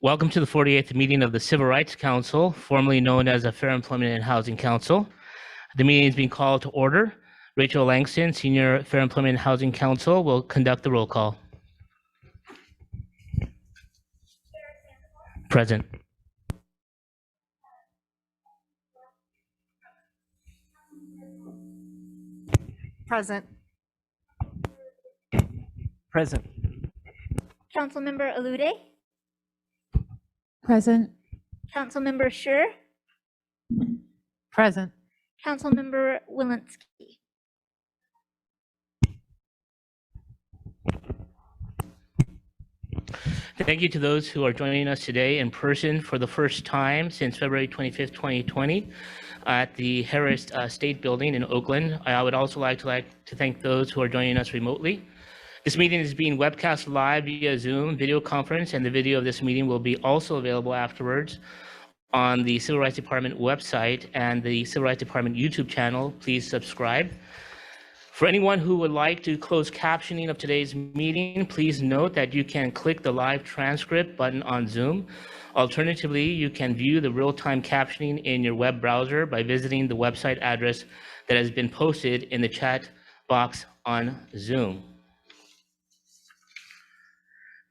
Welcome to the 48th meeting of the Civil Rights Council, formerly known as the Fair Employment and Housing Council. The meeting is being called to order. Rachel Langston, Senior Fair Employment and Housing Counsel, will conduct the roll call. Present. Present. Present. Councilmember Alude, Present. Councilmember Schur, Present. Councilmember Walensky. Thank you to those who are joining us today in person for the first time since February 25th, 2020 at the Harris State Building in Oakland. I would also like to thank those who are joining us remotely. This meeting is being webcast live via Zoom video conference, and the video of this meeting will be also available afterwards on the Civil Rights Department website and the Civil Rights Department YouTube channel. Please subscribe. For anyone who would like to close captioning of today's meeting, please note that you can click the live transcript button on Zoom. Alternatively, you can view the real-time captioning in your web browser by visiting the website address that has been posted in the chat box on Zoom.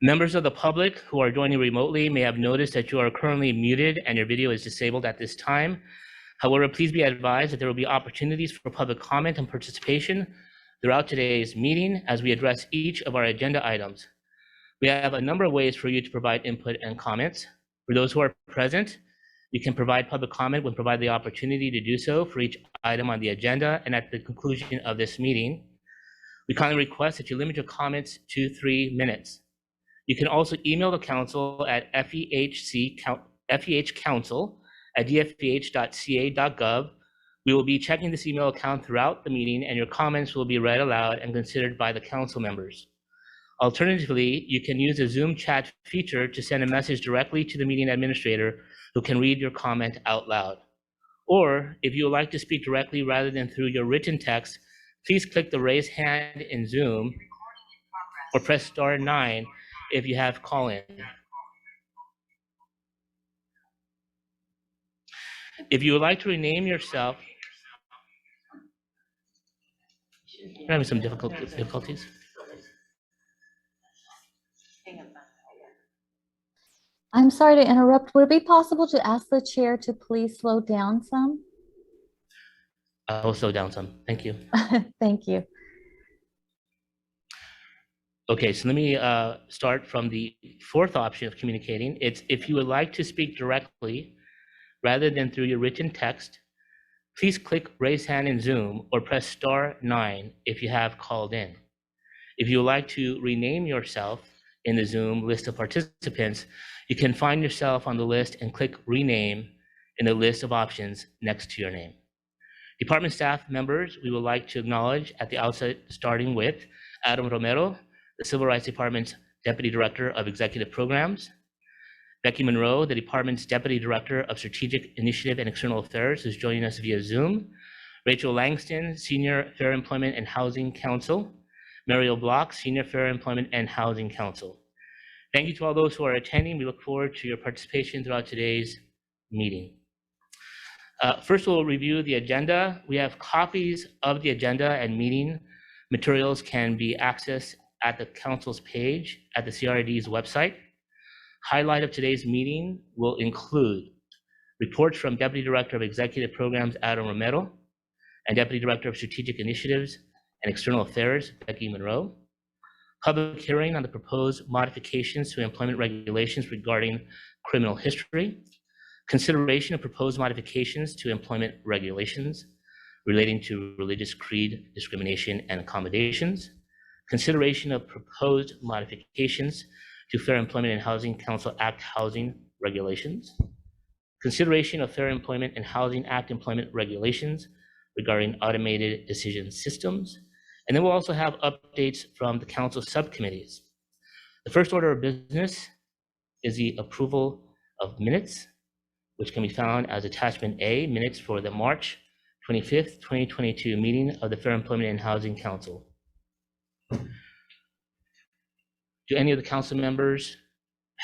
Members of the public who are joining remotely may have noticed that you are currently muted and your video is disabled at this time. However, please be advised that there will be opportunities for public comment and participation throughout today's meeting as we address each of our agenda items. We have a number of ways for you to provide input and comments. For those who are present, you can provide public comment when provided the opportunity to do so for each item on the agenda and at the conclusion of this meeting. We kindly request that you limit your comments to 3 minutes. You can also email the council at fehcouncil@dfeh.ca.gov. We will be checking this email account throughout the meeting, and your comments will be read aloud and considered by the council members. Alternatively, you can use the Zoom chat feature to send a message directly to the meeting administrator who can read your comment out loud. Or if you would like to speak directly rather than through your written text, please click the raise hand in Zoom or press star 9 if you have call-in. If you would like to rename yourself, we're having some difficulties. I'm sorry to interrupt. Would it be possible to ask the chair to please slow down some? I'll slow down some. Thank you. Thank you. Okay, so let me start from the fourth option of communicating. It's if you would like to speak directly rather than through your written text, please click raise hand in Zoom or press star 9 if you have called in. If you would like to rename yourself in the Zoom list of participants, you can find yourself on the list and click rename in the list of options next to your name. Department staff members, we would like to acknowledge at the outset, starting with Adam Romero, the Civil Rights Department's Deputy Director of Executive Programs, Becky Monroe, the Department's Deputy Director of Strategic Initiative and External Affairs, who's joining us via Zoom, Rachel Langston, Senior Fair Employment and Housing Counsel, Mariel Block, Senior Fair Employment and Housing Counsel. Thank you to all those who are attending. We look forward to your participation throughout today's meeting. First, we'll review the agenda. We have copies of the agenda and meeting materials can be accessed at the council's page at the CRD's website. Highlight of today's meeting will include reports from Deputy Director of Executive Programs, Adam Romero, and Deputy Director of Strategic Initiatives and External Affairs, Becky Monroe. Public hearing on the proposed modifications to employment regulations regarding criminal history. Consideration of proposed modifications to employment regulations relating to religious creed, discrimination, and accommodations. Consideration of proposed modifications to Fair Employment and Housing Council Act housing regulations. Consideration of Fair Employment and Housing Act employment regulations regarding automated decision systems. And then we'll also have updates from the council subcommittees. The first order of business is the approval of minutes, which can be found as attachment A, minutes for the March 25th, 2022 meeting of the Fair Employment and Housing Council. Do any of the council members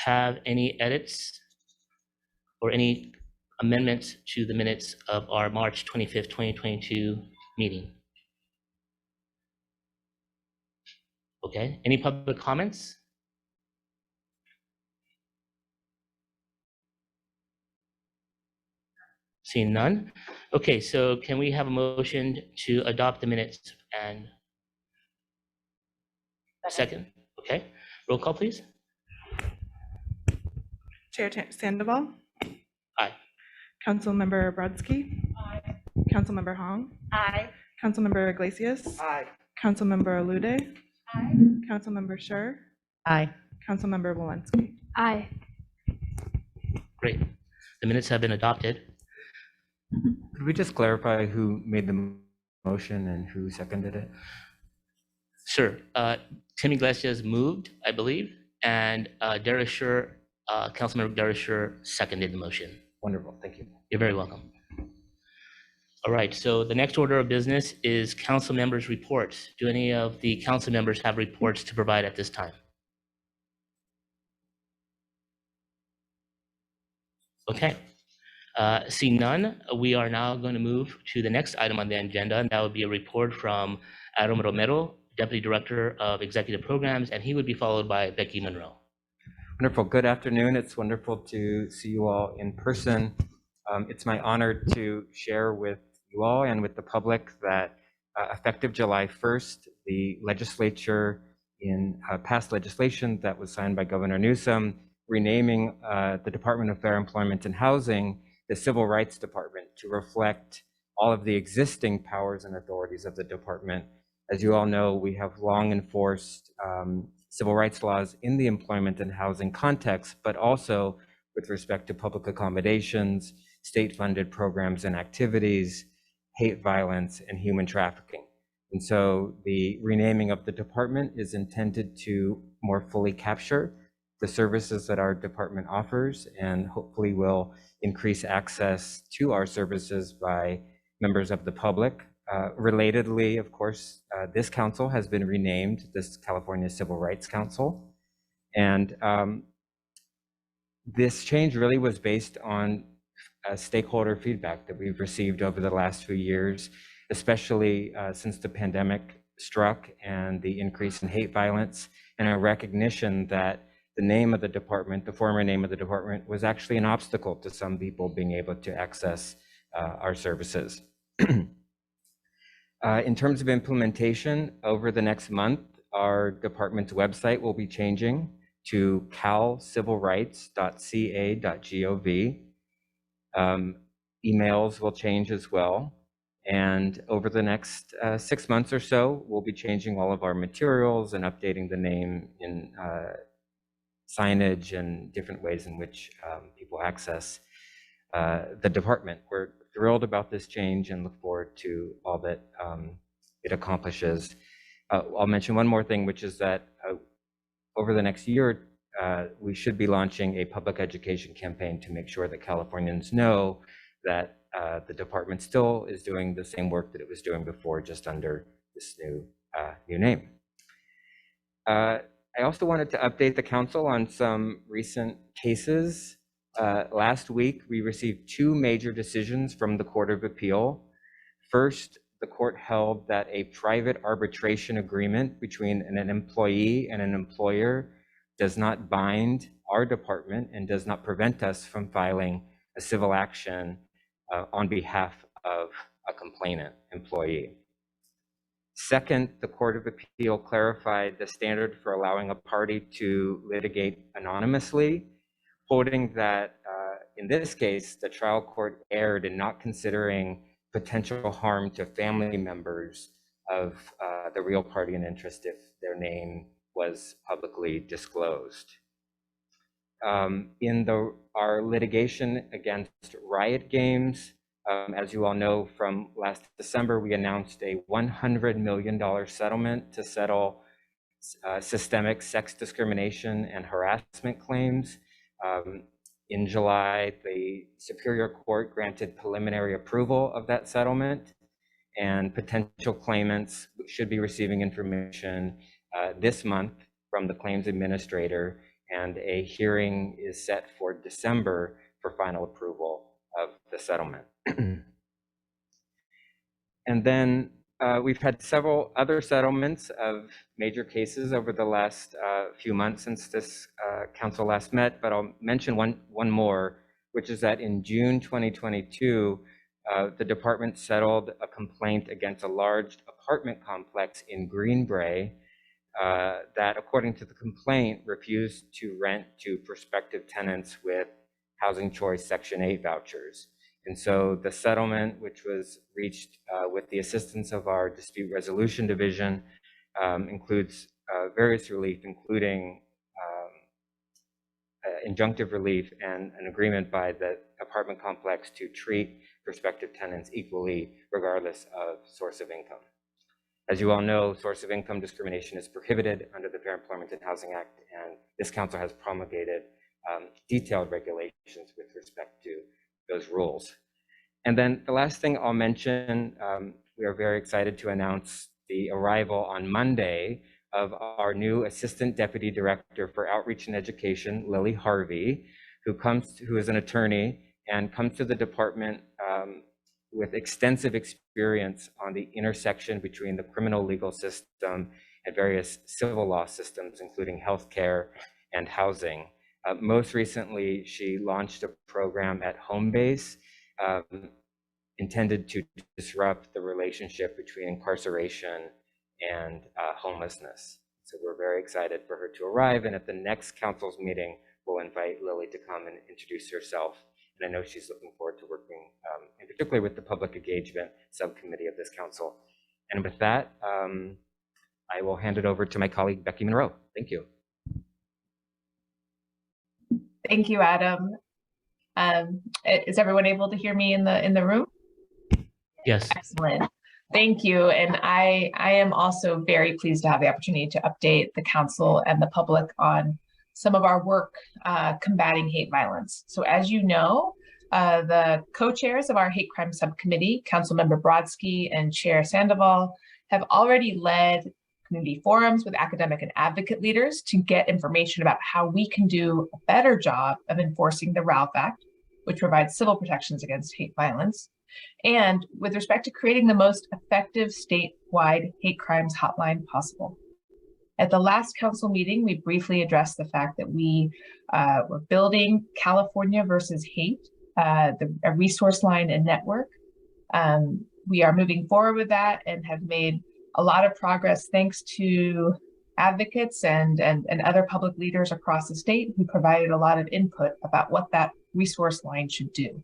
have any edits or any amendments to the minutes of our March 25th, 2022 meeting? Okay, any public comments? Seeing none. Okay, so can we have a motion to adopt the minutes and second? Okay, roll call, please. Chair Sandoval. Aye. Councilmember Brodsky. Aye. Councilmember Hong. Aye. Councilmember Iglesias. Aye. Councilmember Alude. Aye. Councilmember Scher. Aye. Councilmember Walensky. Aye. Great. The minutes have been adopted. Could we just clarify who made the motion and who seconded it? Sure. Tim Iglesias moved, I believe, and Councilmember Darius Scher seconded the motion. Wonderful, thank you. You're very welcome. All right, so the next order of business is council members' reports. Do any of the council members have reports to provide at this time? Okay. Seeing none, we are now going to move to the next item on the agenda, and that would be a report from Adam Romero, Deputy Director of Executive Programs, and he would be followed by Becky Monroe. Wonderful, good afternoon. It's wonderful to see you all in person. It's my honor to share with you all and with the public that effective July 1st, the legislature passed legislation that was signed by Governor Newsom, renaming the Department of Fair Employment and Housing the Civil Rights Department to reflect all of the existing powers and authorities of the department. As you all know, we have long enforced civil rights laws in the employment and housing context, but also with respect to public accommodations, state-funded programs and activities, hate violence, and human trafficking. And so the renaming of the department is intended to more fully capture the services that our department offers, and hopefully will increase access to our services by members of the public. Relatedly, of course, this council has been renamed this California Civil Rights Council. And this change really was based on stakeholder feedback that we've received over the last few years, especially since the pandemic struck and the increase in hate violence, and a recognition that the name of the department, the former name of the department, was actually an obstacle to some people being able to access our services. In terms of implementation, over the next month, our department's website will be changing to calcivilrights.ca.gov. Emails will change as well. And over the next 6 months or so, we'll be changing all of our materials and updating the name in signage and different ways in which people access the department. We're thrilled about this change and look forward to all that it accomplishes. I'll mention one more thing, which is that over the next year, we should be launching a public education campaign to make sure that Californians know that the department still is doing the same work that it was doing before, just under this new name. I also wanted to update the council on some recent cases. Last week, we received 2 major decisions from the Court of Appeal. First, the court held that a private arbitration agreement between an employee and an employer does not bind our department and does not prevent us from filing a civil action on behalf of a complainant employee. Second, the Court of Appeal clarified the standard for allowing a party to litigate anonymously, holding that in this case, the trial court erred in not considering potential harm to family members of the real party in interest if their name was publicly disclosed. In our litigation against Riot Games, as you all know, from last December, we announced a $100 million settlement to settle systemic sex discrimination and harassment claims. In July, the Superior Court granted preliminary approval of that settlement, and potential claimants should be receiving information this month from the claims administrator, and a hearing is set for December for final approval of the settlement. And then we've had several other settlements of major cases over the last few months since this council last met, but I'll mention one more, which is that in June 2022, the department settled a complaint against a large apartment complex in Greenbrae that, according to the complaint, refused to rent to prospective tenants with Housing Choice Section 8 vouchers. And so the settlement, which was reached with the assistance of our Dispute Resolution Division, includes various relief, including injunctive relief and an agreement by the apartment complex to treat prospective tenants equally, regardless of source of income. As you all know, source of income discrimination is prohibited under the Fair Employment and Housing Act, and this council has promulgated detailed regulations with respect to those rules. And then the last thing I'll mention, we are very excited to announce the arrival on Monday of our new Assistant Deputy Director for Outreach and Education, Lily Harvey, who is an attorney and comes to the department with extensive experience on the intersection between the criminal legal system and various civil law systems, including healthcare and housing. Most recently, she launched a program at Homebase intended to disrupt the relationship between incarceration and homelessness. So we're very excited for her to arrive, and at the next council's meeting, we'll invite Lily to come and introduce herself. And I know she's looking forward to working, in particular with the Public Engagement Subcommittee of this council. And with that, I will hand it over to my colleague, Becky Monroe. Thank you. Thank you, Adam. Is everyone able to hear me in the room? Yes. Excellent. Thank you. And I am also very pleased to have the opportunity to update the council and the public on some of our work combating hate violence. So as you know, the co-chairs of our hate crime subcommittee, Councilmember Brodsky and Chair Sandoval, have already led community forums with academic and advocate leaders to get information about how we can do a better job of enforcing the Ralph Act, which provides civil protections against hate violence, and with respect to creating the most effective statewide hate crimes hotline possible. At the last council meeting, we briefly addressed the fact that we were building California versus Hate, a resource line and network. We are moving forward with that and have made a lot of progress thanks to advocates and other public leaders across the state who provided a lot of input about what that resource line should do.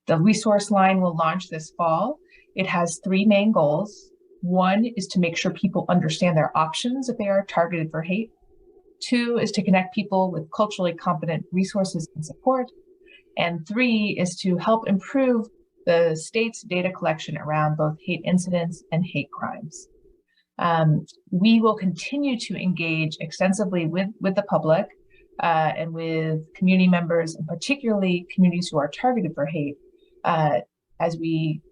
The resource line will launch this fall. It has three main goals. One is to make sure people understand their options if they are targeted for hate. Two is to connect people with culturally competent resources and support. And three is to help improve the state's data collection around both hate incidents and hate crimes. We will continue to engage extensively with the public and with community members, and particularly communities who are targeted for hate, as we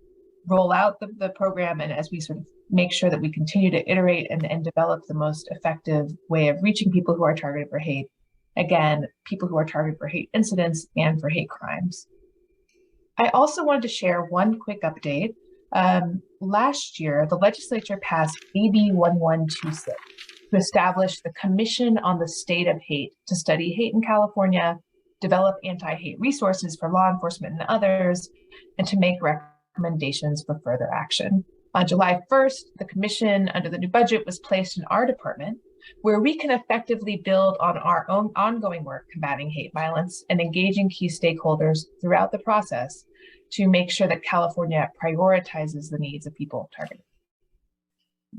roll out the program and as we sort of make sure that we continue to iterate and develop the most effective way of reaching people who are targeted for hate. Again, people who are targeted for hate incidents and for hate crimes. I also wanted to share one quick update. Last year, the legislature passed AB 1126 to establish the Commission on the State of Hate to study hate in California, develop anti-hate resources for law enforcement and others, and to make recommendations for further action. On July 1st, the commission under the new budget was placed in our department, where we can effectively build on our own ongoing work combating hate violence and engaging key stakeholders throughout the process to make sure that California prioritizes the needs of people targeted.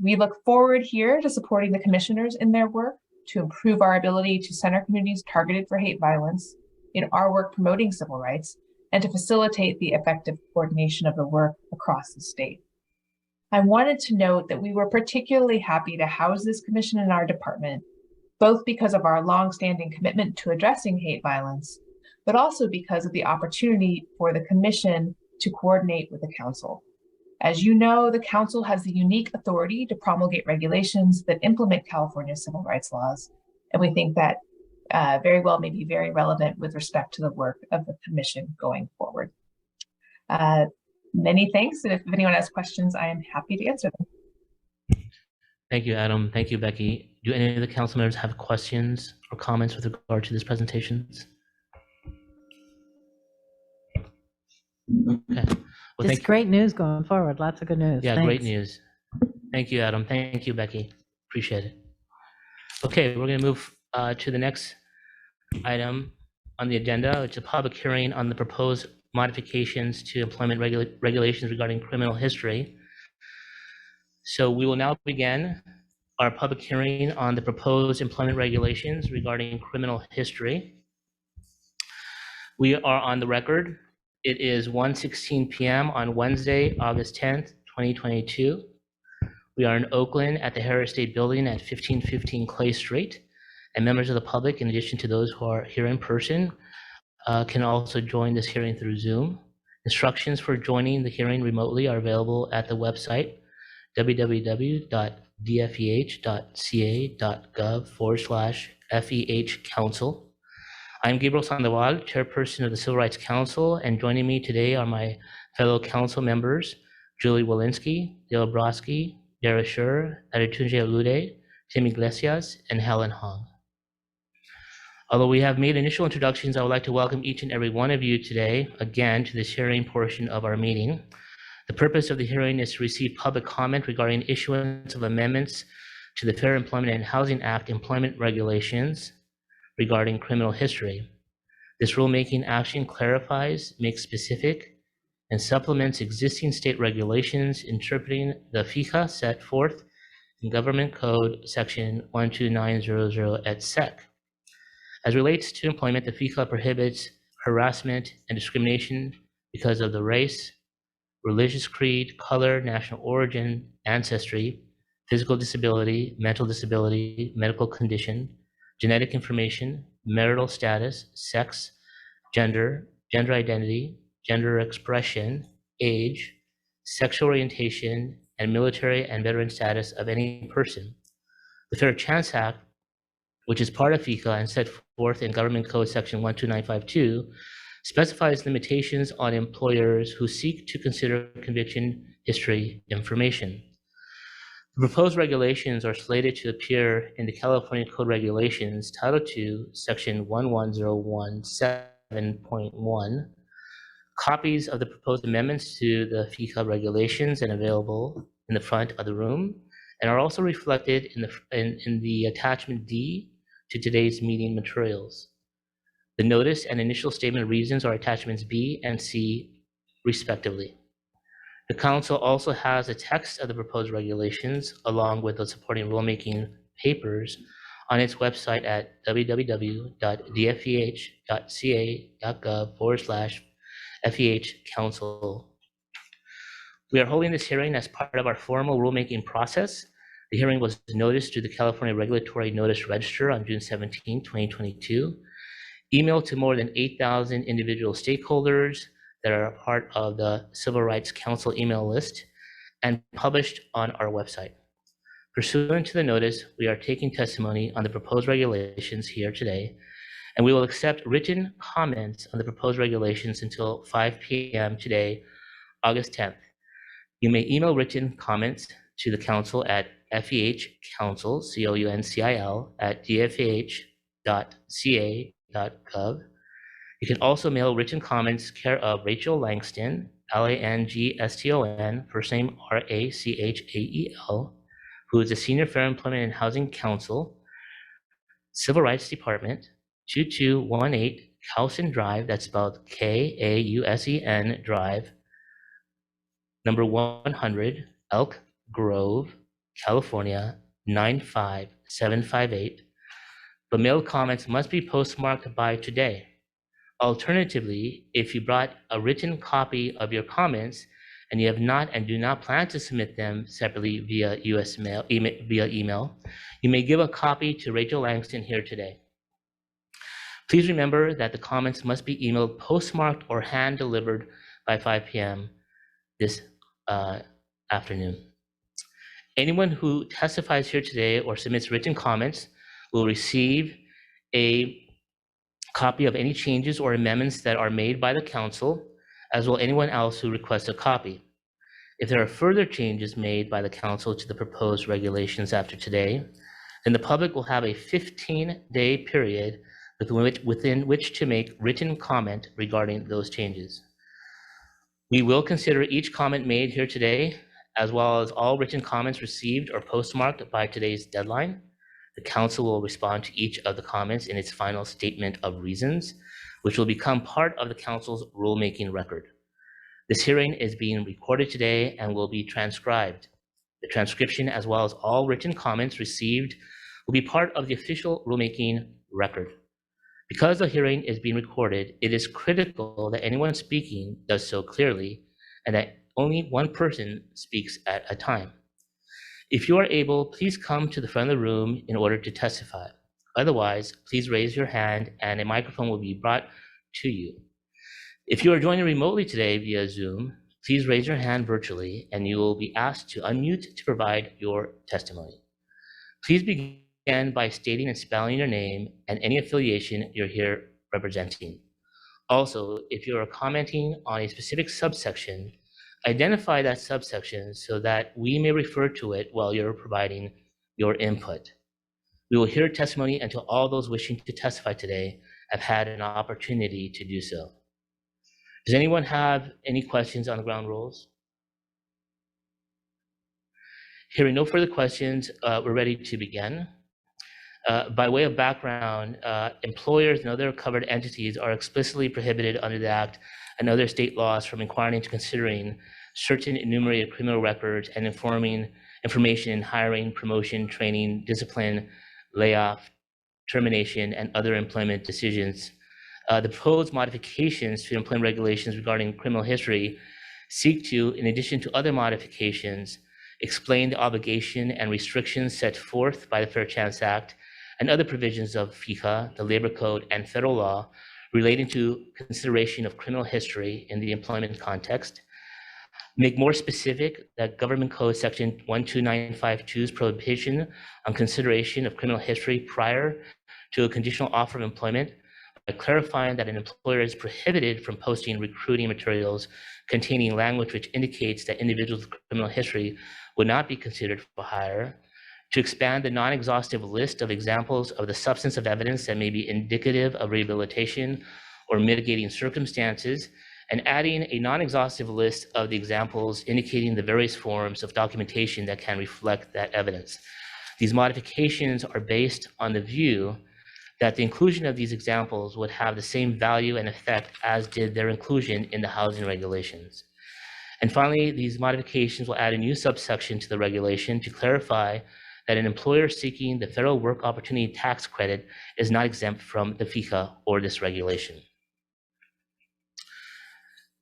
We look forward here to supporting the commissioners in their work to improve our ability to center communities targeted for hate violence in our work promoting civil rights and to facilitate the effective coordination of the work across the state. I wanted to note that we were particularly happy to house this commission in our department, both because of our longstanding commitment to addressing hate violence, but also because of the opportunity for the commission to coordinate with the council. As you know, the council has the unique authority to promulgate regulations that implement California civil rights laws, and we think that very well may be very relevant with respect to the work of the commission going forward. Many thanks, and if anyone has questions, I am happy to answer them. Thank you, Adam. Thank you, Becky. Do any of the council members have questions or comments with regard to these presentations? Okay. Well, Just thank you. great news going forward. Lots of good news. Yeah, Thanks. great news. Thank you, Adam. Thank you, Becky. Appreciate it. Okay, we're going to move to the next item on the agenda, which is a public hearing on the proposed modifications to employment regulations regarding criminal history. So we will now begin our public hearing on the proposed employment regulations regarding criminal history. We are on the record. It is 1:16 p.m. on Wednesday, August 10th, 2022. We are in Oakland at the Harris State Building at 1515 Clay Street. And members of the public, in addition to those who are here in person, can also join this hearing through Zoom. Instructions for joining the hearing remotely are available at the website www.dfeh.ca.gov/FEH-Council. I'm Gabriel Sandoval, Chairperson of the Civil Rights Council, and joining me today are my fellow council members, Julie Walensky, Dale Brodsky, Dara Schur, Adetunji Alude, Tim Iglesias, and Helen Hong. Although we have made initial introductions, I would like to welcome each and every one of you today, again, to this hearing portion of our meeting. The purpose of the hearing is to receive public comment regarding issuance of amendments to the Fair Employment and Housing Act employment regulations regarding criminal history. This rulemaking action clarifies, makes specific, and supplements existing state regulations interpreting the FEHA set forth in Government Code Section 12900 et sec. As relates to employment, the FEHA prohibits harassment and discrimination because of the race, religious creed, color, national origin, ancestry, physical disability, mental disability, medical condition, genetic information, marital status, sex, gender, gender identity, gender expression, age, sexual orientation, and military and veteran status of any person. The Fair Chance Act, which is part of FEHA and set forth in Government Code Section 12952, specifies limitations on employers who seek to consider conviction history information. The proposed regulations are slated to appear in the California Code Regulations, Title II, Section 11017.1. Copies of the proposed amendments to the FEHA regulations and available in the front of the room, and are also reflected in the attachment D to today's meeting materials. The notice and initial statement of reasons are attachments B and C, respectively. The council also has a text of the proposed regulations along with the supporting rulemaking papers on its website at www.dfeh.ca.gov/FEH-Council. We are holding this hearing as part of our formal rulemaking process. The hearing was noticed to the California Regulatory Notice Register on June 17, 2022, emailed to more than 8,000 individual stakeholders that are part of the Civil Rights Council email list, and published on our website. Pursuant to the notice, we are taking testimony on the proposed regulations here today, and we will accept written comments on the proposed regulations until 5 p.m. today, August 10th. You may email written comments to the council at FEH-Council, COUNCIL, at dfeh.ca.gov. You can also mail written comments care of Rachel Langston, Langston, first name Rachael, who is the Senior Fair Employment and Housing Counsel, Civil Rights Department, 2218 Cowson Drive, that's spelled Kausen Drive, number 100, Elk Grove, California, 95758. But mailed comments must be postmarked by today. Alternatively, if you brought a written copy of your comments and you have not and do not plan to submit them separately via via email, you may give a copy to Rachel Langston here today. Please remember that the comments must be emailed, postmarked, or hand delivered by 5 p.m. this afternoon. Anyone who testifies here today or submits written comments will receive a copy of any changes or amendments that are made by the council, as will anyone else who requests a copy. If there are further changes made by the council to the proposed regulations after today, then the public will have a 15-day period within which to make written comment regarding those changes. We will consider each comment made here today, as well as all written comments received or postmarked by today's deadline. The council will respond to each of the comments in its final statement of reasons, which will become part of the council's rulemaking record. This hearing is being recorded today and will be transcribed. The transcription, as well as all written comments received, will be part of the official rulemaking record. Because the hearing is being recorded, it is critical that anyone speaking does so clearly and that only one person speaks at a time. If you are able, please come to the front of the room in order to testify. Otherwise, please raise your hand and a microphone will be brought to you. If you are joining remotely today via Zoom, please raise your hand virtually and you will be asked to unmute to provide your testimony. Please begin by stating and spelling your name and any affiliation you're here representing. Also, if you are commenting on a specific subsection, identify that subsection so that we may refer to it while you're providing your input. We will hear testimony until all those wishing to testify today have had an opportunity to do so. Does anyone have any questions on the ground rules? Hearing no further questions, we're ready to begin. By way of background, employers and other covered entities are explicitly prohibited under the Act and other state laws from inquiring into considering certain enumerated criminal records and information in hiring, promotion, training, discipline, layoff, termination, and other employment decisions. The proposed modifications to employment regulations regarding criminal history seek to, in addition to other modifications, explain the obligation and restrictions set forth by the Fair Chance Act and other provisions of FICA, the Labor Code, and federal law relating to consideration of criminal history in the employment context, make more specific that Government Code Section 12952's prohibition on consideration of criminal history prior to a conditional offer of employment by clarifying that an employer is prohibited from posting recruiting materials containing language which indicates that individuals with criminal history would not be considered for hire, to expand the non-exhaustive list of examples of the substance of evidence that may be indicative of rehabilitation or mitigating circumstances, and adding a non-exhaustive list of the examples indicating the various forms of documentation that can reflect that evidence. These modifications are based on the view that the inclusion of these examples would have the same value and effect as did their inclusion in the housing regulations. And finally, these modifications will add a new subsection to the regulation to clarify that an employer seeking the Federal Work Opportunity Tax Credit is not exempt from the FICA or this regulation.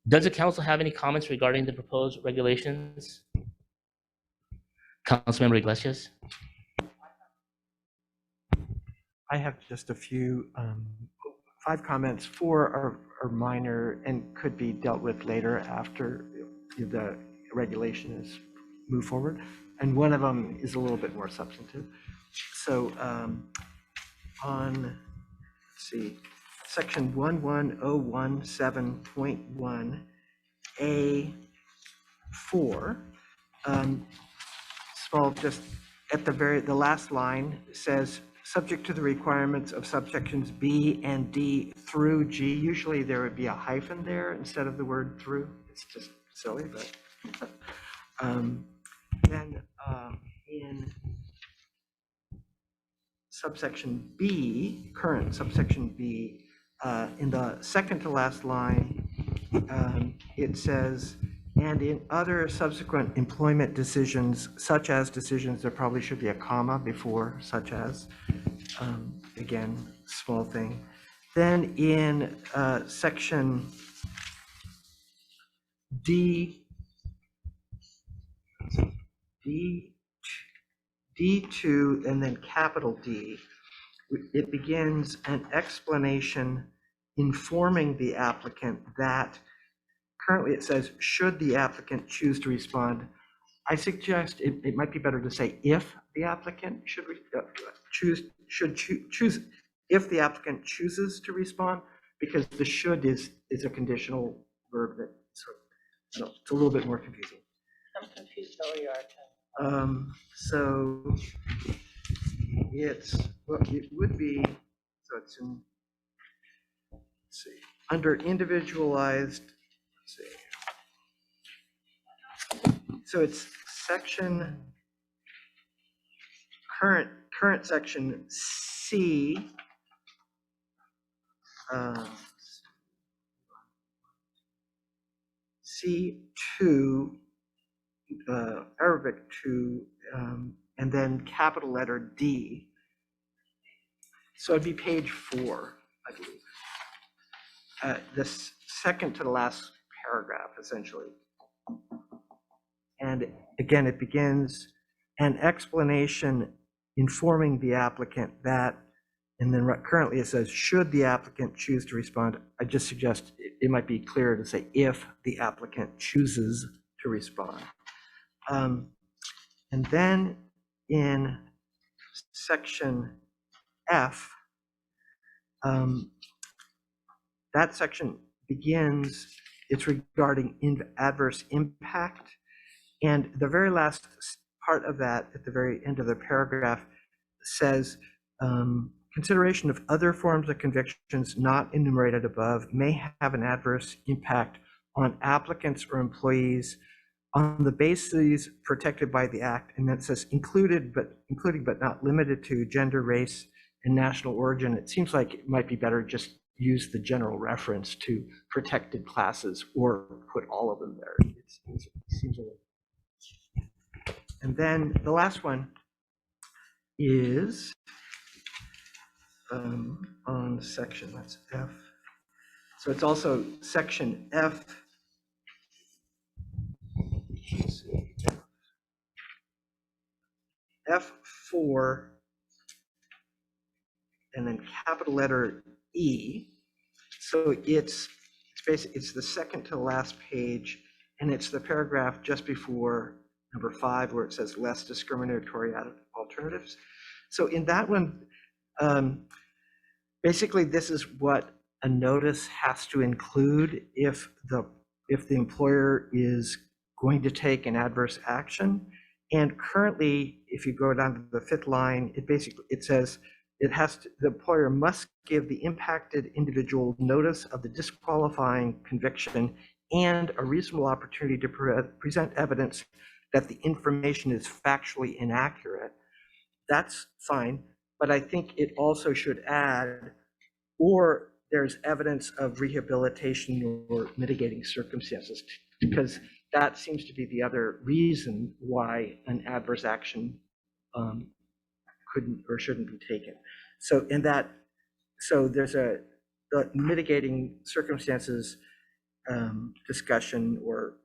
Does the council have any comments regarding the proposed regulations? Councilmember Iglesias? I have just a few, 5 comments. 4 are minor and could be dealt with later after the regulation is moved forward. And one of them is a little bit more substantive. So on, let's see, section 11017.1A4, small, just at the last line says, subject to the requirements of subsections B and D through G. Usually there would be a hyphen there instead of the word through. It's just silly, but then in subsection B, current subsection B, in the second to last line, it says, and in other subsequent employment decisions, such as decisions, there probably should be a comma before such as, again, small thing. Then in section D2 and then capital D, it begins an explanation informing the applicant that currently it says, should the applicant choose to respond. I suggest it might be better to say if the applicant should choose if the applicant chooses to respond, because the should is a conditional verb that sort of, so it's a little bit more confusing. I'm confused how we are, too. So it's, well, it would be, so it's in, let's see, under individualized, let's see. So it's section, current section C, C2, Arabic 2, and then capital letter D. So it'd be page 4, I believe. This second to the last paragraph, essentially. And again, it begins an explanation informing the applicant that, and then currently it says, should the applicant choose to respond. I just suggest it might be clearer to say if the applicant chooses to respond. And then in section F, that section begins, it's regarding adverse impact. And the very last part of that, at the very end of the paragraph, says, consideration of other forms of convictions not enumerated above may have an adverse impact on applicants or employees on the bases protected by the Act. And that says including but not limited to gender, race, and national origin. It seems like it might be better just use the general reference to protected classes or put all of them there. It seems a little. And then the last one is on section, that's F. So it's also section F. Let's see, F4, and then capital letter E. So it's basically, it's the second to the last page, and it's the paragraph just before number 5 where it says less discriminatory alternatives. So in that one, basically this is what a notice has to include if the employer is going to take an adverse action. And currently, if you go down to the 5th line, it says the employer must give the impacted individual notice of the disqualifying conviction and a reasonable opportunity to present evidence that the information is factually inaccurate. That's fine, but I think it also should add, or there's evidence of rehabilitation or mitigating circumstances, because that seems to be the other reason why an adverse action couldn't or shouldn't be taken. So in that, so there's the mitigating circumstances discussion or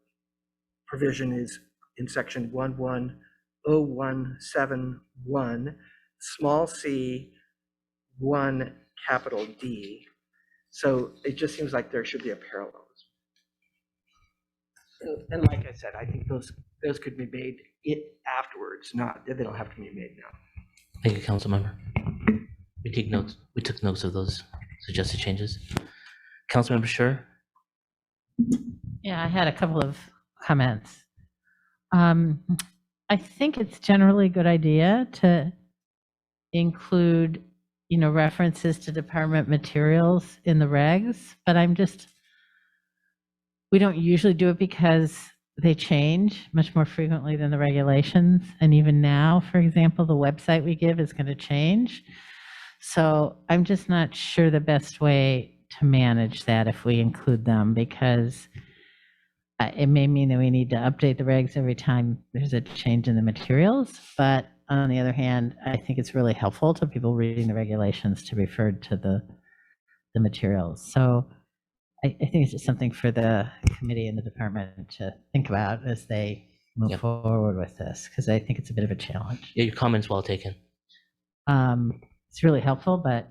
provision is in section 110171, small c, 1 capital D. So it just seems like there should be a parallel. And like I said, I think those could be made afterwards, they don't have to be made now. Thank you, council member. We take notes. We took notes of those suggested changes. Councilmember Scher? Yeah, I had a couple of comments. I think it's generally a good idea to include, references to department materials in the regs, but we don't usually do it because they change much more frequently than the regulations. And even now, for example, the website we give is going to change. So I'm just not sure the best way to manage that if we include them, because it may mean that we need to update the regs every time there's a change in the materials. But on the other hand, I think it's really helpful to people reading the regulations to refer to the materials. So I think it's just something for the committee and the department to think about as they move forward with this, because I think it's a bit of a challenge. Yeah, your comments well taken. It's really helpful, but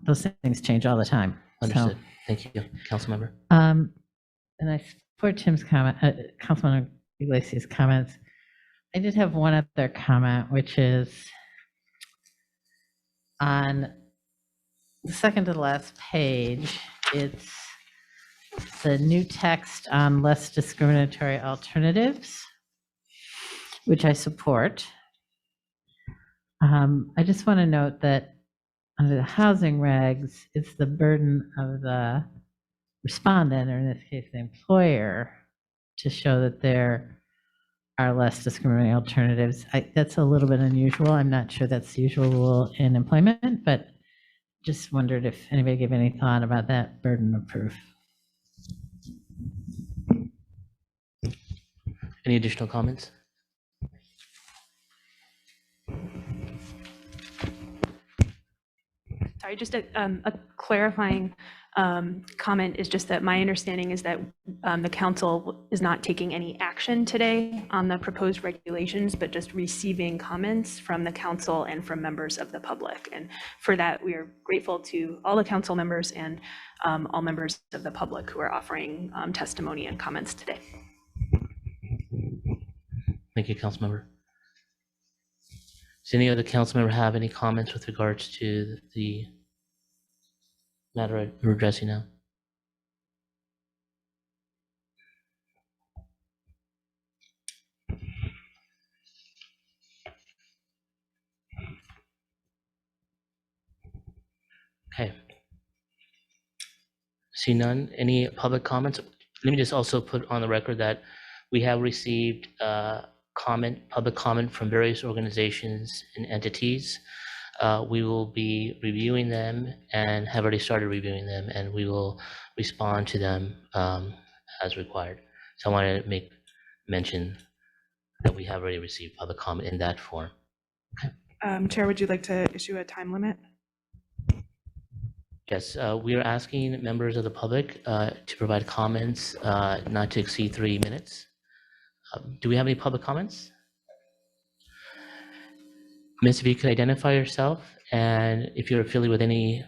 those things change all the time. Understood. Thank you, council member. And I support Tim's comment, Councilman Iglesias' comments. I did have one other comment, which is on the second to the last page, it's the new text on less discriminatory alternatives, which I support. I just want to note that under the housing regs, it's the burden of the respondent, or in this case, the employer, to show that there are less discriminating alternatives. That's a little bit unusual. I'm not sure that's the usual rule in employment, but just wondered if anybody gave any thought about that burden of proof. Any additional comments? Sorry, just a clarifying comment is just that my understanding is that the council is not taking any action today on the proposed regulations, but just receiving comments from the council and from members of the public. And for that, we are grateful to all the council members and all members of the public who are offering testimony and comments today. Thank you, Councilmember. Does any other council member have any comments with regards to the matter we're addressing now? Okay. See none. Any public comments? Let me just also put on the record that we have received public comment from various organizations and entities. We will be reviewing them and have already started reviewing them, and we will respond to them as required. So I want to make mention that we have already received public comment in that form. Chair, would you like to issue a time limit? Yes, we are asking members of the public to provide comments not to exceed 3 minutes. Do we have any public comments? Miss, if you could identify yourself and if you're affiliated with any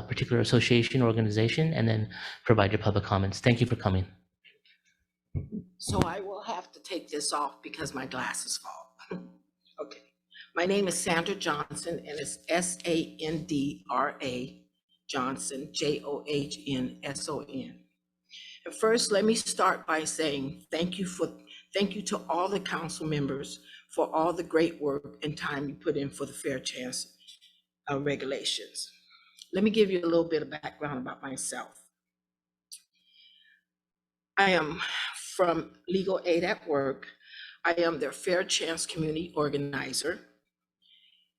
particular association or organization, and then provide your public comments. Thank you for coming. So I will have to take this off because my glasses fall. Okay. My name is Sandra Johnson, and it's Sandra Johnson, Johnson. And first, let me start by saying thank you to all the council members for all the great work and time you put in for the fair chance regulations. Let me give you a little bit of background about myself. I am from Legal Aid at Work. I am their Fair Chance community organizer,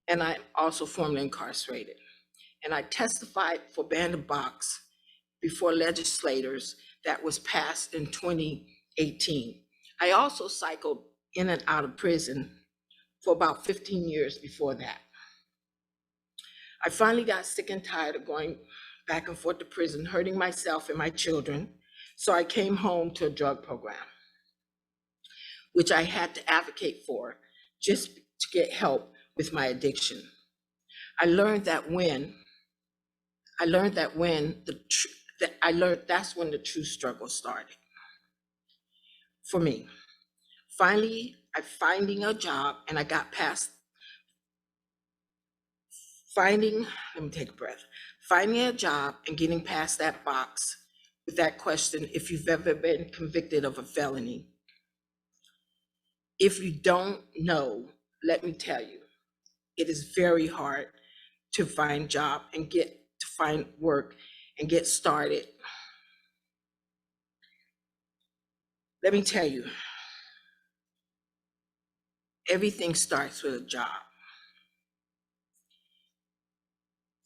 and I'm also formerly incarcerated. And I testified for Bandbox before legislators that was passed in 2018. I also cycled in and out of prison for about 15 years before that. I finally got sick and tired of going back and forth to prison, hurting myself and my children. So I came home to a drug program, which I had to advocate for just to get help with my addiction. That's when the true struggle started for me. Finally, finding a job, and I got past finding a job and getting past that box with that question, if you've ever been convicted of a felony. If you don't know, let me tell you, it is very hard to find job and find work and get started. Let me tell you, everything starts with a job.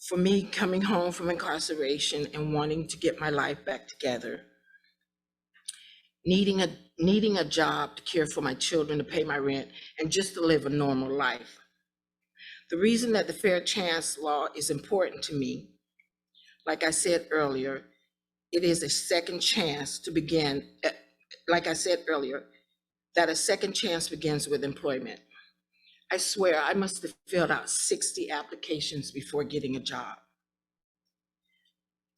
For me, coming home from incarceration and wanting to get my life back together, needing a job to care for my children, to pay my rent, and just to live a normal life. The reason that the Fair Chance law is important to me, like I said earlier, it is a second chance to begin. Like I said earlier, that a second chance begins with employment. I swear I must have filled out 60 applications before getting a job.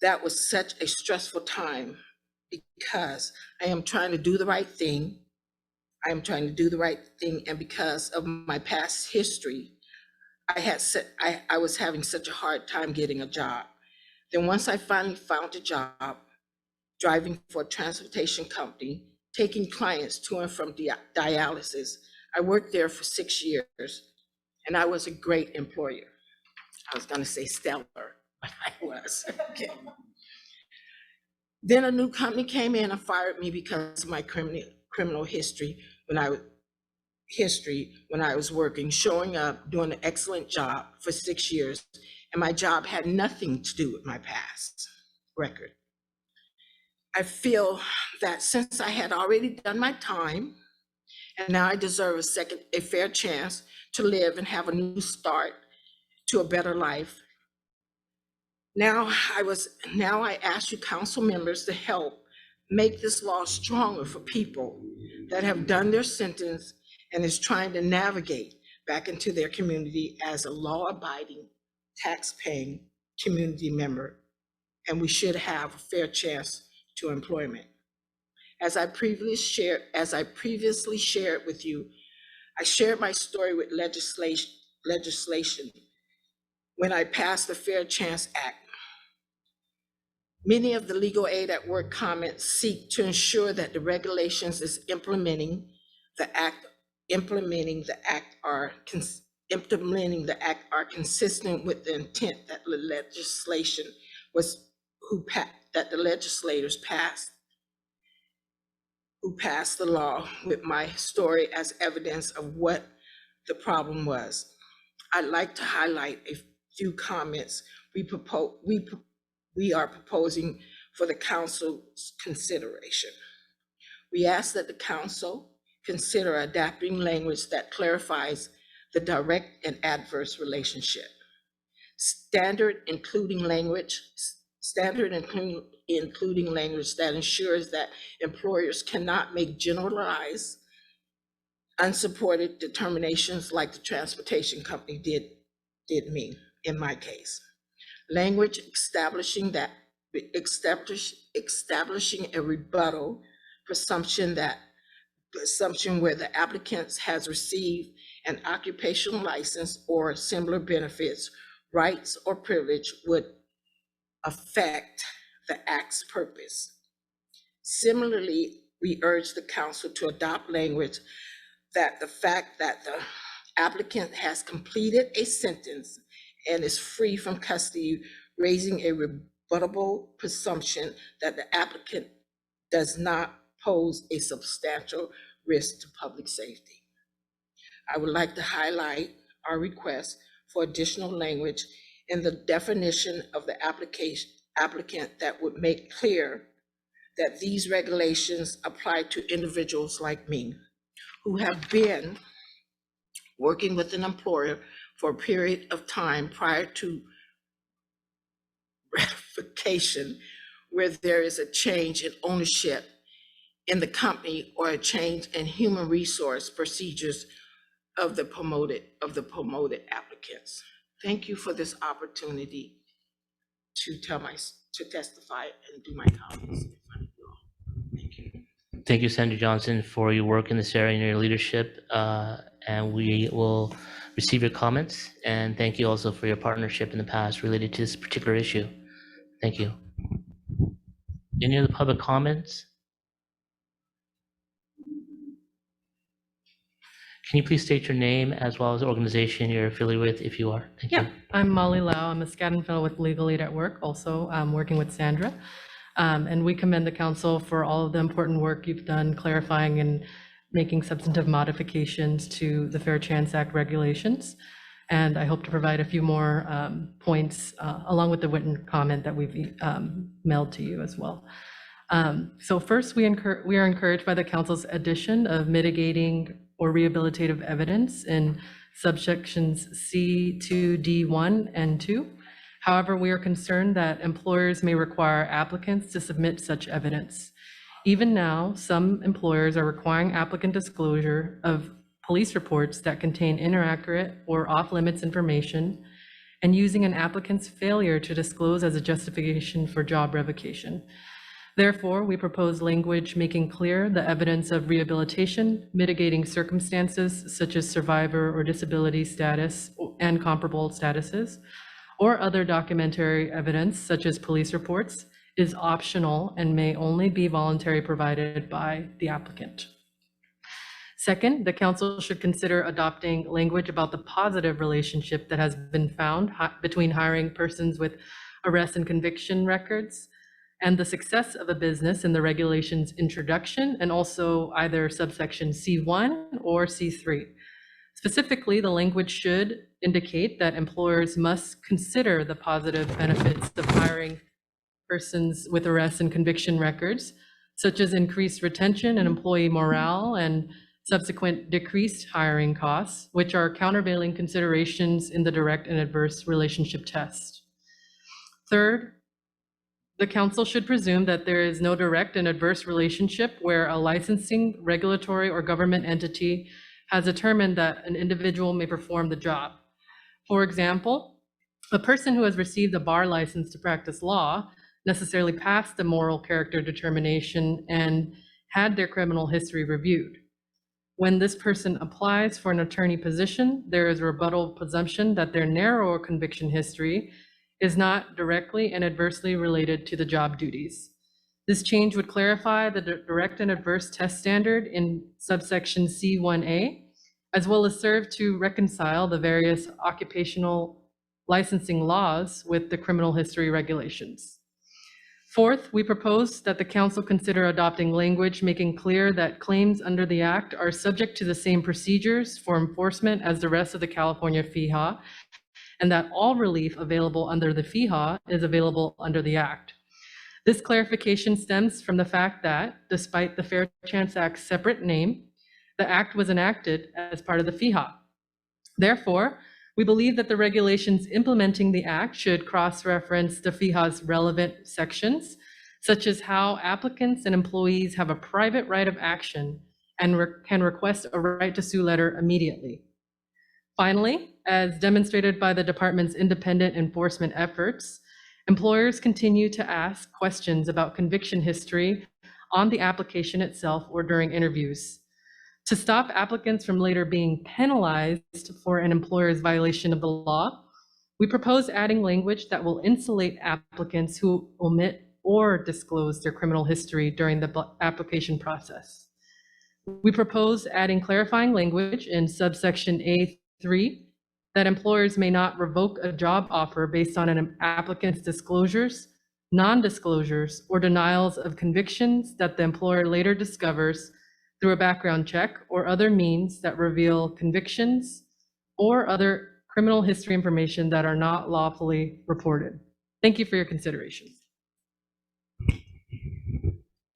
That was such a stressful time because I am trying to do the right thing. And because of my past history, I was having such a hard time getting a job. Then once I finally found a job, driving for a transportation company, taking clients to and from dialysis, I worked there for 6 years, and I was a great employer. I was gonna say stellar, but I was. Okay. Then a new company came in and fired me because of my criminal history when I was working, showing up, doing an excellent job for 6 years, and my job had nothing to do with my past record. I feel that since I had already done my time, and now I deserve a fair chance to live and have a new start to a better life. Now I ask you council members to help make this law stronger for people that have done their sentence and is trying to navigate back into their community as a law-abiding, tax-paying community member, and we should have a fair chance to employment. As I previously shared with you, I shared my story with legislation when I passed the Fair Chance Act. Many of the legal aid at work comments seek to ensure that the regulations is implementing the act are consistent with the intent that the legislation that the legislators passed, who passed the law, with my story as evidence of what the problem was. I'd like to highlight a few comments we are proposing for the council's consideration. We ask that the council consider adapting language that clarifies the direct and adverse relationship. Standard including language that ensures that employers cannot make generalized, unsupported determinations like the transportation company did me in my case. Language establishing a rebuttal presumption where the applicant has received an occupational license or similar benefits, rights, or privilege would affect the act's purpose. Similarly, we urge the council to adopt language that the fact that the applicant has completed a sentence and is free from custody, raising a rebuttable presumption that the applicant does not pose a substantial risk to public safety. I would like to highlight our request for additional language in the definition of the applicant that would make clear that these regulations apply to individuals like me who have been working with an employer for a period of time prior to ratification, where there is a change in ownership in the company or a change in human resource procedures of the promoted applicants. Thank you for this opportunity to testify and do my comments. Thank you. Thank you, Senator Johnson, for your work in this area and your leadership. And we will receive your comments. And thank you also for your partnership in the past related to this particular issue. Thank you. Any other public comments? Can you please state your name as well as the organization you're affiliated with, if you are? Thank you. I'm Molly Lau. I'm a Skadden Fellow with Legal Aid at Work, also working with Sandra. And we commend the council for all of the important work you've done clarifying and making substantive modifications to the Fair Chance Act regulations. And I hope to provide a few more points along with the written comment that we've mailed to you as well. So first, we are encouraged by the council's addition of mitigating or rehabilitative evidence in subsections C2D1 and 2. However, we are concerned that employers may require applicants to submit such evidence. Even now, some employers are requiring applicant disclosure of police reports that contain inaccurate or off-limits information and using an applicant's failure to disclose as a justification for job revocation. Therefore, we propose language making clear the evidence of rehabilitation, mitigating circumstances such as survivor or disability status and comparable statuses, or other documentary evidence such as police reports is optional and may only be voluntarily provided by the applicant. Second, the council should consider adopting language about the positive relationship that has been found between hiring persons with arrest and conviction records and the success of a business in the regulations introduction, and also either subsection C1 or C3. Specifically, the language should indicate that employers must consider the positive benefits of hiring persons with arrest and conviction records, such as increased retention and employee morale and subsequent decreased hiring costs, which are countervailing considerations in the direct and adverse relationship test. Third, the council should presume that there is no direct and adverse relationship where a licensing, regulatory, or government entity has determined that an individual may perform the job. For example, a person who has received a bar license to practice law necessarily passed the moral character determination and had their criminal history reviewed. When this person applies for an attorney position, there is a rebuttal presumption that their narrower conviction history is not directly and adversely related to the job duties. This change would clarify the direct and adverse test standard in subsection C1A, as well as serve to reconcile the various occupational licensing laws with the criminal history regulations. Fourth, we propose that the council consider adopting language making clear that claims under the Act are subject to the same procedures for enforcement as the rest of the California FEHA, and that all relief available under the FEHA is available under the Act. This clarification stems from the fact that, despite the Fair Chance Act's separate name, the Act was enacted as part of the FEHA. Therefore, we believe that the regulations implementing the Act should cross-reference the FEHA's relevant sections, such as how applicants and employees have a private right of action and can request a right to sue letter immediately. Finally, as demonstrated by the department's independent enforcement efforts, employers continue to ask questions about conviction history on the application itself or during interviews. To stop applicants from later being penalized for an employer's violation of the law, we propose adding language that will insulate applicants who omit or disclose their criminal history during the application process. We propose adding clarifying language in subsection A3 that employers may not revoke a job offer based on an applicant's disclosures, non-disclosures, or denials of convictions that the employer later discovers through a background check or other means that reveal convictions or other criminal history information that are not lawfully reported. Thank you for your consideration.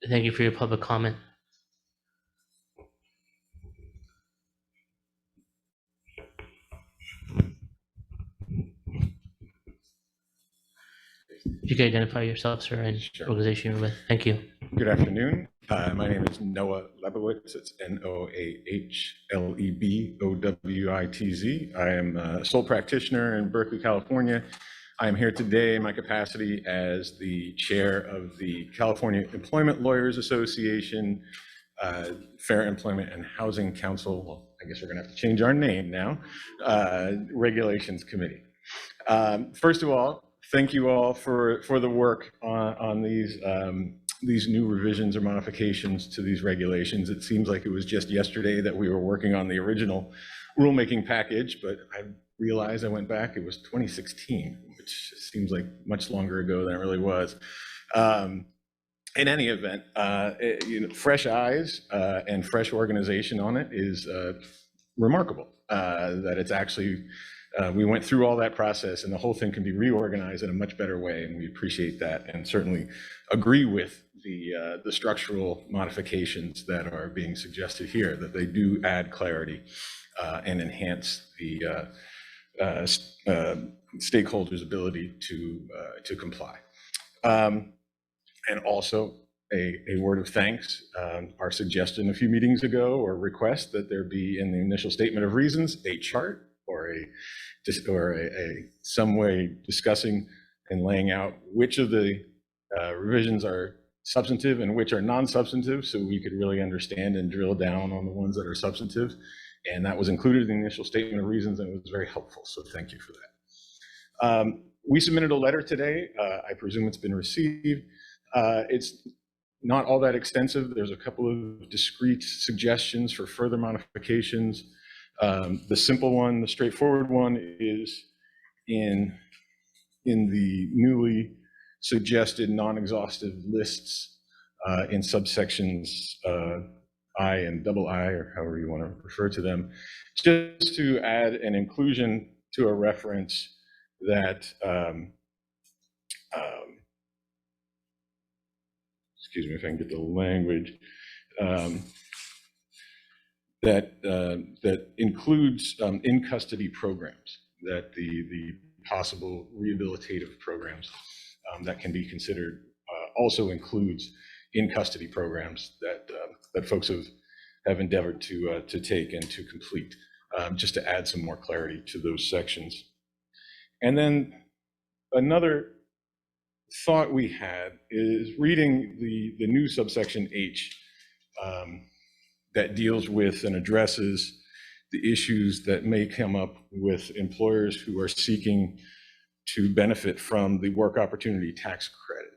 Thank you for your public comment. If you could identify yourself, sir, and organization you're with. Thank you. Good afternoon. My name is Noah Lebowitz. It's Noah Lebowitz. I am a sole practitioner in Berkeley, California. I am here today in my capacity as the chair of the California Employment Lawyers Association, Fair Employment and Housing Council. Well, I guess we're going to have to change our name now, Regulations Committee. First of all, thank you all for the work on these new revisions or modifications to these regulations. It seems like it was just yesterday that we were working on the original rulemaking package, but I realized I went back, it was 2016, which seems like much longer ago than it really was. In any event, fresh eyes and fresh organization on it is remarkable. That it's actually, we went through all that process and the whole thing can be reorganized in a much better way, and we appreciate that and certainly agree with the structural modifications that are being suggested here, that they do add clarity and enhance the stakeholders' ability to comply. And also a word of thanks, our suggestion a few meetings ago, or request that there be in the initial statement of reasons a chart or some way discussing and laying out which of the revisions are substantive and which are non-substantive, so we could really understand and drill down on the ones that are substantive. And that was included in the initial statement of reasons, and it was very helpful, so thank you for that. We submitted a letter today. I presume it's been received. It's not all that extensive. There's a couple of discrete suggestions for further modifications. The simple one, the straightforward one, is in the newly suggested non-exhaustive lists in subsections I and double I, or however you want to refer to them, just to add an inclusion to a reference that, excuse me if I can get the language, that includes in-custody programs, that the possible rehabilitative programs that can be considered also includes in-custody programs that folks have endeavored to take and to complete, just to add some more clarity to those sections. And then another thought we had is reading the new subsection H that deals with and addresses the issues that may come up with employers who are seeking to benefit from the work opportunity tax credit.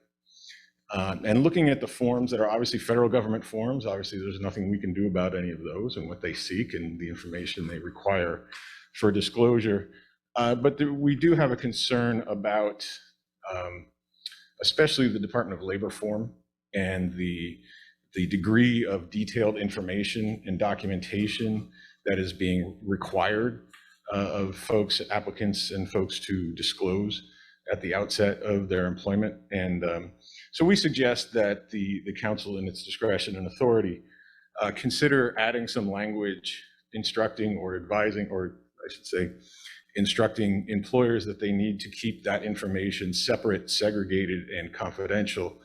And looking at the forms that are obviously federal government forms, obviously there's nothing we can do about any of those and what they seek and the information they require for disclosure. But we do have a concern about especially the Department of Labor form and the degree of detailed information and documentation that is being required of folks, applicants, and folks to disclose at the outset of their employment. And so we suggest that the council, in its discretion and authority, consider adding some language instructing or advising, or I should say, instructing employers that they need to keep that information separate, segregated, and confidential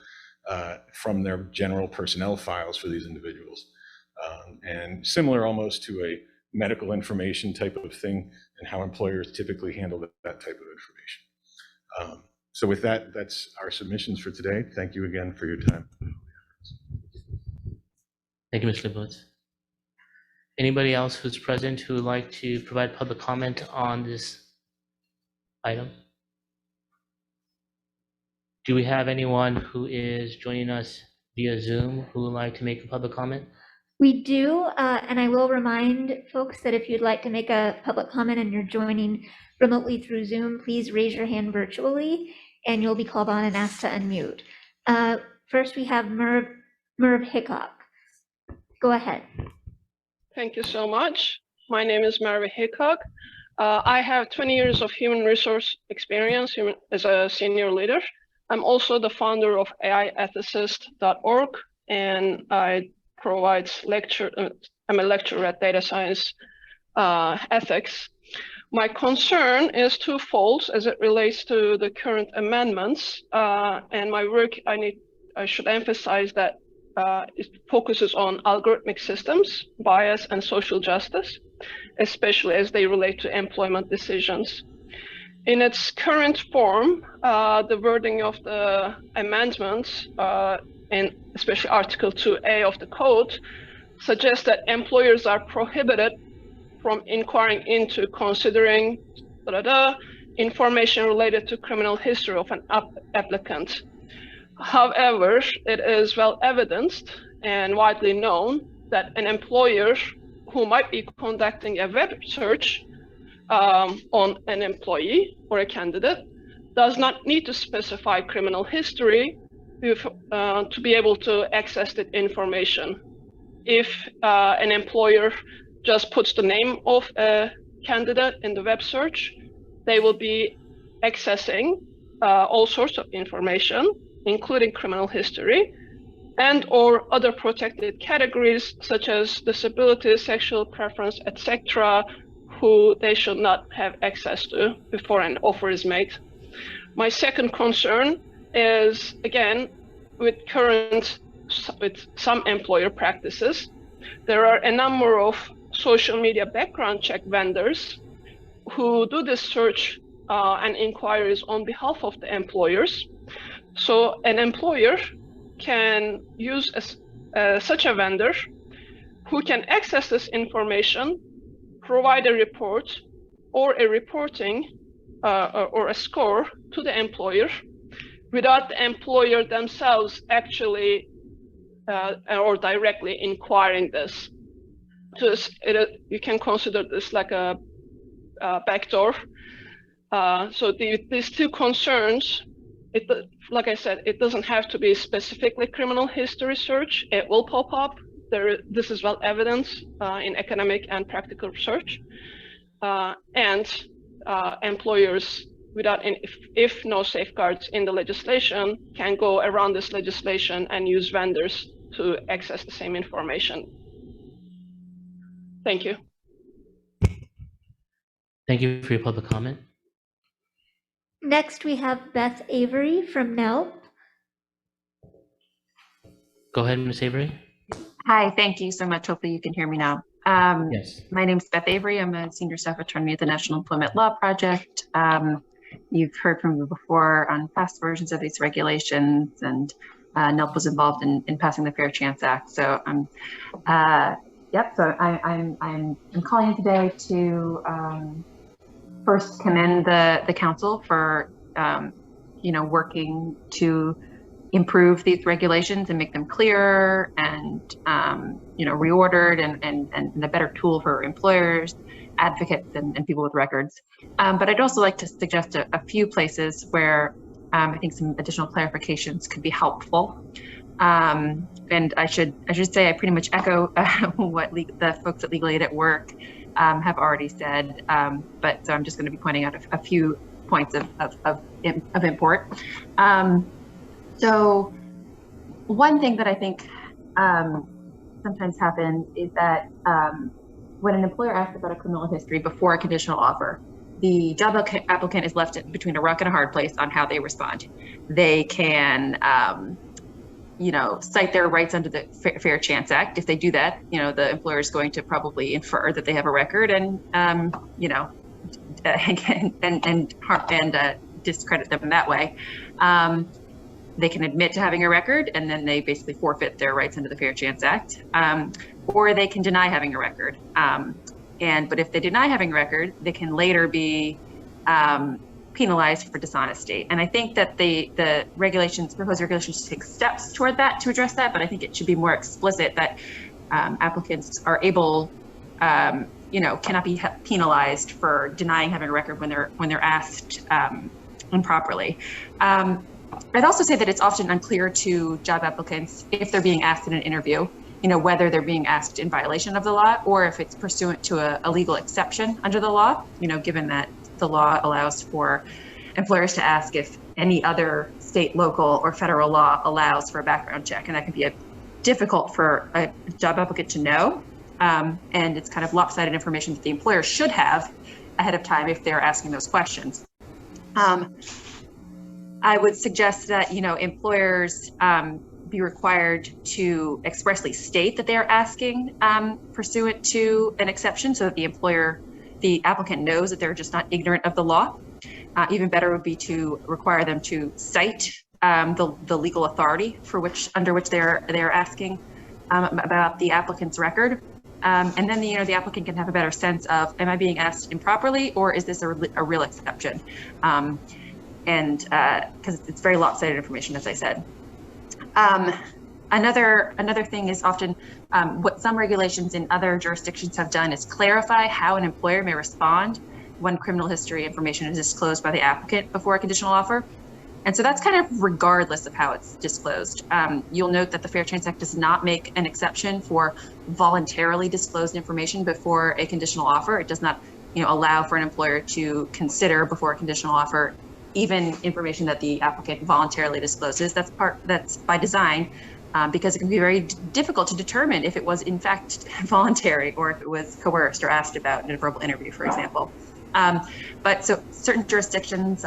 from their general personnel files for these individuals. And similar almost to a medical information type of thing and how employers typically handle that type of information. So with that, that's our submissions for today. Thank you again for your time. Thank you, Mr. Boots. Anybody else who's present who would like to provide public comment on this item? Do we have anyone who is joining us via Zoom who would like to make a public comment? We do, and I will remind folks that if you'd like to make a public comment and you're joining remotely through Zoom, please raise your hand virtually and you'll be called on and asked to unmute. First, we have Merv Hickok. Go ahead. Thank you so much. My name is Merv Hickok. I have 20 years of human resource experience as a senior leader. I'm also the founder of AIethicist.org, and I provide I'm a lecturer at data science ethics. My concern is twofold as it relates to the current amendments and my work. I should emphasize that it focuses on algorithmic systems, bias, and social justice, especially as they relate to employment decisions. In its current form, the wording of the amendments, and especially Article 2A of the code, suggests that employers are prohibited from inquiring into considering information related to criminal history of an applicant. However, it is well evidenced and widely known that an employer who might be conducting a web search on an employee or a candidate does not need to specify criminal history to be able to access that information. If an employer just puts the name of a candidate in the web search, they will be accessing all sorts of information, including criminal history and or other protected categories such as disability, sexual preference, etc., who they should not have access to before an offer is made. My second concern is, again, with some employer practices, there are a number of social media background check vendors who do this search and inquiries on behalf of the employers. So an employer can use such a vendor who can access this information, provide a report or a reporting or a score to the employer without the employer themselves actually or directly inquiring this. So you can consider this like a backdoor. So these two concerns, like I said, it doesn't have to be specifically criminal history search. It will pop up. This is well evidenced in academic and practical research. And employers, if no safeguards in the legislation, can go around this legislation and use vendors to access the same information. Thank you. Thank you for your public comment. Next, we have Beth Avery from NELP. Go ahead, Ms. Avery. Hi, thank you so much. Hopefully you can hear me now. Yes. My name is Beth Avery. I'm a senior staff attorney at the National Employment Law Project. You've heard from me before on past versions of these regulations, and NELP was involved in passing the Fair Chance Act. So I'm calling in today to first commend the council for working to improve these regulations and make them clearer and reordered and a better tool for employers, advocates, and people with records. But I'd also like to suggest a few places where I think some additional clarifications could be helpful. And I should say I pretty much echo what the folks at Legal Aid at Work have already said, but so I'm just going to be pointing out a few points of import. So one thing that I think sometimes happens is that when an employer asks about a criminal history before a conditional offer, the job applicant is left between a rock and a hard place on how they respond. They can cite their rights under the Fair Chance Act. If they do that, the employer is going to probably infer that they have a record and discredit them in that way. They can admit to having a record, and then they basically forfeit their rights under the Fair Chance Act, or they can deny having a record. But if they deny having a record, they can later be penalized for dishonesty. And I think that the proposed regulations take steps toward that to address that, but I think it should be more explicit that applicants are able, cannot be penalized for denying having a record when they're asked improperly. I'd also say that it's often unclear to job applicants if they're being asked in an interview, whether they're being asked in violation of the law or if it's pursuant to a legal exception under the law, given that the law allows for employers to ask if any other state, local, or federal law allows for a background check. And that can be difficult for a job applicant to know. And it's kind of lopsided information that the employer should have ahead of time if they're asking those questions. I would suggest that, employers be required to expressly state that they are asking pursuant to an exception so that the applicant knows that they're just not ignorant of the law. Even better would be to require them to cite the legal authority under which they're asking about the applicant's record. And then the applicant can have a better sense of, am I being asked improperly, or is this a real exception? And because it's very lopsided information, as I said. Another thing is often what some regulations in other jurisdictions have done is clarify how an employer may respond when criminal history information is disclosed by the applicant before a conditional offer. And so that's kind of regardless of how it's disclosed. You'll note that the Fair Chance Act does not make an exception for voluntarily disclosed information before a conditional offer. It does not allow for an employer to consider before a conditional offer even information that the applicant voluntarily discloses. That's by design, because it can be very difficult to determine if it was in fact voluntary or if it was coerced or asked about in a verbal interview, for example. But so certain jurisdictions,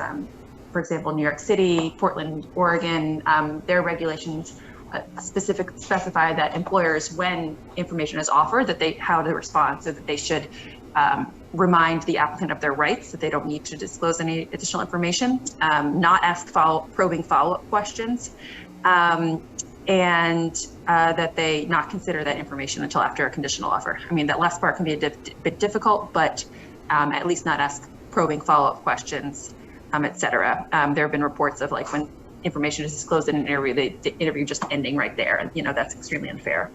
for example, New York City, Portland, Oregon, their regulations specify that employers, when information is offered, how to respond, so that they should remind the applicant of their rights, that they don't need to disclose any additional information, not ask probing follow-up questions, and that they not consider that information until after a conditional offer. I mean, that last part can be a bit difficult, but at least not ask probing follow-up questions, et cetera. There have been reports of like when information is disclosed in an interview, the interview just ending right there, and that's extremely unfair.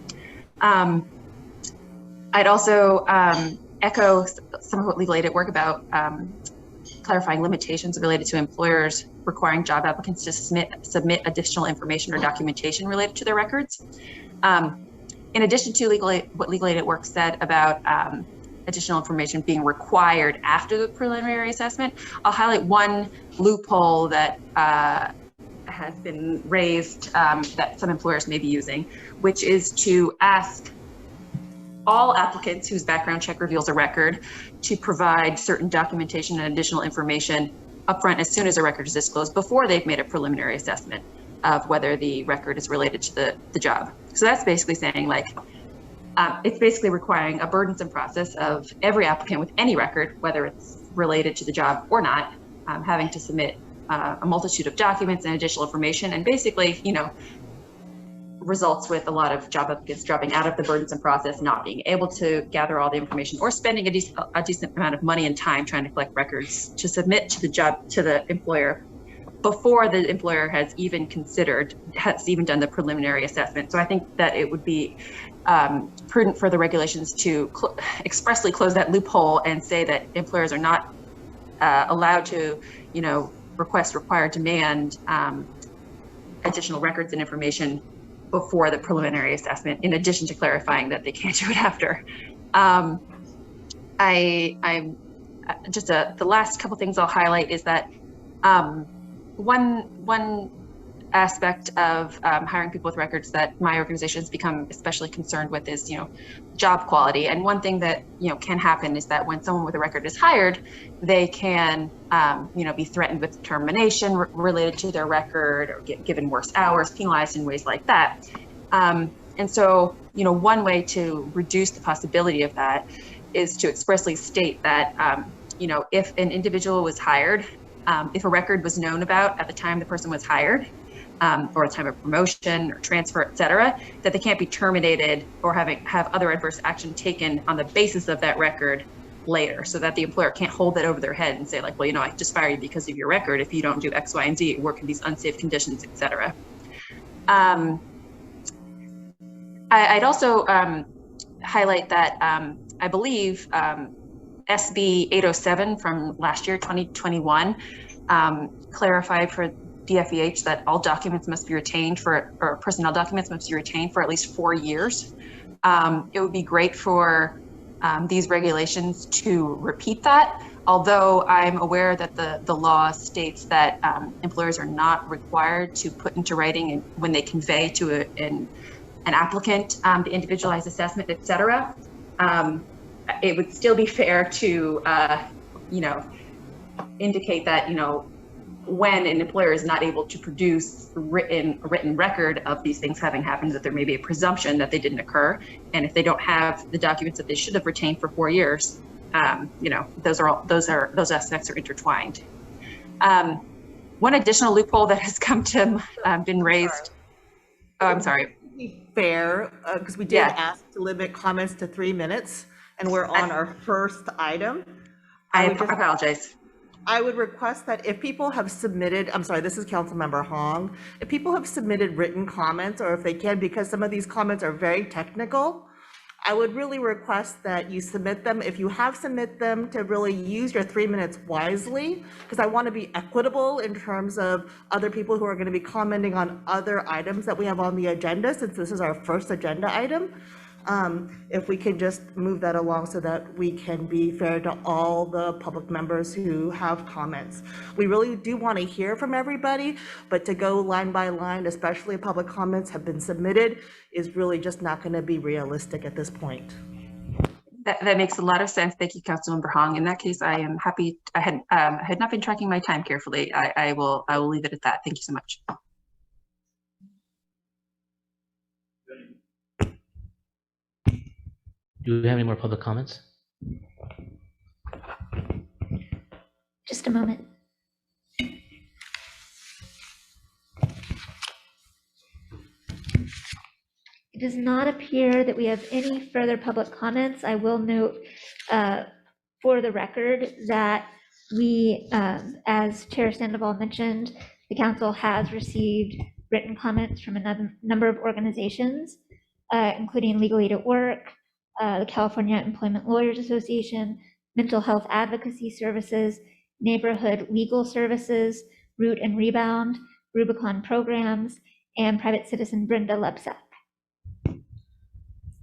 I'd also echo some of what Legal Aid at Work about clarifying limitations related to employers requiring job applicants to submit additional information or documentation related to their records. In addition to what Legal Aid at Work said about additional information being required after the preliminary assessment, I'll highlight one loophole that has been raised that some employers may be using, which is to ask all applicants whose background check reveals a record to provide certain documentation and additional information upfront as soon as a record is disclosed before they've made a preliminary assessment of whether the record is related to the job. So that's basically saying like, it's basically requiring a burdensome process of every applicant with any record, whether it's related to the job or not, having to submit a multitude of documents and additional information, and basically, results with a lot of job applicants dropping out of the burdensome process, not being able to gather all the information, or spending a decent amount of money and time trying to collect records to submit to the employer before the employer has even done the preliminary assessment. So I think that it would be prudent for the regulations to expressly close that loophole and say that employers are not allowed to, demand additional records and information before the preliminary assessment, in addition to clarifying that they can't do it after. I'm just the last couple things I'll highlight is that one aspect of hiring people with records that my organization has become especially concerned with is, job quality. And one thing that, can happen is that when someone with a record is hired, they can, be threatened with termination related to their record, or get given worse hours, penalized in ways like that. And so, one way to reduce the possibility of that is to expressly state that, if an individual was hired, if a record was known about at the time the person was hired, or a time of promotion or transfer, et cetera, that they can't be terminated or have other adverse action taken on the basis of that record later, so that the employer can't hold that over their head and say like, well, I just fired you because of your record if you don't do X, Y, and Z, work in these unsafe conditions, et cetera. I'd also highlight that I believe SB 807 from last year, 2021, clarified for DFEH that all documents must be retained or personnel documents must be retained for at least 4 years. It would be great for these regulations to repeat that, although I'm aware that the law states that employers are not required to put into writing when they convey to an applicant the individualized assessment, et cetera. It would still be fair to, indicate that, when an employer is not able to produce a written record of these things having happened, that there may be a presumption that they didn't occur. And if they don't have the documents that they should have retained for 4 years, those aspects are intertwined. One additional loophole that has come to been raised. Oh, I'm sorry. To be fair, because we did ask to limit comments to 3 minutes, and we're on our first item. I apologize. I would request that if people have submitted, I'm sorry, this is Councilmember Hong, if people have submitted written comments, or if they can, because some of these comments are very technical, I would really request that you submit them, if you have submit them, to really use your 3 minutes wisely, because I want to be equitable in terms of other people who are going to be commenting on other items that we have on the agenda, since this is our first agenda item. If we can just move that along so that we can be fair to all the public members who have comments. We really do want to hear from everybody, but to go line by line, especially if public comments have been submitted, is really just not going to be realistic at this point. That makes a lot of sense. Thank you, Councilmember Hong. In that case, I am happy. I had not been tracking my time carefully. I will leave it at that. Thank you so much. Do we have any more public comments? Just a moment. It does not appear that we have any further public comments. I will note for the record that we, as Chair Sandoval mentioned, the council has received written comments from a number of organizations, including Legal Aid at Work, the California Employment Lawyers Association, Mental Health Advocacy Services, Neighborhood Legal Services, Root and Rebound, Rubicon Programs, and private citizen Brenda Lebsack.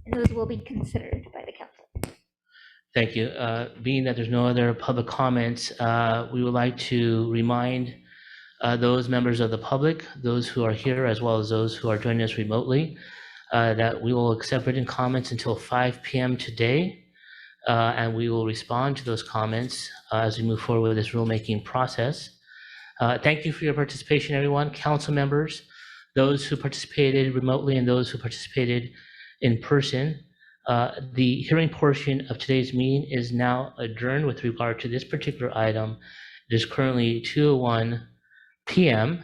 And those will be considered by the council. Thank you. Being that there's no other public comments, we would like to remind those members of the public, those who are here, as well as those who are joining us remotely, that we will accept written comments until 5 p.m. today, and we will respond to those comments as we move forward with this rulemaking process. Thank you for your participation, everyone, council members, those who participated remotely and those who participated in person. The hearing portion of today's meeting is now adjourned with regard to this particular item. It is currently 2:01 p.m.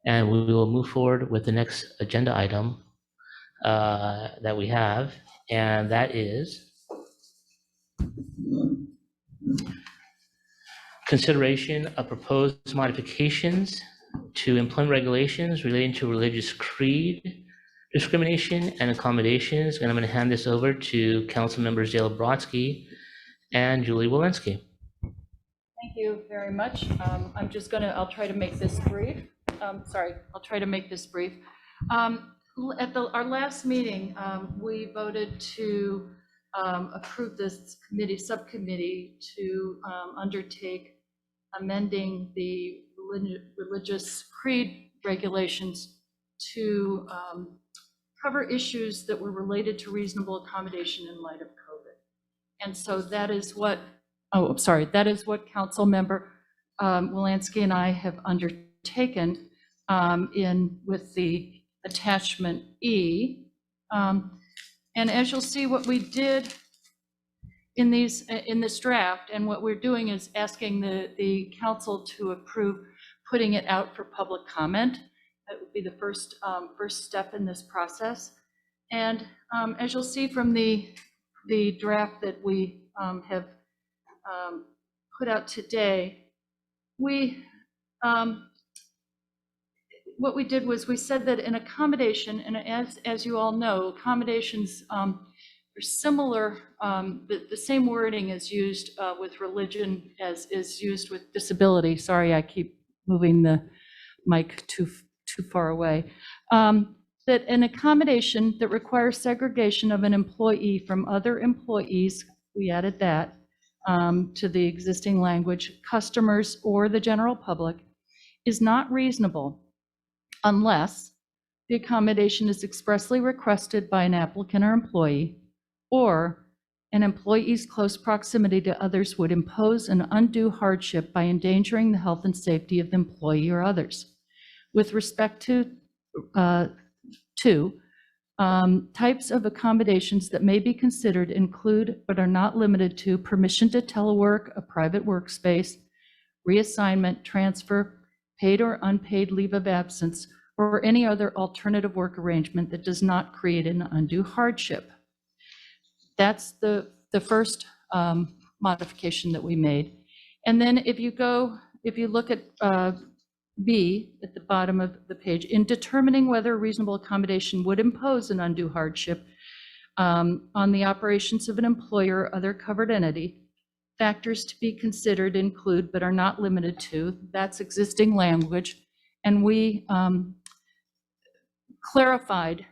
and we will move forward with the next agenda item that we have, and that is consideration of proposed modifications to employment regulations relating to religious creed, discrimination, and accommodations. And I'm going to hand this over to Council Members Dale Brodsky and Julie Walensky. Thank you very much. I'll try to make this brief. I'll try to make this brief. At our last meeting, we voted to approve this subcommittee to undertake amending the religious creed regulations to cover issues that were related to reasonable accommodation in light of COVID. And so that is what, that is what Council Member Walensky and I have undertaken with the attachment E. And as you'll see, what we did in this draft, and what we're doing is asking the council to approve putting it out for public comment. That would be the first step in this process. And as you'll see from the draft that we have put out today, what we did was we said that an accommodation, and as you all know, accommodations are similar, the same wording is used with religion as is used with disability. Sorry, I keep moving the mic too far away. That an accommodation that requires segregation of an employee from other employees, we added that to the existing language, customers or the general public, is not reasonable unless the accommodation is expressly requested by an applicant or employee, or an employee's close proximity to others would impose an undue hardship by endangering the health and safety of the employee or others. With respect to types of accommodations that may be considered include, but are not limited to, permission to telework, a private workspace, reassignment, transfer, paid or unpaid leave of absence, or any other alternative work arrangement that does not create an undue hardship. That's the first modification that we made. And then if you look at B at the bottom of the page, in determining whether a reasonable accommodation would impose an undue hardship on the operations of an employer or other covered entity, factors to be considered include, but are not limited to, that's existing language. And we clarified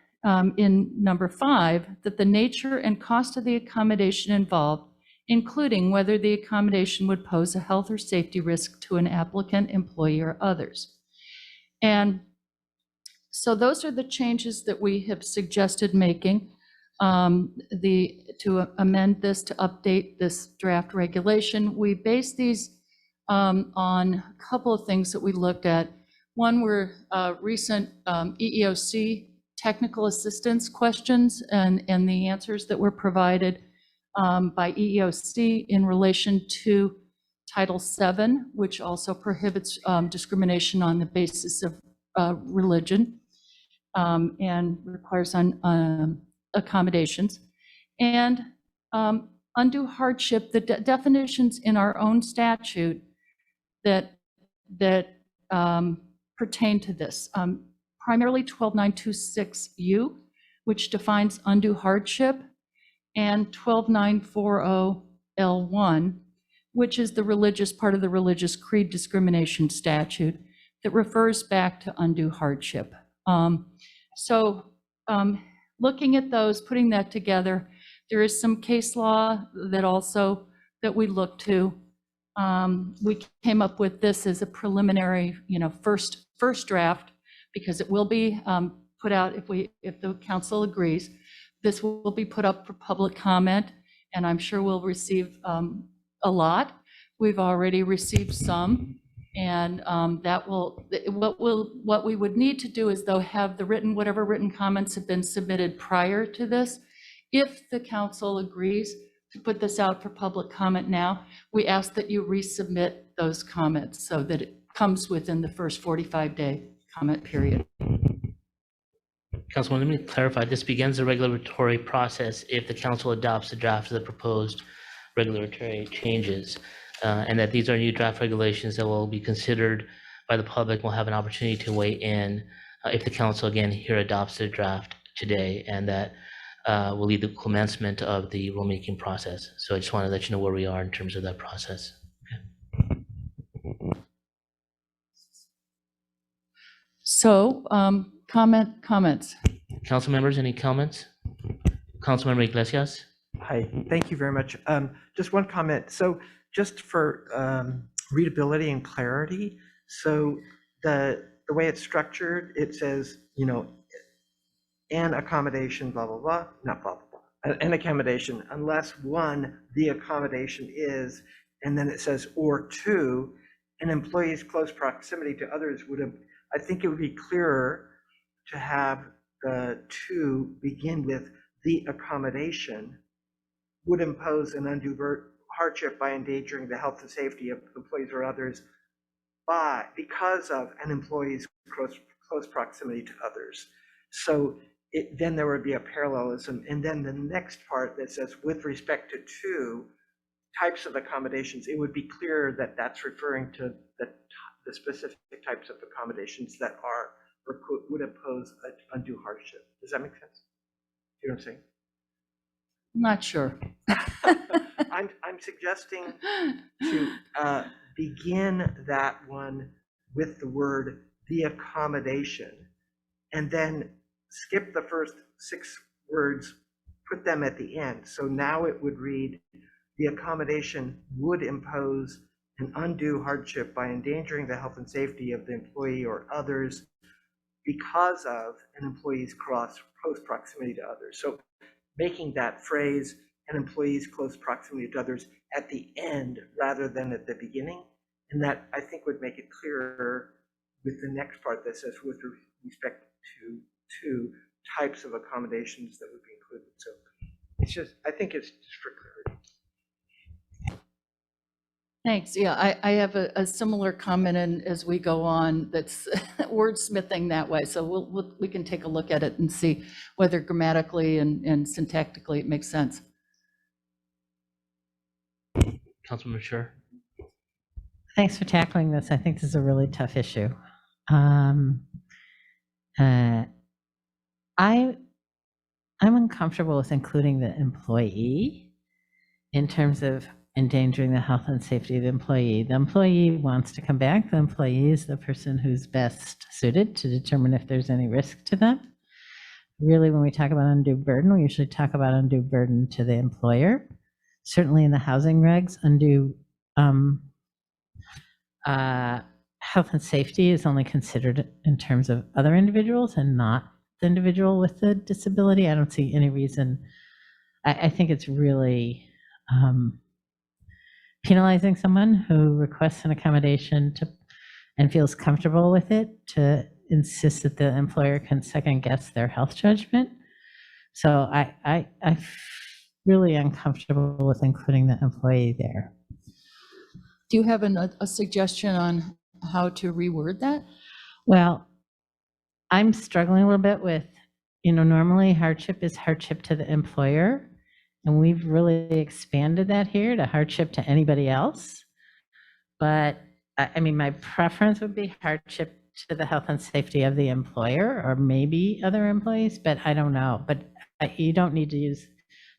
in number 5 that the nature and cost of the accommodation involved, including whether the accommodation would pose a health or safety risk to an applicant, employee, or others. And so those are the changes that we have suggested making to amend this, to update this draft regulation. We based these on a couple of things that we looked at. One were recent EEOC technical assistance questions and the answers that were provided by EEOC in relation to Title VII, which also prohibits discrimination on the basis of religion. and requires accommodations. And undue hardship, the definitions in our own statute that pertain to this, primarily 12926U, which defines undue hardship, and 12940L1, which is the religious part of the religious creed discrimination statute that refers back to undue hardship. Looking at those, putting that together, there is some case law that we look to. We came up with this as a preliminary, first draft, because it will be put out if the council agrees. This will be put up for public comment, and I'm sure we'll receive a lot. We've already received some, and what we would need to do is though have whatever written comments have been submitted prior to this. If the council agrees to put this out for public comment now, we ask that you resubmit those comments so that it comes within the first 45-day comment period. Councilman, let me clarify. This begins the regulatory process if the council adopts the draft of the proposed regulatory changes, and that these are new draft regulations that will be considered by the public. Will have an opportunity to weigh in if the council again here adopts the draft today, and that will lead the commencement of the rulemaking process. So I just want to let you know where we are in terms of that process. Okay. So comments. Council members, any comments? Councilmember Iglesias. Hi, thank you very much. Just one comment. So just for readability and clarity, so the way it's structured, it says, an accommodation, blah, blah, blah, not blah, blah, blah, an accommodation, unless one, the accommodation is, and then it says, or two, an employee's close proximity to others would have, I think it would be clearer to have the two begin with the accommodation would impose an undue hardship by endangering the health and safety of employees or others because of an employee's close proximity to others. So then there would be a parallelism. And then the next part that says, with respect to two types of accommodations, it would be clear that that's referring to the specific types of accommodations that are or would impose an undue hardship. Does that make sense? You know what I'm saying? I'm not sure. I'm suggesting to begin that one with the word the accommodation, and then skip the first 6 words, put them at the end. So now it would read, the accommodation would impose an undue hardship by endangering the health and safety of the employee or others because of an employee's close proximity to others. So making that phrase, an employee's close proximity to others, at the end rather than at the beginning. And that, I think, would make it clearer with the next part that says with respect to two types of accommodations that would be included. So it's just, I think it's just for clarity. Thanks. Yeah, I have a similar comment, and as we go on, that's wordsmithing that way. So we can take a look at it and see whether grammatically and syntactically it makes sense. Councilman Schur. Thanks for tackling this. I think this is a really tough issue. I'm uncomfortable with including the employee in terms of endangering the health and safety of the employee. The employee wants to come back. The employee is the person who's best suited to determine if there's any risk to them. Really, when we talk about undue burden, we usually talk about undue burden to the employer. Certainly in the housing regs, undue health and safety is only considered in terms of other individuals and not the individual with the disability. I don't see any reason. I think it's really penalizing someone who requests an accommodation and feels comfortable with it to insist that the employer can second guess their health judgment. So I'm really uncomfortable with including the employee there. Do you have a suggestion on how to reword that? Well, I'm struggling a little bit with, normally hardship is hardship to the employer. And we've really expanded that here to hardship to anybody else. But I mean, my preference would be hardship to the health and safety of the employer or maybe other employees, but I don't know. But you don't need to use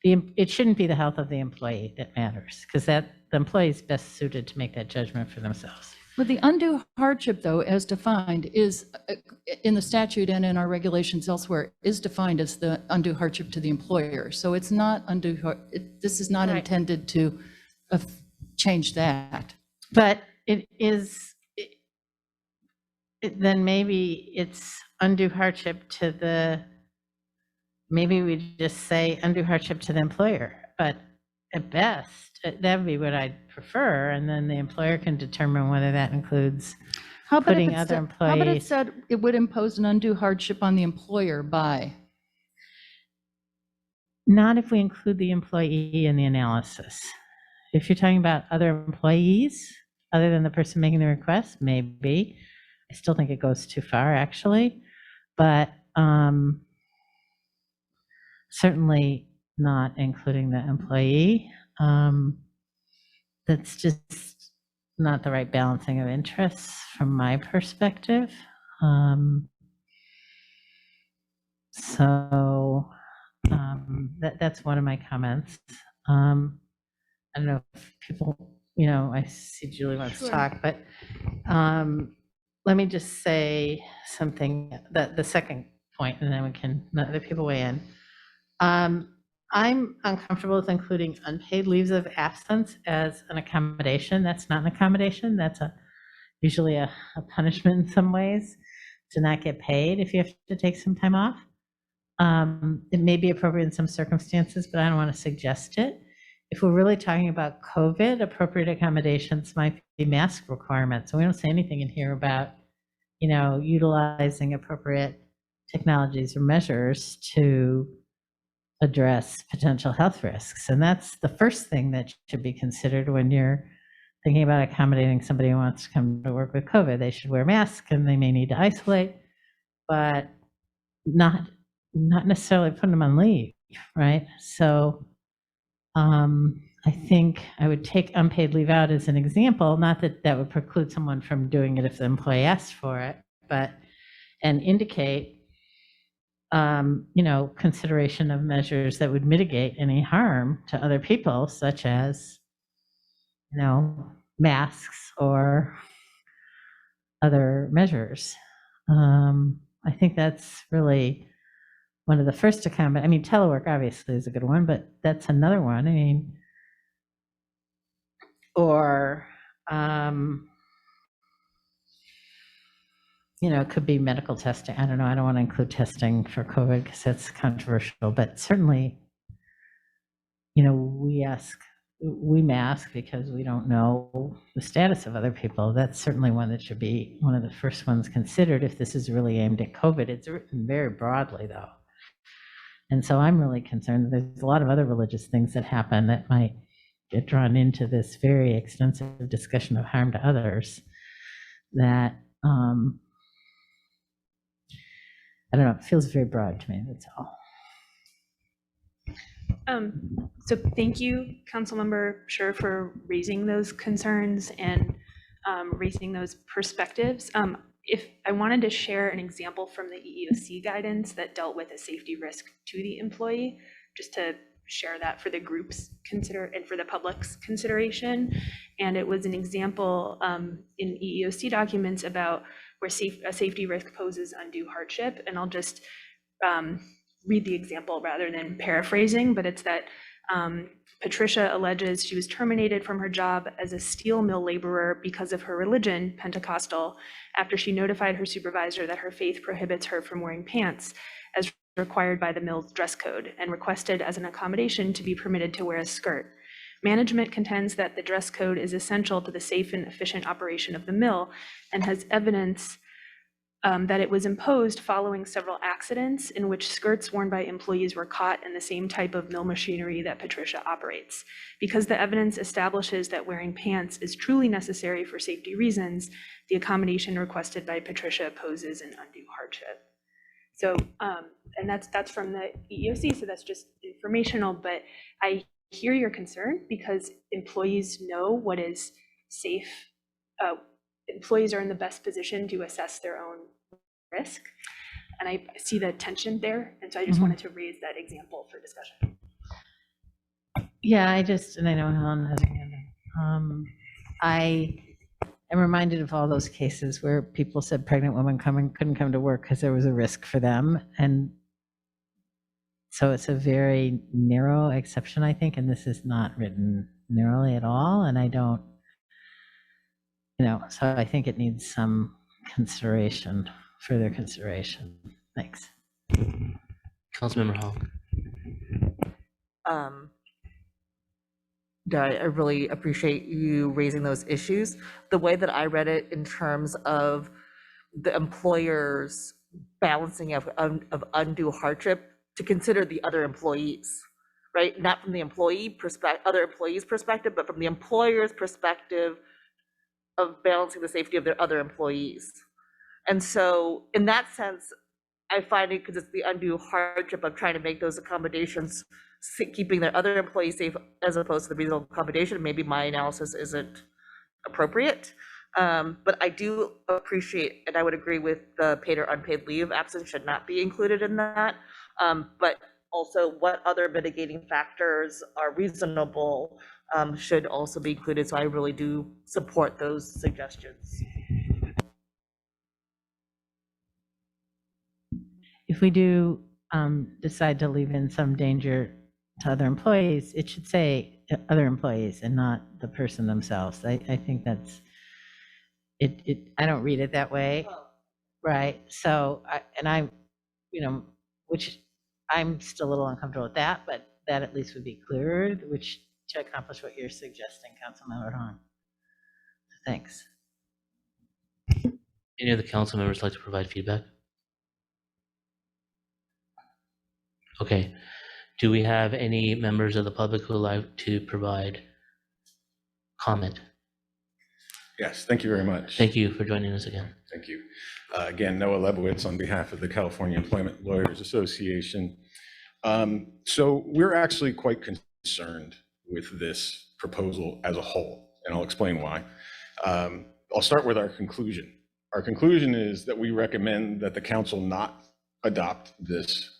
it shouldn't be the health of the employee that matters, because the employee is best suited to make that judgment for themselves. Well, the undue hardship, though, as defined, is in the statute and in our regulations elsewhere, is defined as the undue hardship to the employer. So it's not this is not intended to change that. But it is, then maybe it's undue hardship to maybe we just say undue hardship to the employer, but at best, that would be what I'd prefer, and then the employer can determine whether that includes putting other employees. How about it said it would impose an undue hardship on the employer by? Not if we include the employee in the analysis. If you're talking about other employees, other than the person making the request, maybe. I still think it goes too far, actually, but certainly not including the employee. That's just not the right balancing of interests from my perspective. That's one of my comments. I don't know if people, I see Julie wants to talk, but let me just say something, the second point, and then we can let other people weigh in. I'm uncomfortable with including unpaid leaves of absence as an accommodation. That's not an accommodation. That's usually a punishment in some ways to not get paid if you have to take some time off. It may be appropriate in some circumstances, but I don't want to suggest it. If we're really talking about COVID, appropriate accommodations might be mask requirements. So we don't say anything in here about, utilizing appropriate technologies or measures to address potential health risks. And that's the first thing that should be considered when you're thinking about accommodating somebody who wants to come to work with COVID. They should wear masks and they may need to isolate, but not necessarily putting them on leave, right? So I think I would take unpaid leave out as an example, not that that would preclude someone from doing it if the employee asked for it, and indicate consideration of measures that would mitigate any harm to other people, such as, masks or other measures. I think that's really one of the first to comment. I mean, telework obviously is a good one, but that's another one. I mean, or, it could be medical testing. I don't know. I don't want to include testing for COVID because that's controversial, but certainly, we mask because we don't know the status of other people. That's certainly one that should be one of the first ones considered if this is really aimed at COVID. It's written very broadly though. And so I'm really concerned that there's a lot of other religious things that happen that might get drawn into this very extensive discussion of harm to others that, I don't know, it feels very broad to me, that's all. So thank you, Councilmember Scher, for raising those concerns and raising those perspectives. If I wanted to share an example from the EEOC guidance that dealt with a safety risk to the employee, just to share that for the group's and for the public's consideration. And it was an example in EEOC documents about where a safety risk poses undue hardship. And I'll just read the example rather than paraphrasing, but it's that Patricia alleges she was terminated from her job as a steel mill laborer because of her religion, Pentecostal, after she notified her supervisor that her faith prohibits her from wearing pants as required by the mill's dress code, and requested as an accommodation to be permitted to wear a skirt. Management contends that the dress code is essential to the safe and efficient operation of the mill and has evidence that it was imposed following several accidents in which skirts worn by employees were caught in the same type of mill machinery that Patricia operates. Because the evidence establishes that wearing pants is truly necessary for safety reasons, the accommodation requested by Patricia poses an undue hardship. So, and that's from the EEOC, so that's just informational, but I hear your concern because employees know what is safe. Employees are in the best position to assess their own risk. And I see the tension there. And so I just wanted to raise that example for discussion. Yeah, and I know Helen has a hand up. I am reminded of all those cases where people said pregnant women couldn't come to work because there was a risk for them. And so it's a very narrow exception, I think, and this is not written narrowly at all. And I don't, so I think it needs some consideration, further consideration. Thanks. Councilmember Hall. I really appreciate you raising those issues. The way that I read it in terms of the employer's balancing of undue hardship to consider the other employees, right? Not from the other employees' perspective, but from the employer's perspective of balancing the safety of their other employees. And so in that sense, I find it, because it's the undue hardship of trying to make those accommodations, keeping their other employees safe as opposed to the reasonable accommodation, maybe my analysis isn't appropriate. But I do appreciate, and I would agree with the paid or unpaid leave absence should not be included in that. But also what other mitigating factors are reasonable should also be included. So I really do support those suggestions. If we do decide to leave in some danger to other employees, it should say other employees and not the person themselves. I think that's it. I don't read it that way, right? So, which I'm still a little uncomfortable with that, but that at least would be clearer, which to accomplish what you're suggesting, Councilmember Hahn. Thanks. Any of the council members like to provide feedback? Okay. Do we have any members of the public who would like to provide comment? Yes, thank you very much. Thank you for joining us again. Thank you. Again, Noah Lebowitz on behalf of the California Employment Lawyers Association. So we're actually quite concerned with this proposal as a whole, and I'll explain why. I'll start with our conclusion. Our conclusion is that we recommend that the council not adopt this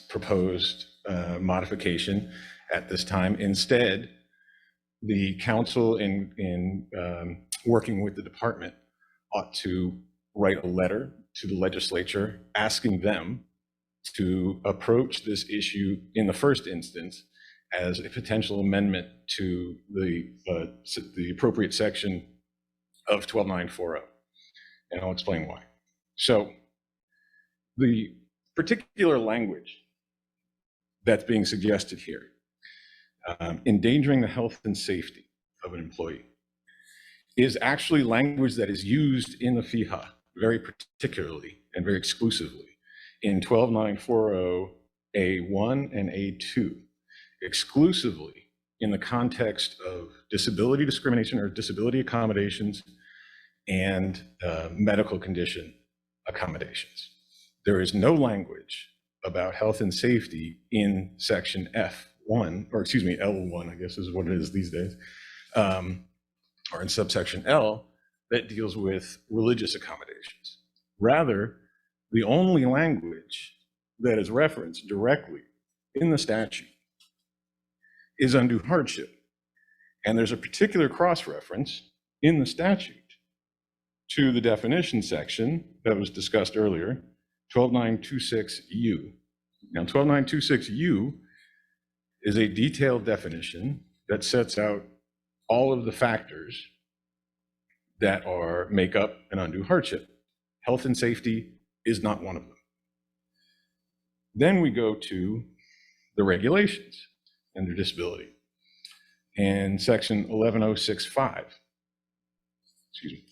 proposed modification at this time. Instead, the council in working with the department ought to write a letter to the legislature asking them to approach this issue in the first instance as a potential amendment to the appropriate section of 12940. And I'll explain why. So the particular language that's being suggested here, endangering the health and safety of an employee, is actually language that is used in the FEHA very particularly and very exclusively in 12940 A1 and A2, exclusively in the context of disability discrimination or disability accommodations and medical condition accommodations. There is no language about health and safety in section F1, or excuse me, L1, I guess is what it is these days, or in subsection L, that deals with religious accommodations. Rather, the only language that is referenced directly in the statute is undue hardship. And there's a particular cross-reference in the statute to the definition section that was discussed earlier, 12926U. Now, 12926U is a detailed definition that sets out all of the factors that make up an undue hardship. Health and safety is not one of them. Then we go to the regulations under disability. And section 11065, excuse me,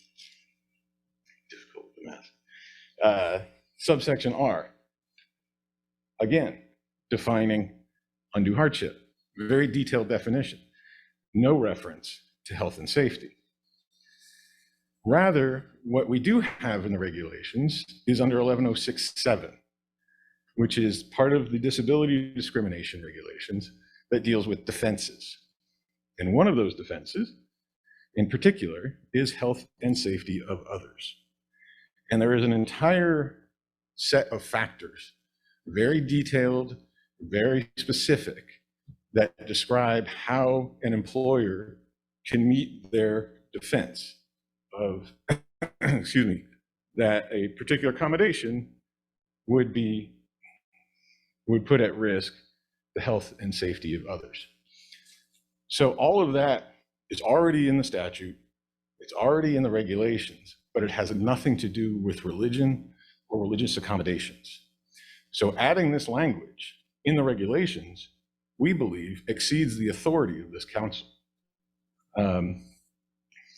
difficult with the math. Subsection R, again, defining undue hardship, very detailed definition, no reference to health and safety. Rather, what we do have in the regulations is under 11067, which is part of the disability discrimination regulations that deals with defenses. And one of those defenses, in particular, is health and safety of others. And there is an entire set of factors, very detailed, very specific, that describe how an employer can meet their defense of, excuse me, that a particular accommodation would put at risk the health and safety of others. So all of that is already in the statute, it's already in the regulations, but it has nothing to do with religion or religious accommodations. So adding this language in the regulations, we believe, exceeds the authority of this council.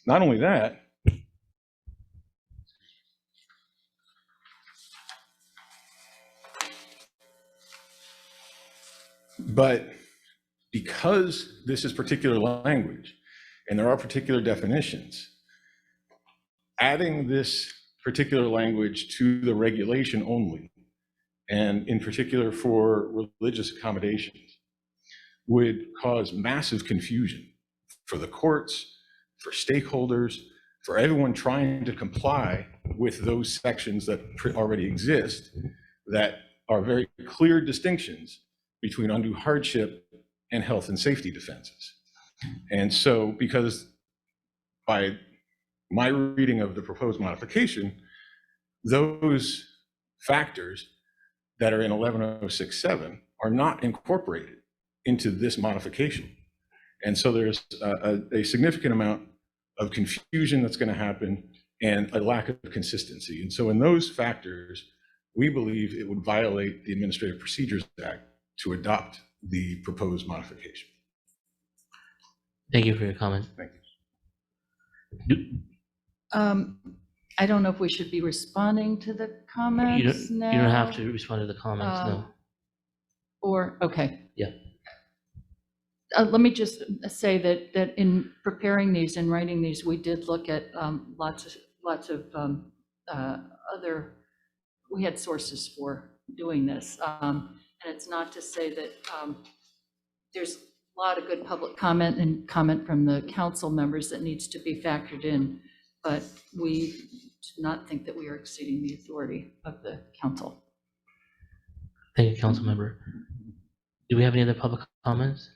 Not only that, but because this is particular language and there are particular definitions, adding this particular language to the regulation only, and in particular for religious accommodations, would cause massive confusion for the courts, for stakeholders, for everyone trying to comply with those sections that already exist that are very clear distinctions between undue hardship and health and safety defenses. And so, because by my reading of the proposed modification, those factors that are in 11067 are not incorporated into this modification. And so there's a significant amount of confusion that's going to happen and a lack of consistency. And so in those factors, we believe it would violate the Administrative Procedures Act to adopt the proposed modification. Thank you for your comment. Thank you. I don't know if we should be responding to the comments now. You don't have to respond to the comments, no. Or, okay. Yeah. Let me just say that in preparing these and writing these, we did look at lots of other, we had sources for doing this. And it's not to say that there's a lot of good public comment and comment from the council members that needs to be factored in, but we do not think that we are exceeding the authority of the council. Thank you, council member. Do we have any other public comments?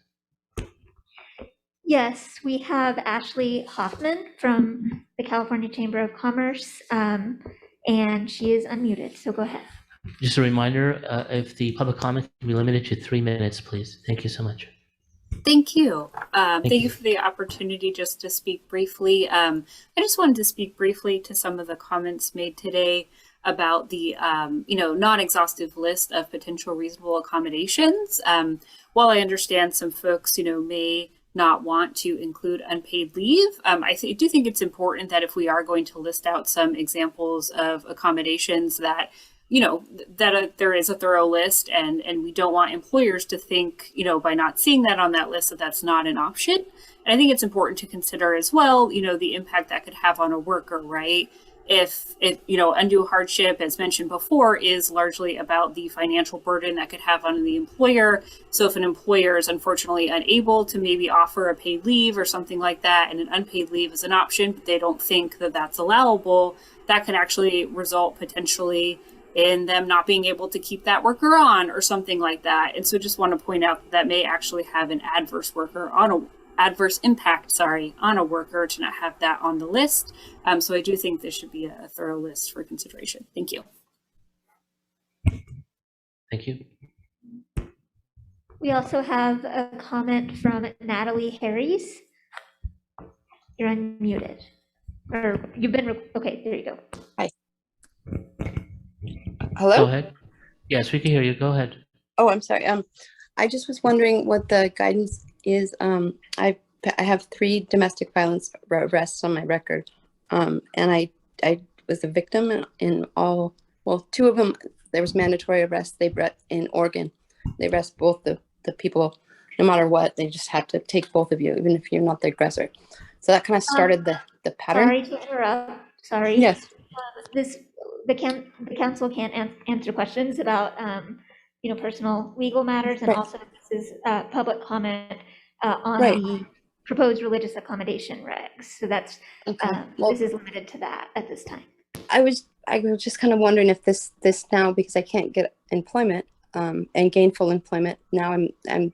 Yes, we have Ashley Hoffman from the California Chamber of Commerce, and she is unmuted, so go ahead. Just a reminder, if the public comment can be limited to 3 minutes, please. Thank you so much. Thank you. Thank you for the opportunity just to speak briefly. I just wanted to speak briefly to some of the comments made today about the non-exhaustive list of potential reasonable accommodations. While I understand some folks, may not want to include unpaid leave, I do think it's important that if we are going to list out some examples of accommodations that there is a thorough list, and we don't want employers to think, by not seeing that on that list, that that's not an option. And I think it's important to consider as well, the impact that could have on a worker, right? If undue hardship, as mentioned before, is largely about the financial burden that could have on the employer. So if an employer is unfortunately unable to maybe offer a paid leave or something like that, and an unpaid leave is an option, but they don't think that that's allowable, that can actually result potentially in them not being able to keep that worker on or something like that. And so just want to point out that may actually have an adverse impact on a worker to not have that on the list. So I do think this should be a thorough list for consideration. Thank you. Thank you. We also have a comment from Natalie Harris. You're unmuted. Or you've been, okay, there you go. Hi. Hello? Go ahead. Yes, we can hear you. Go ahead. Oh, I'm sorry. I just was wondering what the guidance is. I have 3 domestic violence arrests on my record. And I was a victim in all, well, 2 of them, there was mandatory arrests. In Oregon, they arrest both the people, no matter what, they just have to take both of you, even if you're not the aggressor. So that kind of started the pattern. Sorry to interrupt. Sorry. Yes. The council can't answer questions about personal legal matters, and Right. also this is public comment on Right. the proposed religious accommodation regs. So that's, Okay. Well, this is limited to that at this time. I was just kind of wondering if this now, because I can't get employment and gainful employment now, I'm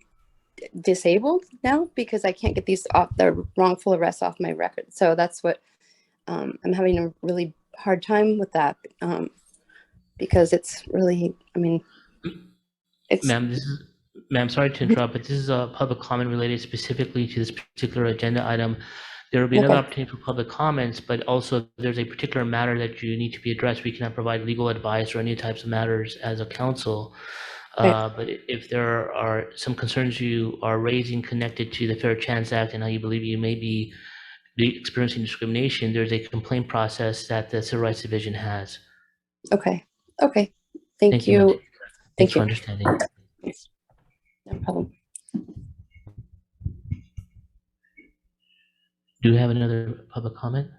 disabled now because I can't get these off the wrongful arrest off my record. So that's what I'm having a really hard time with that because it's really, I mean, it's. Ma'am, sorry to interrupt, but this is a public comment related specifically to this particular agenda item. There will be another opportunity for public comments, but also if there's a particular matter that you need to be addressed, we cannot provide legal advice or any types of matters as a council. But if there are some concerns you are raising connected to the Fair Chance Act and how you believe you may be experiencing discrimination, there's a complaint process that the Civil Rights Division has. Okay. Thank you. Ma'am. Thanks for understanding. No problem. Do we have another public comment?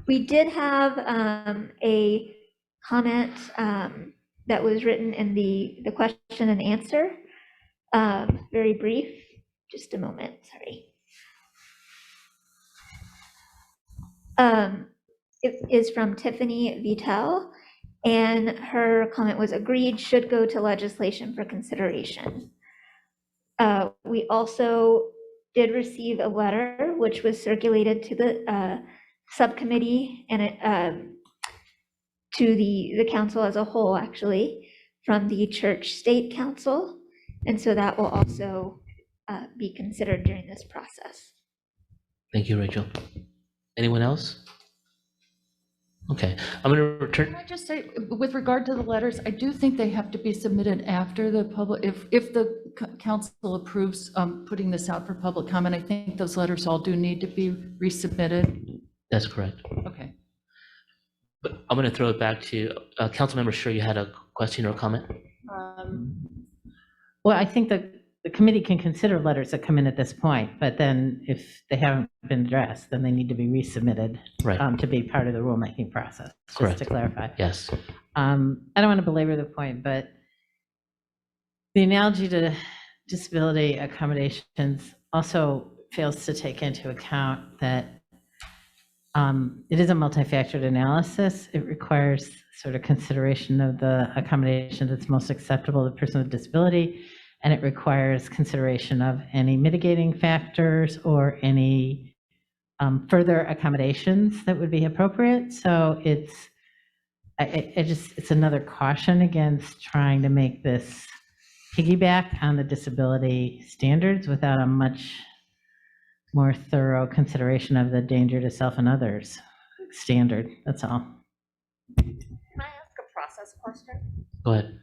We did have a comment that was written in the question and answer, very brief. Just a moment, sorry. It is from Tiffany Vitale, and her comment was agreed, should go to legislation for consideration. We also did receive a letter which was circulated to the subcommittee and it, to the council as a whole, actually, from the Church State Council. And so that will also be considered during this process. Thank you, Rachel. Anyone else? Okay, I'm going to return. Can I just say, with regard to the letters, I do think they have to be submitted after the public, if the council approves putting this out for public comment, I think those letters all do need to be resubmitted. That's correct. Okay. But I'm going to throw it back to Councilmember Sure, you had a question or comment? Well, I think that the committee can consider letters that come in at this point, but then if they haven't been addressed, then they need to be resubmitted to be part of the rulemaking process, just to clarify. Yes. I don't want to belabor the point, but the analogy to disability accommodations also fails to take into account that it is a multifactored analysis. It requires sort of consideration of the accommodation that's most acceptable to the person with disability, and it requires consideration of any mitigating factors or any further accommodations that would be appropriate. So it's another caution against trying to make this piggyback on the disability standards without a much more thorough consideration of the danger to self and others standard. That's all. Can I ask a process question? Go ahead.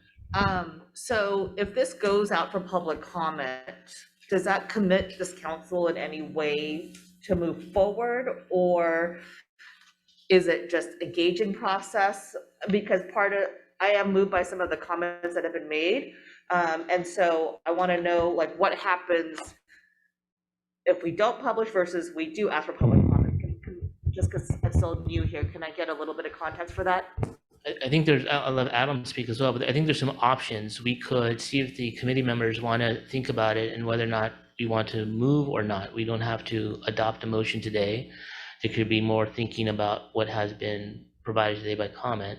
So if this goes out for public comment, does that commit this council in any way to move forward, or is it just a gauging process? Because I am moved by some of the comments that have been made. And so I want to know, like, what happens if we don't publish versus we do ask for public comment? Just because I'm still new here, can I get a little bit of context for that? I think I'll let Adam speak as well, but I think there's some options. We could see if the committee members want to think about it and whether or not we want to move or not. We don't have to adopt a motion today. There could be more thinking about what has been provided today by comment,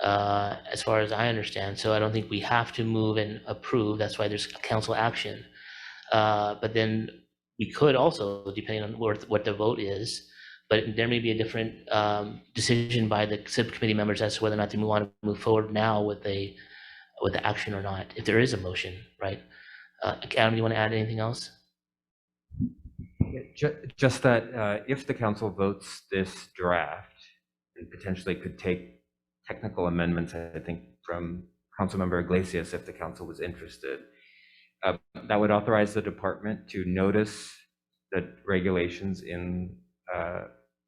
as far as I understand. So I don't think we have to move and approve. That's why there's council action. But then we could also, depending on what the vote is, but there may be a different decision by the subcommittee members as to whether or not they want to move forward now with the action or not, if there is a motion, right? Adam, you want to add anything else? Just that if the council votes this draft, and potentially could take technical amendments, I think, from Councilmember Iglesias, if the council was interested, that would authorize the department to notice the regulations in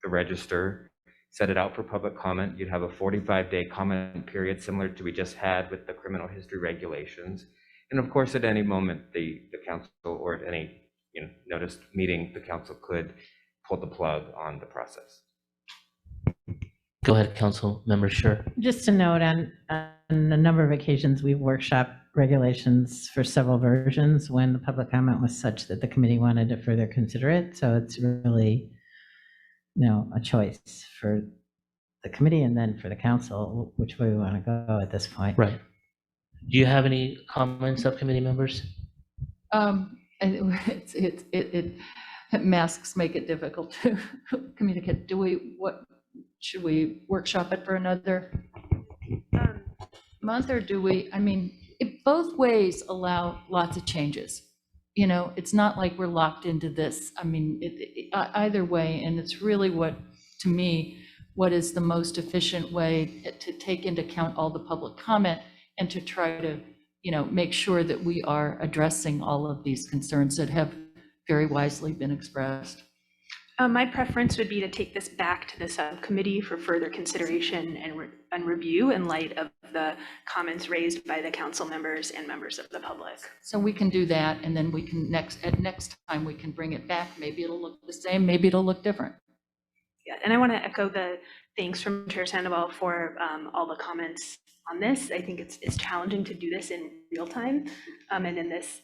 the register, set it out for public comment. You'd have a 45-day comment period similar to we just had with the criminal history regulations. And of course, at any moment, the council, or at any noticed meeting, the council could pull the plug on the process. Go ahead, Council Member Sure. Just to note, on a number of occasions, we've workshopped regulations for several versions when the public comment was such that the committee wanted to further consider it. So it's really, a choice for the committee and then for the council, which way we want to go at this point. Right. Do you have any comments, subcommittee members? And masks make it difficult to communicate. Should we workshop it for another month, or do we, both ways allow lots of changes. It's not like we're locked into this. Either way, and it's really to me, what is the most efficient way to take into account all the public comment and to try to, make sure that we are addressing all of these concerns that have very wisely been expressed. My preference would be to take this back to the subcommittee for further consideration and review in light of the comments raised by the council members and members of the public. So we can do that, and then we can next time we can bring it back. Maybe it'll look the same, maybe it'll look different. Yeah, and I want to echo the thanks from Chair Sandoval for all the comments on this. I think it's challenging to do this in real time and in this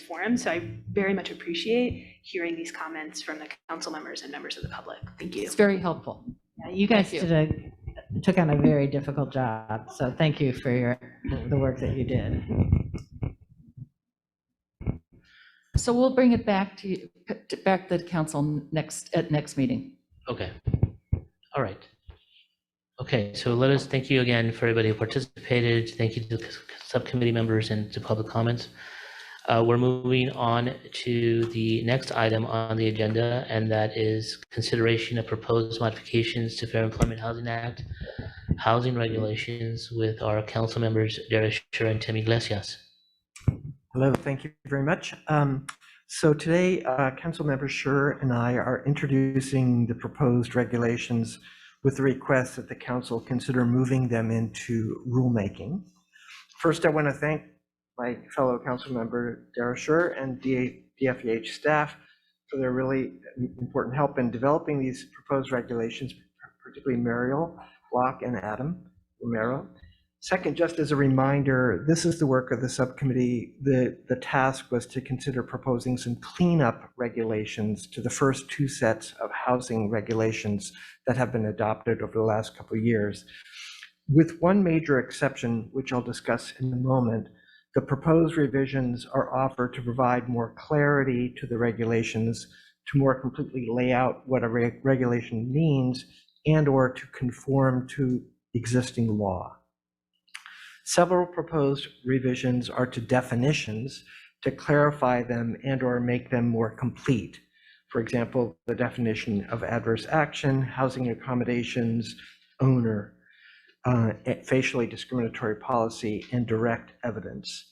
forum. So I very much appreciate hearing these comments from the council members and members of the public. Thank you. It's very helpful. Yeah, you guys took on a very difficult job. So thank you for the work that you did. So we'll bring it back to the council at next meeting. Okay. All right. Okay, so let us thank you again for everybody who participated. Thank you to the subcommittee members and to public comments. We're moving on to the next item on the agenda, and that is consideration of proposed modifications to Fair Employment Housing Act, housing regulations with our council members, Darius Sher and Tim Iglesias. Hello, thank you very much. So today, Councilmember Sher and I are introducing the proposed regulations with the request that the council consider moving them into rulemaking. First, I want to thank my fellow council member Dara Sher and DFEH staff for their really important help in developing these proposed regulations, particularly Muriel Block and Adam Romero. Second, just as a reminder, this is the work of the subcommittee. The task was to consider proposing some cleanup regulations to the first two sets of housing regulations that have been adopted over the last couple of years. With one major exception, which I'll discuss in a moment, the proposed revisions are offered to provide more clarity to the regulations, to more completely lay out what a regulation means, and or to conform to existing law. Several proposed revisions are to definitions to clarify them and or make them more complete. For example, the definition of adverse action, housing accommodations, owner, facially discriminatory policy, and direct evidence.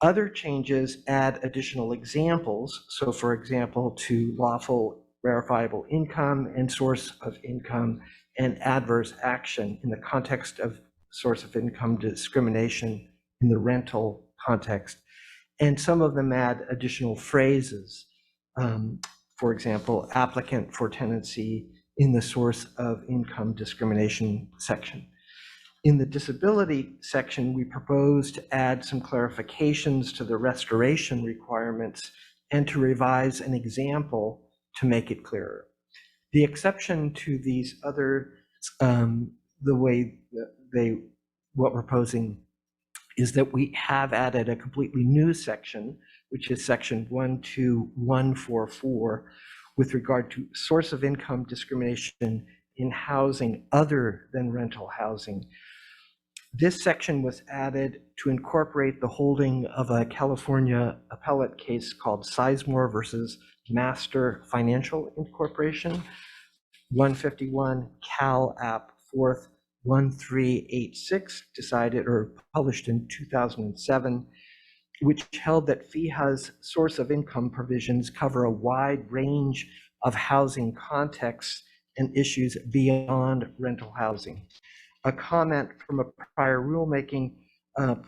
Other changes add additional examples. So for example, to lawful verifiable income and source of income and adverse action in the context of source of income discrimination in the rental context. And some of them add additional phrases. For example, applicant for tenancy in the source of income discrimination section. In the disability section, we propose to add some clarifications to the restoration requirements and to revise an example to make it clearer. The exception to these other, the way what we're proposing is that we have added a completely new section, which is section 12144, with regard to source of income discrimination in housing other than rental housing. This section was added to incorporate the holding of a California appellate case called Sizemore versus Master Financial Incorporation, 151 Cal App 4th 1386, decided or published in 2007, which held that FEHA's source of income provisions cover a wide range of housing contexts and issues beyond rental housing. A comment from a prior rulemaking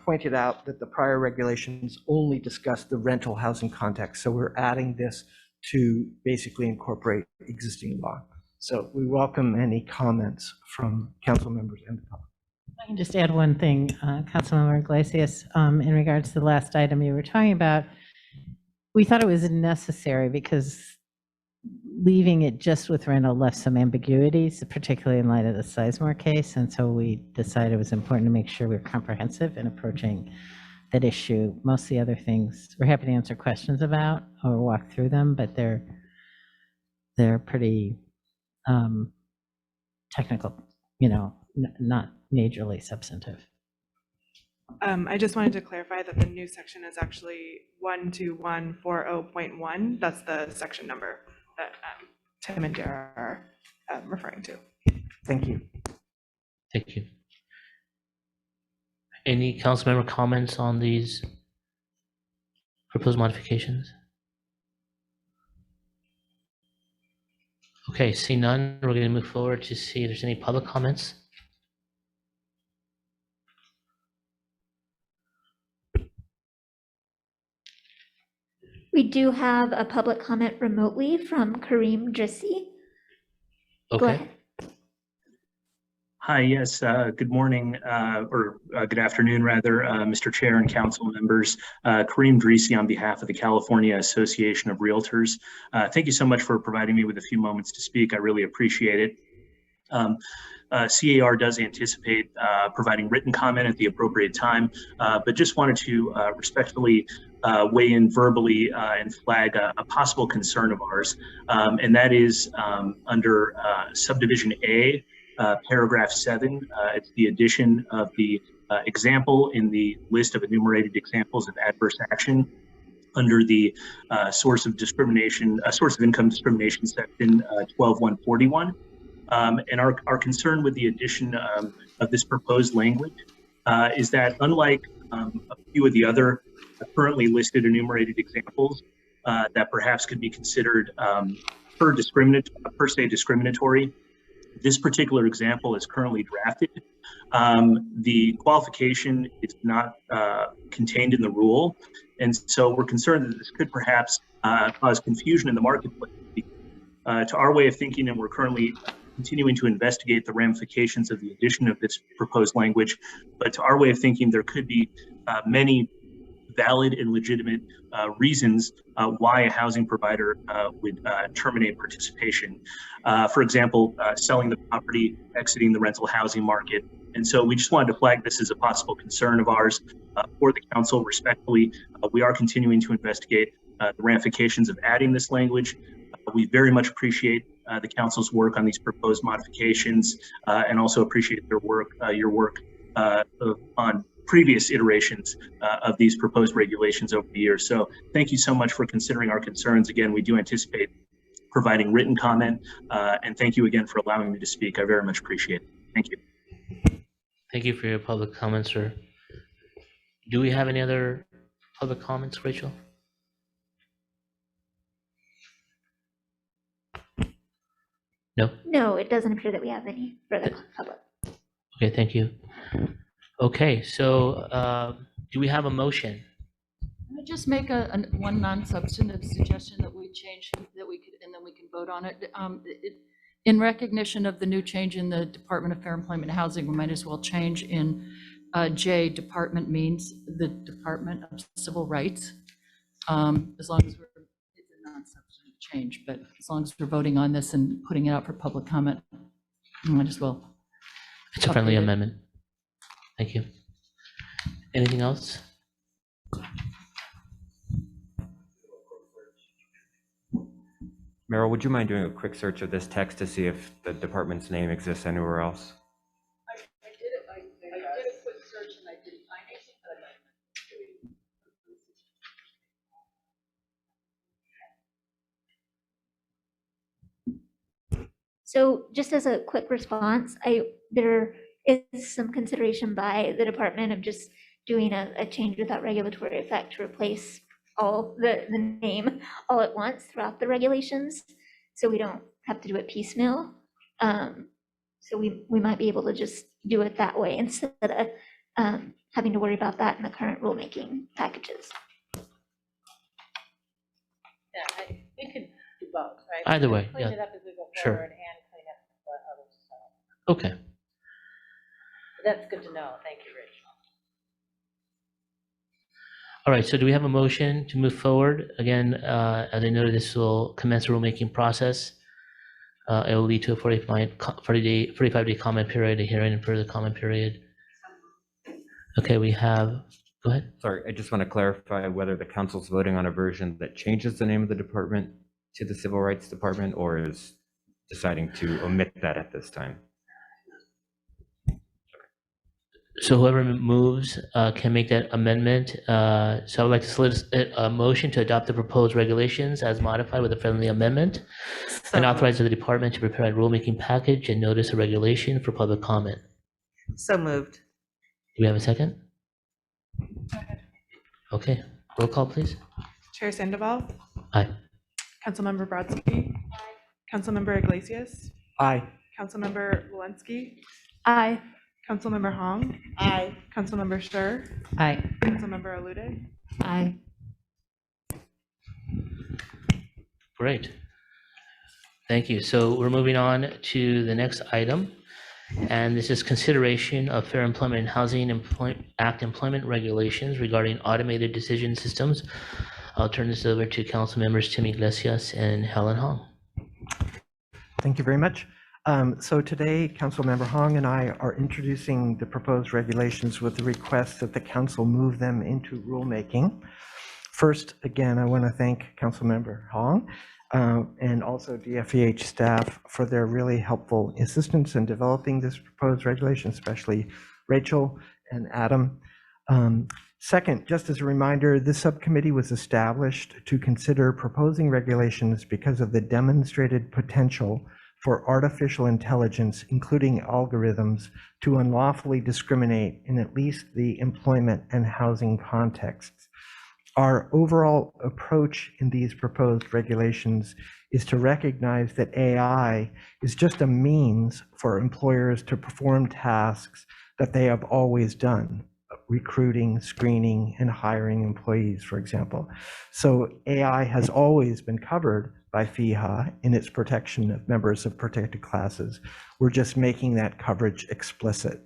pointed out that the prior regulations only discuss the rental housing context. So we're adding this to basically incorporate existing law. So we welcome any comments from council members and the public. I can just add one thing, Councilmember Iglesias, in regards to the last item you were talking about. We thought it was necessary because leaving it just with rental left some ambiguities, particularly in light of the Sizemore case. And so we decided it was important to make sure we're comprehensive in approaching that issue. Most of the other things we're happy to answer questions about or walk through them, but they're pretty technical, not majorly substantive. I just wanted to clarify that the new section is actually 12140.1. That's the section number that Tim and Dara are referring to. Thank you. Thank you. Any council member comments on these proposed modifications? Okay, see none, we're going to move forward to see if there's any public comments. We do have a public comment remotely from Kareem Jissi. Go Okay. ahead. Hi, yes, good morning, or good afternoon, rather, Mr. Chair and council members. Kareem Drisi on behalf of the California Association of Realtors. Thank you so much for providing me with a few moments to speak. I really appreciate it. CAR does anticipate providing written comment at the appropriate time, but just wanted to respectfully weigh in verbally and flag a possible concern of ours, and that is under subdivision A, paragraph 7. It's the addition of the example in the list of enumerated examples of adverse action under the source of income discrimination section 12.141. And our concern with the addition of this proposed language is that unlike a few of the other currently listed enumerated examples that perhaps could be considered per se discriminatory, this particular example is currently drafted. The qualification is not contained in the rule, and so we're concerned that this could perhaps cause confusion in the marketplace. To our way of thinking, and we're currently continuing to investigate the ramifications of the addition of this proposed language, but to our way of thinking, there could be many valid and legitimate reasons why a housing provider would terminate participation. For example, selling the property, exiting the rental housing market. And so we just wanted to flag this as a possible concern of ours for the council. Respectfully, we are continuing to investigate the ramifications of adding this language. We very much appreciate the council's work on these proposed modifications and also appreciate their work, your work on previous iterations of these proposed regulations over the years. So thank you so much for considering our concerns. Again, we do anticipate providing written comment, and thank you again for allowing me to speak. I very much appreciate it. Thank you. Thank you for your public comments, sir. Do we have any other public comments, Rachel? No? No, it doesn't appear that we have any further public. Okay, thank you. Okay, so do we have a motion? Can I just make one non-substantive suggestion that we change, that we could, and then we can vote on it? In recognition of the new change in the Department of Fair Employment and Housing, we might as well change in J, department means the Department of Civil Rights, as long as it's a non-substantive change, but as long as we're voting on this and putting it out for public comment, we might as well. It's a friendly amendment. Thank you. Anything else? Meryl, would you mind doing a quick search of this text to see if the department's name exists anywhere else? I did a quick search and I didn't find anything, but So just as a quick response, there is some consideration by the department of just doing a change without regulatory effect to replace all the name all at once throughout the regulations, so we don't have to do it piecemeal. So we might be able to just do it that way instead of having to worry about that in the current rulemaking packages. Yeah, we could do both, right? Either way, Clean yeah, it up as we go sure. forward and clean Okay. That's good to know. Thank you, Rich. All right, so do we have a motion to move forward? Again, as I noted, this will commence the rulemaking process. It will lead to a 45-day comment period, a hearing and further comment period. Okay, we have, go ahead. Sorry, I just want to clarify whether the council's voting on a version that changes the name of the department to the Civil Rights Department, or is deciding to omit that at this time. So whoever moves can make that amendment. So I would like to solicit a motion to adopt the proposed regulations as modified with a friendly amendment and authorize the department to prepare a rulemaking package and notice a regulation for public comment. So moved. Do we have a second? Okay, roll call, please. Chair Sandoval, Aye. Councilmember Brodsky, Councilmember Iglesias, Aye. Councilmember Walensky, Aye. Councilmember Hong, Aye. Councilmember Stir, Aye. Councilmember Alude. Aye. Great. Thank you. So we're moving on to the next item, and this is consideration of Fair Employment and Housing Act employment regulations regarding automated decision systems. I'll turn this over to council members Tim Iglesias and Helen Hong. Thank you very much. So today, Councilmember Hong and I are introducing the proposed regulations with the request that the council move them into rulemaking. First, again, I want to thank Councilmember Hong and also DFEH staff for their really helpful assistance in developing this proposed regulation, especially Rachel and Adam. Second, just as a reminder, this subcommittee was established to consider proposing regulations because of the demonstrated potential for artificial intelligence, including algorithms, to unlawfully discriminate in at least the employment and housing contexts. Our overall approach in these proposed regulations is to recognize that AI is just a means for employers to perform tasks that they have always done, recruiting, screening, and hiring employees, for example. So AI has always been covered by FEHA in its protection of members of protected classes. We're just making that coverage explicit.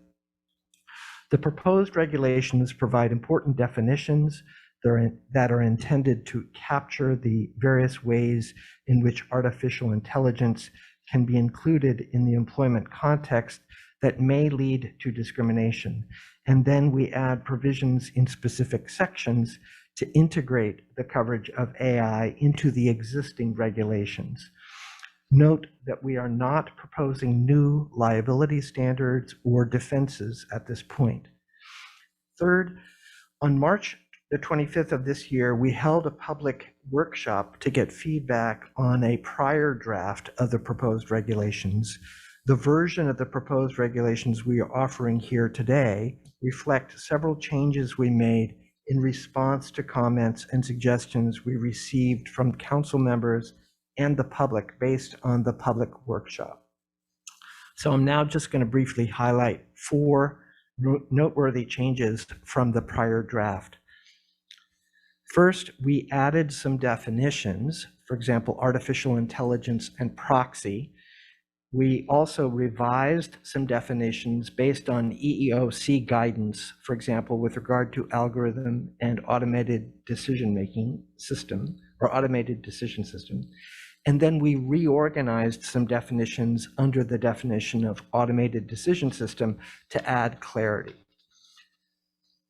The proposed regulations provide important definitions that are intended to capture the various ways in which artificial intelligence can be included in the employment context that may lead to discrimination. And then we add provisions in specific sections to integrate the coverage of AI into the existing regulations. Note that we are not proposing new liability standards or defenses at this point. Third, on March the 25th of this year, we held a public workshop to get feedback on a prior draft of the proposed regulations. The version of the proposed regulations we are offering here today reflect several changes we made in response to comments and suggestions we received from council members and the public based on the public workshop. So I'm now just going to briefly highlight 4 noteworthy changes from the prior draft. First, we added some definitions, for example, artificial intelligence and proxy. We also revised some definitions based on EEOC guidance, for example, with regard to algorithm and automated decision-making system, or automated decision system. And then we reorganized some definitions under the definition of automated decision system to add clarity.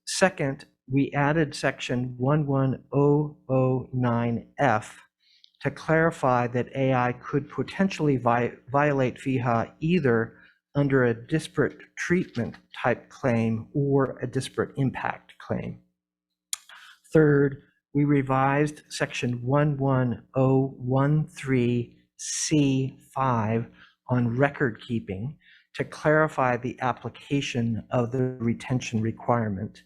Second, we added section 11009F to clarify that AI could potentially violate FEHA either under a disparate treatment type claim or a disparate impact claim. Third, we revised section 11013C5 on record keeping to clarify the application of the retention requirement.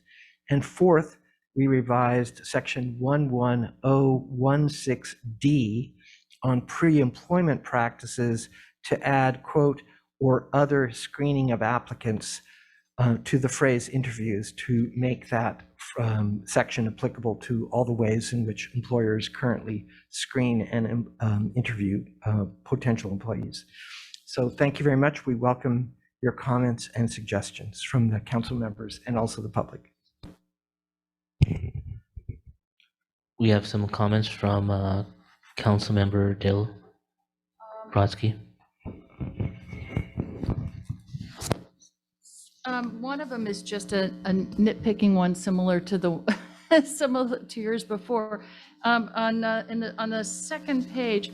And fourth, we revised section 11016D on pre-employment practices to add, quote, or other screening of applicants to the phrase interviews to make that section applicable to all the ways in which employers currently screen and interview potential employees. So thank you very much. We welcome your comments and suggestions from the council members and also the public. We have some comments from Councilmember Dill Brodsky. One of them is just a nitpicking one, similar to the similar to yours before. On the second page,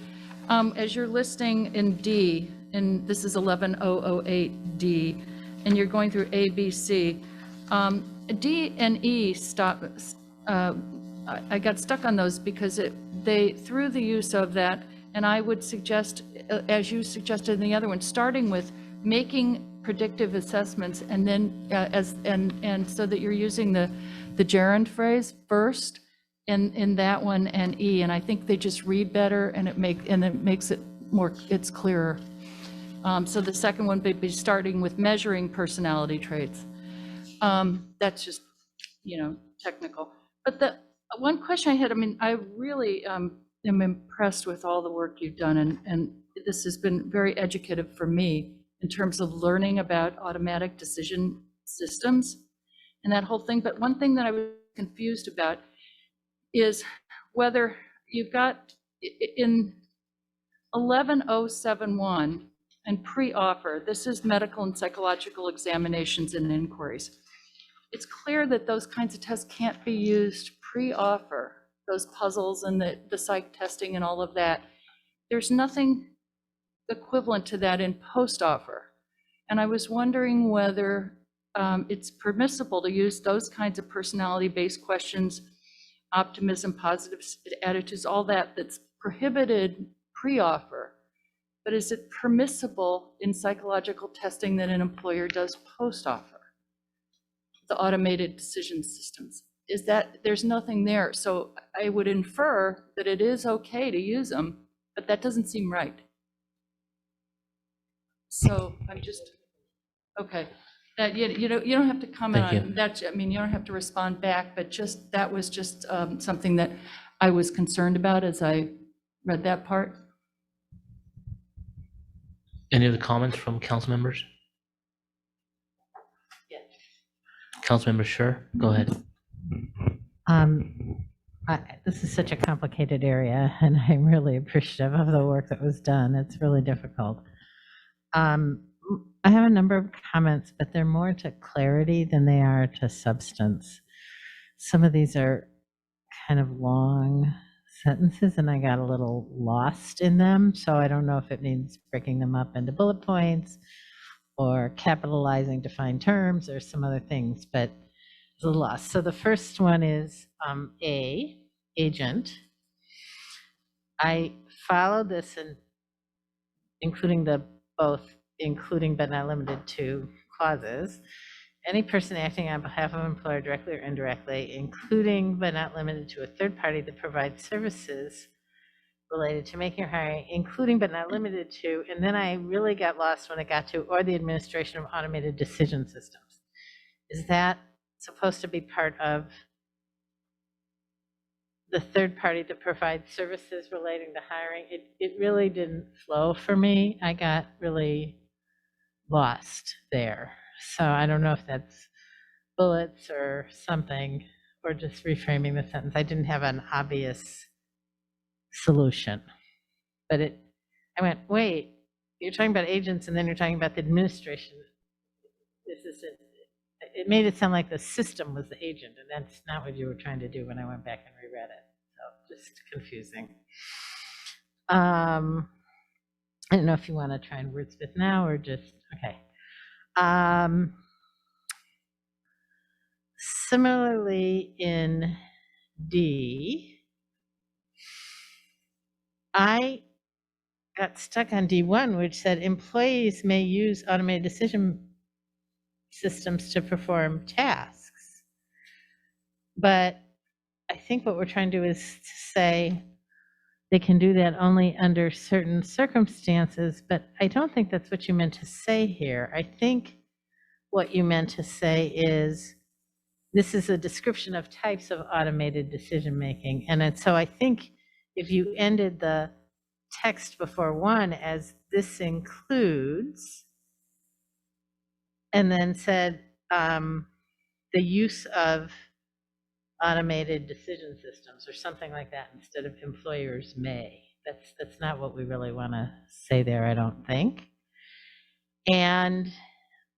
as you're listing in D, and this is 11008D, and you're going through A, B, C, D and E stop. I got stuck on those because they through the use of that, and I would suggest, as you suggested in the other one, starting with making predictive assessments, and then and so that you're using the gerund phrase first in that one and E, and I think they just read better, and it makes it more, it's clearer. So the second one would be starting with measuring personality traits. That's just, technical. But the one question I had, I mean, I really am impressed with all the work you've done, and this has been very educative for me in terms of learning about automatic decision systems and that whole thing. But one thing that I was confused about is whether you've got in 11071 and pre-offer, this is medical and psychological examinations and inquiries. It's clear that those kinds of tests can't be used pre-offer, those puzzles and the psych testing and all of that. There's nothing equivalent to that in post-offer. And I was wondering whether it's permissible to use those kinds of personality-based questions, optimism, positive attitudes, all that's prohibited pre-offer. But is it permissible in psychological testing that an employer does post-offer? The automated decision systems. Is that, there's nothing there. So I would infer that it is okay to use them, but that doesn't seem right. So I'm just, okay. That you don't have to comment on that. I mean, you don't have to respond back, but just, that was just something that I was concerned about as I read that part. Any other comments from council members? Yeah. Councilmember Sure, go ahead. This is such a complicated area, and I'm really appreciative of the work that was done. It's really difficult. I have a number of comments, but they're more to clarity than they are to substance. Some of these are kind of long sentences, and I got a little lost in them, so I don't know if it means breaking them up into bullet points or capitalizing defined terms or some other things, but it's a little lost. So the first one is A, agent. I followed this and including but not limited to clauses. Any person acting on behalf of an employer directly or indirectly, including but not limited to a third party that provides services related to making or hiring, including but not limited to, and then I really got lost when it got to, or the administration of automated decision systems. Is that supposed to be part of the third party that provides services relating to hiring? It really didn't flow for me. I got really lost there. So I don't know if that's bullets or something, or just reframing the sentence. I didn't have an obvious solution, but I went, wait, you're talking about agents and then you're talking about the administration. It made it sound like the system was the agent, and that's not what you were trying to do when I went back and reread it. So just confusing. I don't know if you want to try and wordsmith now or just, okay. Similarly in D, I got stuck on D1, which said employees may use automated decision systems to perform tasks. But I think what we're trying to do is to say they can do that only under certain circumstances, but I don't think that's what you meant to say here. I think what you meant to say is this is a description of types of automated decision-making. And so I think if you ended the text before one as this includes, and then said the use of automated decision systems or something like that instead of employers may. That's not what we really want to say there, I don't think. And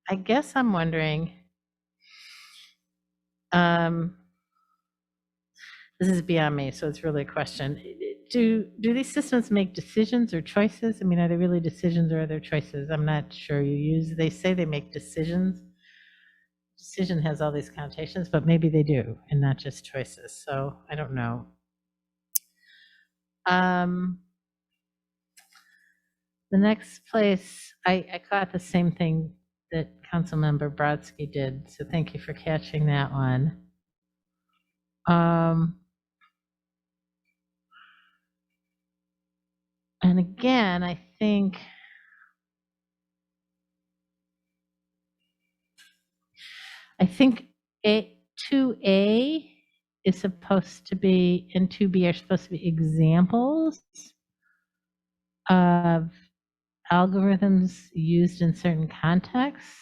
I guess I'm wondering, this is beyond me, so it's really a question. Do these systems make decisions or choices? I mean, are they really decisions or are they choices? I'm not sure. They say they make decisions. Decision has all these connotations, but maybe they do, and not just choices. So I don't know. The next place, I caught the same thing that Councilmember Brodsky did, so thank you for catching that one. And again, I think A, 2A is supposed to be, and 2B are supposed to be examples of algorithms used in certain contexts.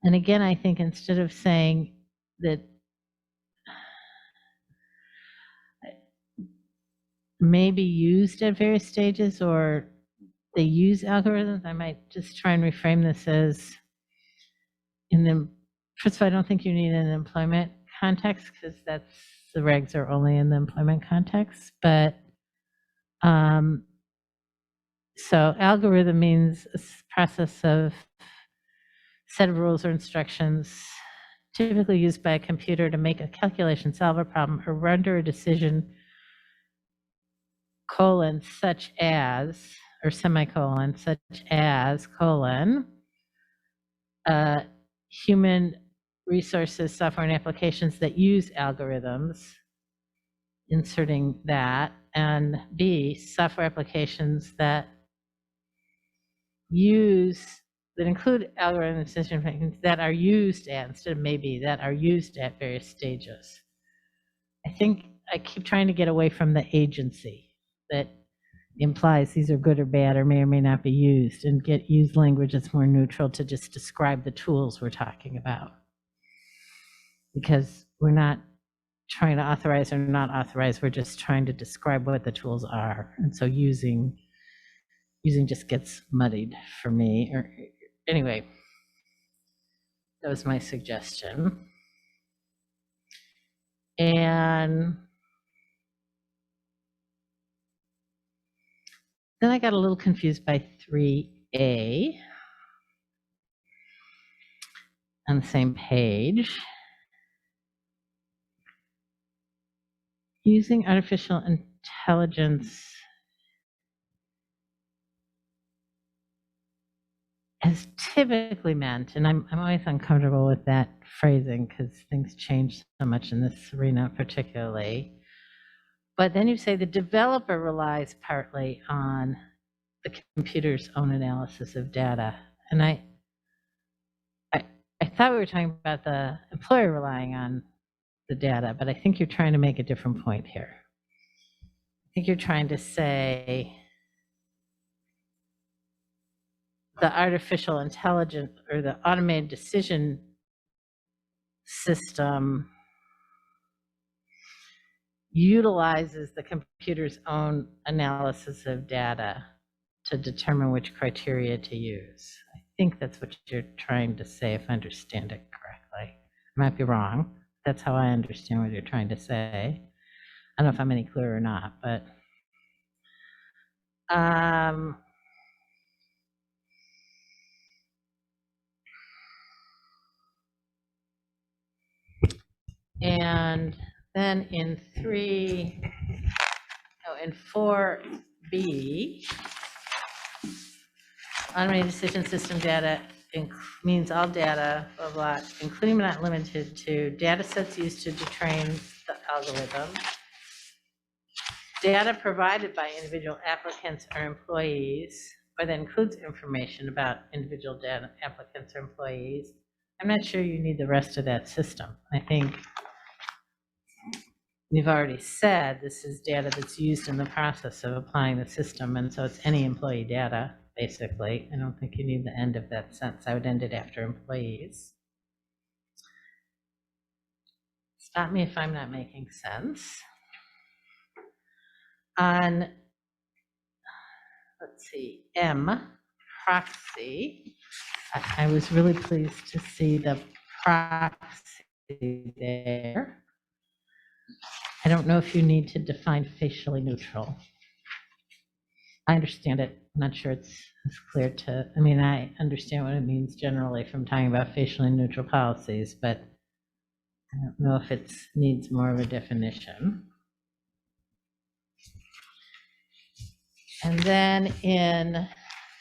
And again, I think instead of saying that may be used at various stages or they use algorithms, I might just try and reframe this as first of all, I don't think you need an employment context because the regs are only in the employment context, but so algorithm means a process of set of rules or instructions typically used by a computer to make a calculation, solve a problem, or render a decision, such as, or semicolon, such as, human resources, software, and applications that use algorithms, inserting that, and B, software applications that include algorithm decision making that are used at, instead of maybe, that are used at various stages. I think I keep trying to get away from the agency that implies these are good or bad or may not be used, and use language that's more neutral to just describe the tools we're talking about. Because we're not trying to authorize or not authorize, we're just trying to describe what the tools are. And so using just gets muddied for me. Or anyway, that was my suggestion. And then I got a little confused by 3A on the same page. Using artificial intelligence as typically meant, and I'm always uncomfortable with that phrasing because things change so much in this arena particularly. But then you say the developer relies partly on the computer's own analysis of data. And I thought we were talking about the employer relying on the data, but I think you're trying to make a different point here. I think you're trying to say the artificial intelligence or the automated decision system utilizes the computer's own analysis of data to determine which criteria to use. I think that's what you're trying to say, if I understand it correctly. I might be wrong. That's how I understand what you're trying to say. I don't know if I'm any clearer or not, but and then in 4B, automated decision system data means all data, blah, blah, including but not limited to data sets used to train the algorithm, data provided by individual applicants or employees, or that includes information about individual data applicants or employees. I'm not sure you need the rest of that system. I think we've already said this is data that's used in the process of applying the system, and so it's any employee data. basically. I don't think you need the end of that sentence. I would end it after employees. Stop me if I'm not making sense. On, let's see, M, proxy. I was really pleased to see the proxy there. I don't know if you need to define facially neutral. I understand it. I'm not sure it's as clear to, I mean, I understand what it means generally from talking about facially neutral policies, but I don't know if it needs more of a definition. And then in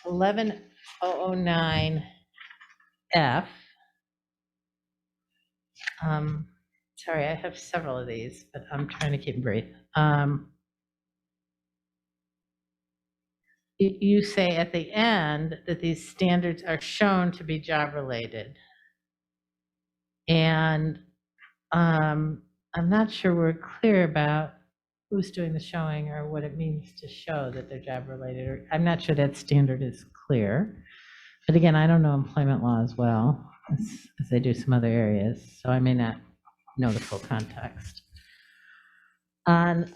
11009F, sorry, I have several of these, but I'm trying to keep them brief. You say at the end that these standards are shown to be job related. And I'm not sure we're clear about who's doing the showing or what it means to show that they're job related. Or I'm not sure that standard is clear. But again, I don't know employment law as well as I do some other areas, so I may not know the full context. On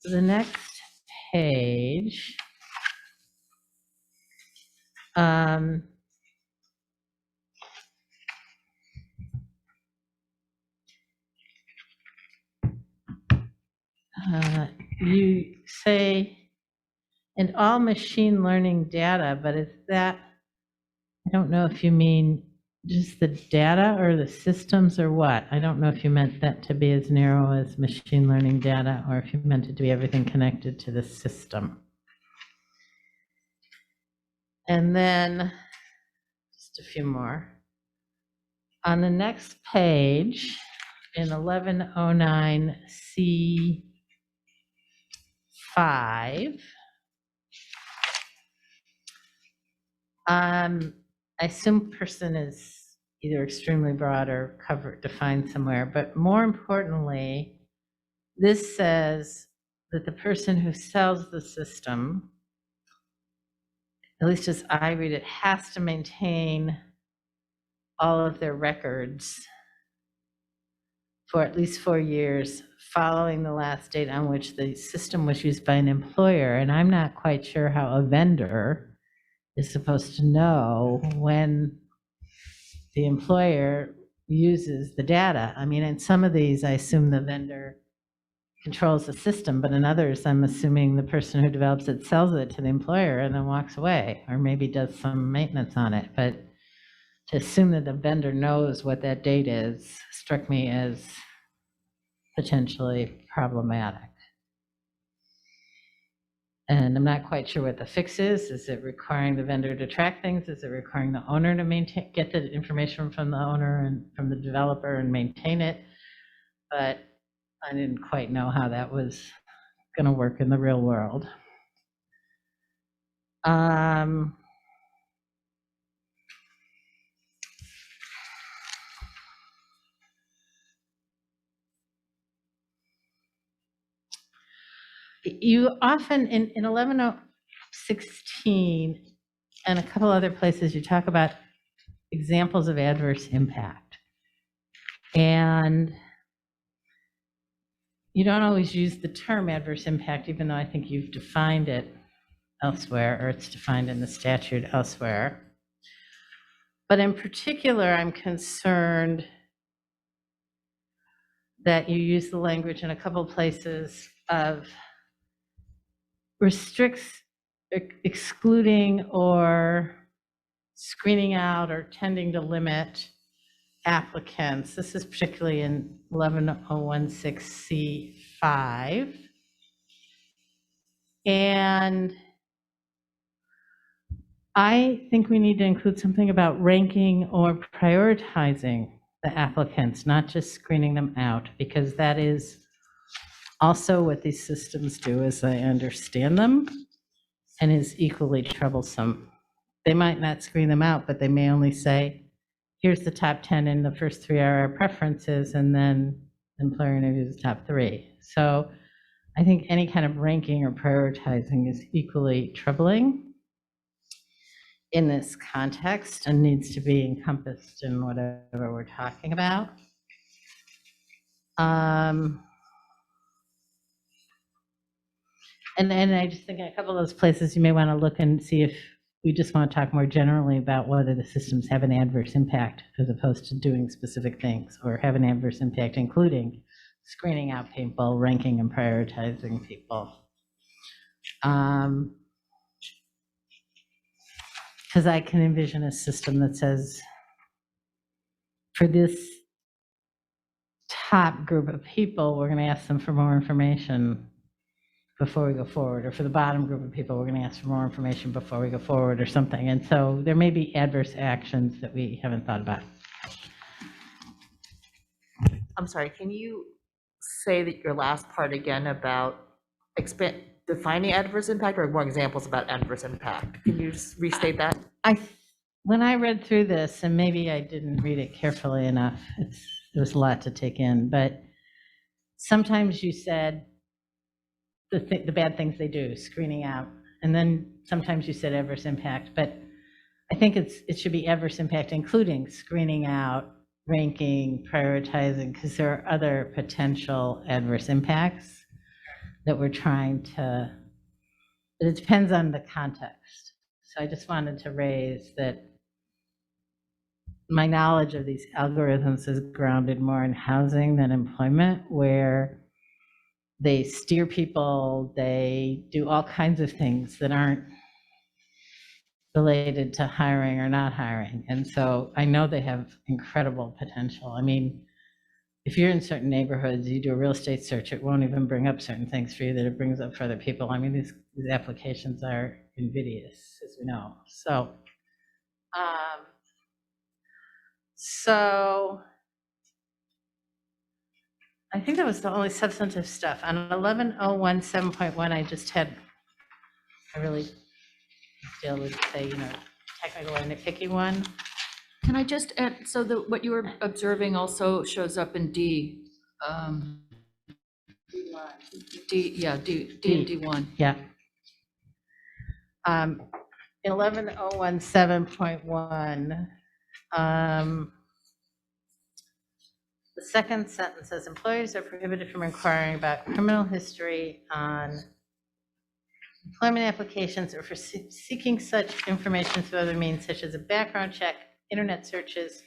the next page, you say, and all machine learning data, but is that, I don't know if you mean just the data or the systems or what. I don't know if you meant that to be as narrow as machine learning data or if you meant it to be everything connected to the system. And then just a few more. On the next page, in 1109C5, I assume person is either extremely broad or covered, defined somewhere, but more importantly, this says that the person who sells the system, at least as I read it, has to maintain all of their records for at least 4 years following the last date on which the system was used by an employer. And I'm not quite sure how a vendor is supposed to know when the employer uses the data. I mean, in some of these, I assume the vendor controls the system, but in others, I'm assuming the person who develops it sells it to the employer and then walks away, or maybe does some maintenance on it. But to assume that the vendor knows what that date is struck me as potentially problematic. And I'm not quite sure what the fix is. Is it requiring the vendor to track things? Is it requiring the owner to maintain, get the information from the owner and from the developer and maintain it? But I didn't quite know how that was going to work in the real world. You often, in 1116 and a couple other places, you talk about examples of adverse impact. And you don't always use the term adverse impact, even though I think you've defined it elsewhere, or it's defined in the statute elsewhere. But in particular, I'm concerned that you use the language in a couple places of restricts, excluding, or screening out, or tending to limit applicants. This is particularly in 11016C5. And I think we need to include something about ranking or prioritizing the applicants, not just screening them out, because that is also what these systems do, as I understand them, and is equally troublesome. They might not screen them out, but they may only say, here's the top 10 and the first 3 are our preferences, and then the employer interviews the top 3. So I think any kind of ranking or prioritizing is equally troubling. in this context and needs to be encompassed in whatever we're talking about. And I just think a couple of those places you may want to look and see if we just want to talk more generally about whether the systems have an adverse impact as opposed to doing specific things, or have an adverse impact, including screening out people, ranking and prioritizing people. Because I can envision a system that says, for this top group of people, we're going to ask them for more information before we go forward, or for the bottom group of people, we're going to ask for more information before we go forward, or something. And so there may be adverse actions that we haven't thought about. I'm sorry, can you say that your last part again about defining adverse impact, or more examples about adverse impact? Can you just restate that? When I read through this, and maybe I didn't read it carefully enough, there was a lot to take in, but sometimes you said the bad things they do, screening out, and then sometimes you said adverse impact, but I think it should be adverse impact, including screening out, ranking, prioritizing, because there are other potential adverse impacts that we're trying to, but it depends on the context. So I just wanted to raise that my knowledge of these algorithms is grounded more in housing than employment, where they steer people, they do all kinds of things that aren't related to hiring or not hiring. And so I know they have incredible potential. I mean, if you're in certain neighborhoods, you do a real estate search, it won't even bring up certain things for you that it brings up for other people. I mean, these applications are invidious, as we know. So I think that was the only substantive stuff. On 11.017.1, I really still would say, technical or nitpicky one. Can I just add, so what you were observing also shows up in D. D and D1. Yeah. 11.017.1. The second sentence says employers are prohibited from inquiring about criminal history on employment applications or for seeking such information through other means such as a background check, internet searches,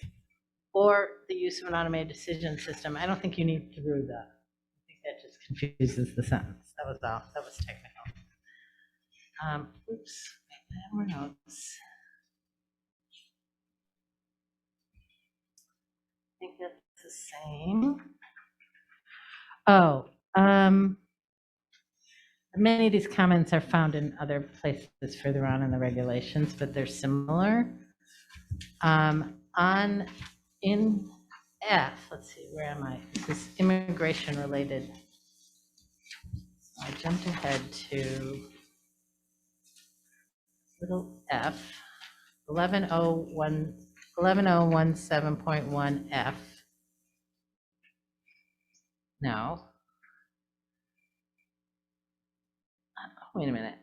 or the use of an automated decision system. I don't think you need through that. I think that just confuses the sentence. That was all. That was technical. Oops, more notes. I think that's the same. Many of these comments are found in other places further on in the regulations, but they're similar. In F, let's see, where am I? This is immigration related. I jumped ahead to little f, 11.017.1 F. No. Wait a minute.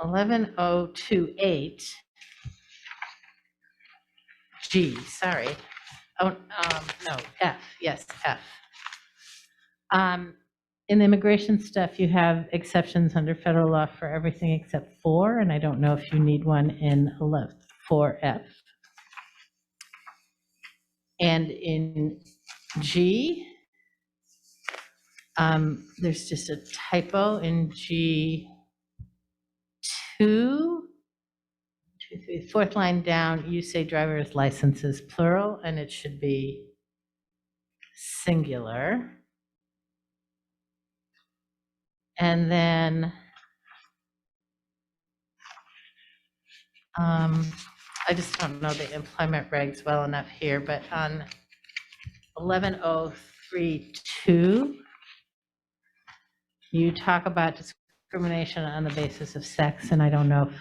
11.028 G, sorry. Oh, no, F, yes, F. In the immigration stuff, you have exceptions under federal law for everything except 4, and I don't know if you need one in 4F. And in G, there's just a typo in G2, 2, 3, fourth line down, you say driver's licenses plural, and it should be singular. And then I just don't know the employment regs well enough here, but on 11.032, you talk about discrimination on the basis of sex, and I don't know if,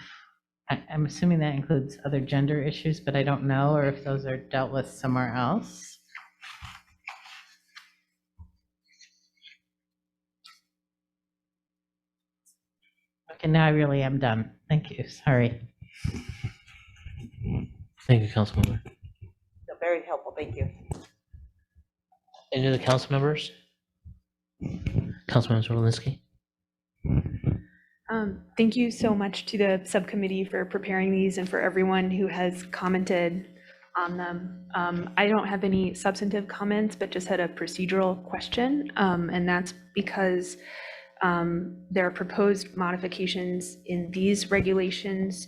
I'm assuming that includes other gender issues, but I don't know, or if those are dealt with somewhere else. Okay, now I really am done. Thank you, sorry. Thank you, Councilmember. Very helpful, thank you. Any other council members? Councilmember Zawinski? Thank you so much to the subcommittee for preparing these and for everyone who has commented on them. I don't have any substantive comments, but just had a procedural question, and that's because there are proposed modifications in these regulations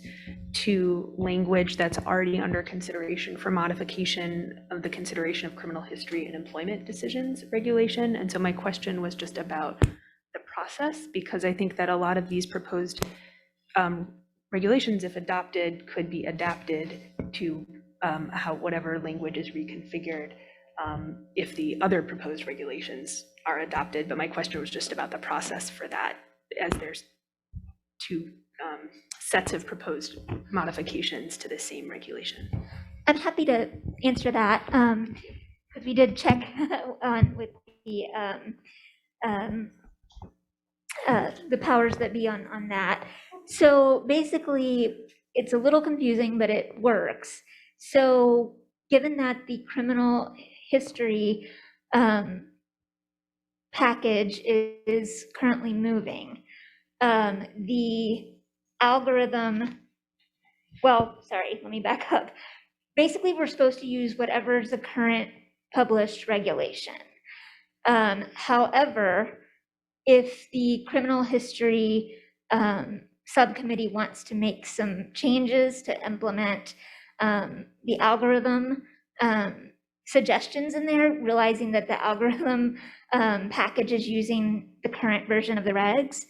to language that's already under consideration for modification of the consideration of criminal history and employment decisions regulation. And so my question was just about the process, because I think that a lot of these proposed regulations, if adopted, could be adapted to how whatever language is reconfigured if the other proposed regulations are adopted. But my question was just about the process for that, as there's two sets of proposed modifications to the same regulation. I'm happy to answer that, because we did check on with the powers that be on that. So basically, it's a little confusing, but it works. So given that the criminal history package is currently moving, the algorithm, well, sorry, let me back up. Basically, we're supposed to use whatever's the current published regulation. However, if the criminal history subcommittee wants to make some changes to implement the algorithm suggestions in there, realizing that the algorithm package is using the current version of the regs,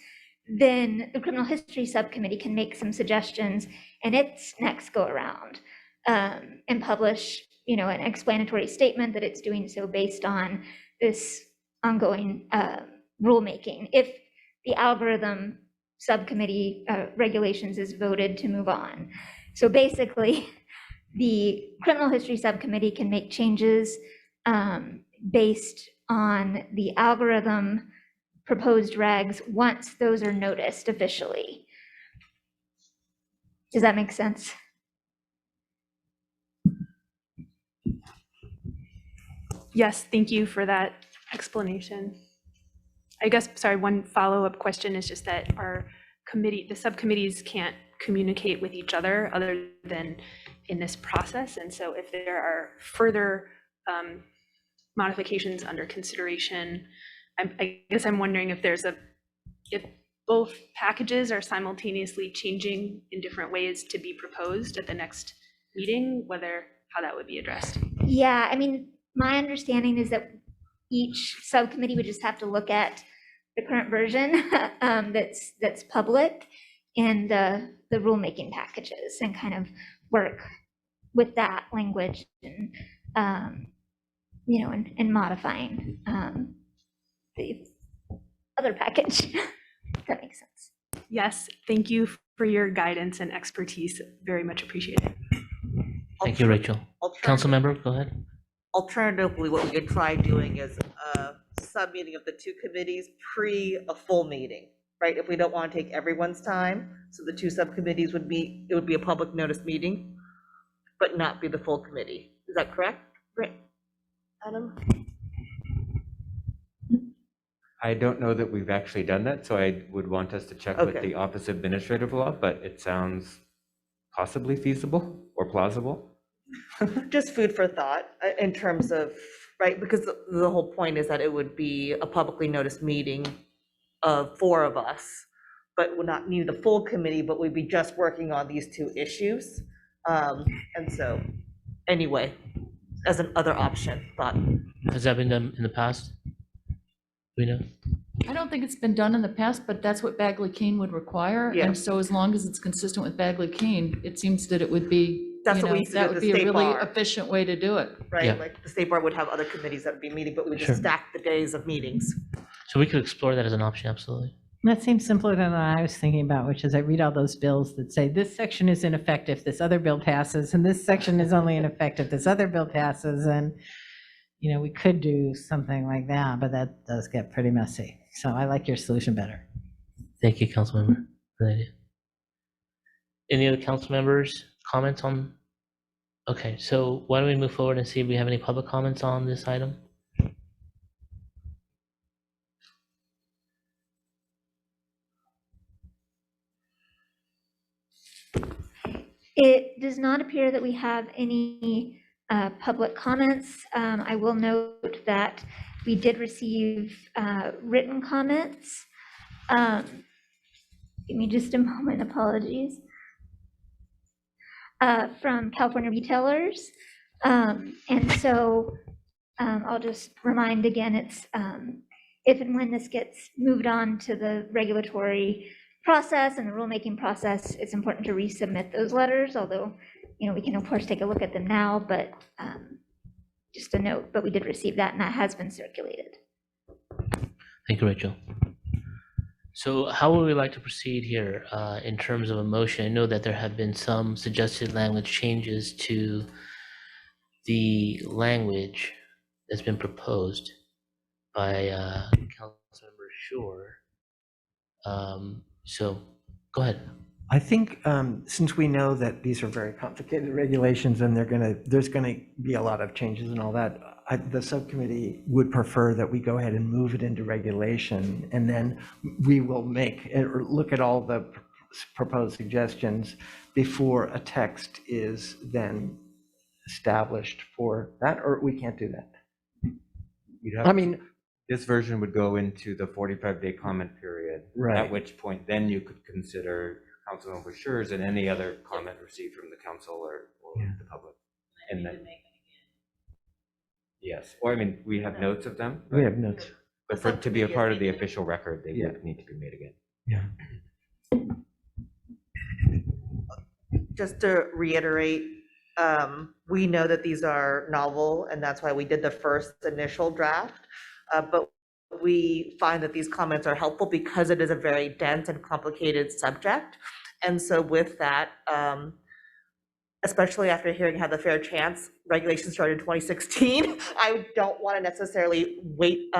then the criminal history subcommittee can make some suggestions in its next go around and publish, an explanatory statement that it's doing so based on this ongoing rulemaking, if the algorithm subcommittee regulations is voted to move on. So basically, the criminal history subcommittee can make changes based on the algorithm proposed regs once those are noticed officially. Does that make sense? Yes, thank you for that explanation. I guess, sorry, one follow-up question is just that the subcommittees can't communicate with each other than in this process. And so if there are further modifications under consideration, I guess I'm wondering if both packages are simultaneously changing in different ways to be proposed at the next meeting, how that would be addressed. Yeah, my understanding is that each subcommittee would just have to look at the current version that's public and the rulemaking packages and kind of work with that language and and modifying the other package. If that makes sense. Yes, thank you for your guidance and expertise. Very much appreciated. Thank you, Rachel. Councilmember, go ahead. Alternatively, what we could try doing is a sub-meeting of the two committees pre a full meeting, right? If we don't want to take everyone's time, so the two subcommittees would be, it would be a public notice meeting, but not be the full committee. Is that correct? Right, Adam? I don't know that we've actually done that, so I would want us to check with the Office of Administrative Law, but it sounds possibly feasible or plausible. Just food for thought in terms of, right, because the whole point is that it would be a publicly noticed meeting of 4 of us, but would not need the full committee, but we'd be just working on these 2 issues. And so, anyway, as an other option, thought. Has that been done in the past? We know. I don't think it's been done in the past, but that's what Bagley-Keene would require. Yeah. And so as long as it's consistent with Bagley-Keene, it seems that it would be, That's what we used to do that at would the be a State really Bar. efficient way to do it. Right, Yeah. like the State Bar would have other committees that would be meeting, but we would just Sure. stack the days of meetings. So we could explore that as an option, absolutely. That seems simpler than what I was thinking about, which is I read all those bills that say this section is in effect if this other bill passes, and this section is only in effect if this other bill passes, and we could do something like that, but that does get pretty messy. So I like your solution better. Thank you, Councilmember, for the idea. Any other council members comments on Okay, so why don't we move forward and see if we have any public comments on this item? It does not appear that we have any public comments. I will note that we did receive written comments. Give me just a moment, apologies. From California retailers. And so I'll just remind again, it's if and when this gets moved on to the regulatory process and the rulemaking process, it's important to resubmit those letters, although, you know, we can of course take a look at them now, but just a note, but we did receive that and that has been circulated. Thank you, Rachel. So how would we like to proceed here in terms of a motion? I know that there have been some suggested language changes to the language that's been proposed by Councilmember Shore. So go ahead. I think since we know that these are very complicated regulations and there's gonna be a lot of changes and all that, the subcommittee would prefer that we go ahead and move it into regulation, and then we will look at all the proposed suggestions before a text is then established for that, or we can't do that. I mean, this version would go into the 45-day comment period, right. At which point then you could consider Councilmember Schuer's and any other comment received from the council or the public. And then, yes, or I mean, we have notes of them. We have notes. But for to be a part of the official record, they would need to be made again. Yeah. Just to reiterate, we know that these are novel, and that's why we did the first initial draft. But we find that these comments are helpful because it is a very dense and complicated subject. And so with that, especially after hearing how the fair chance regulation started in 2016, I don't want to necessarily wait.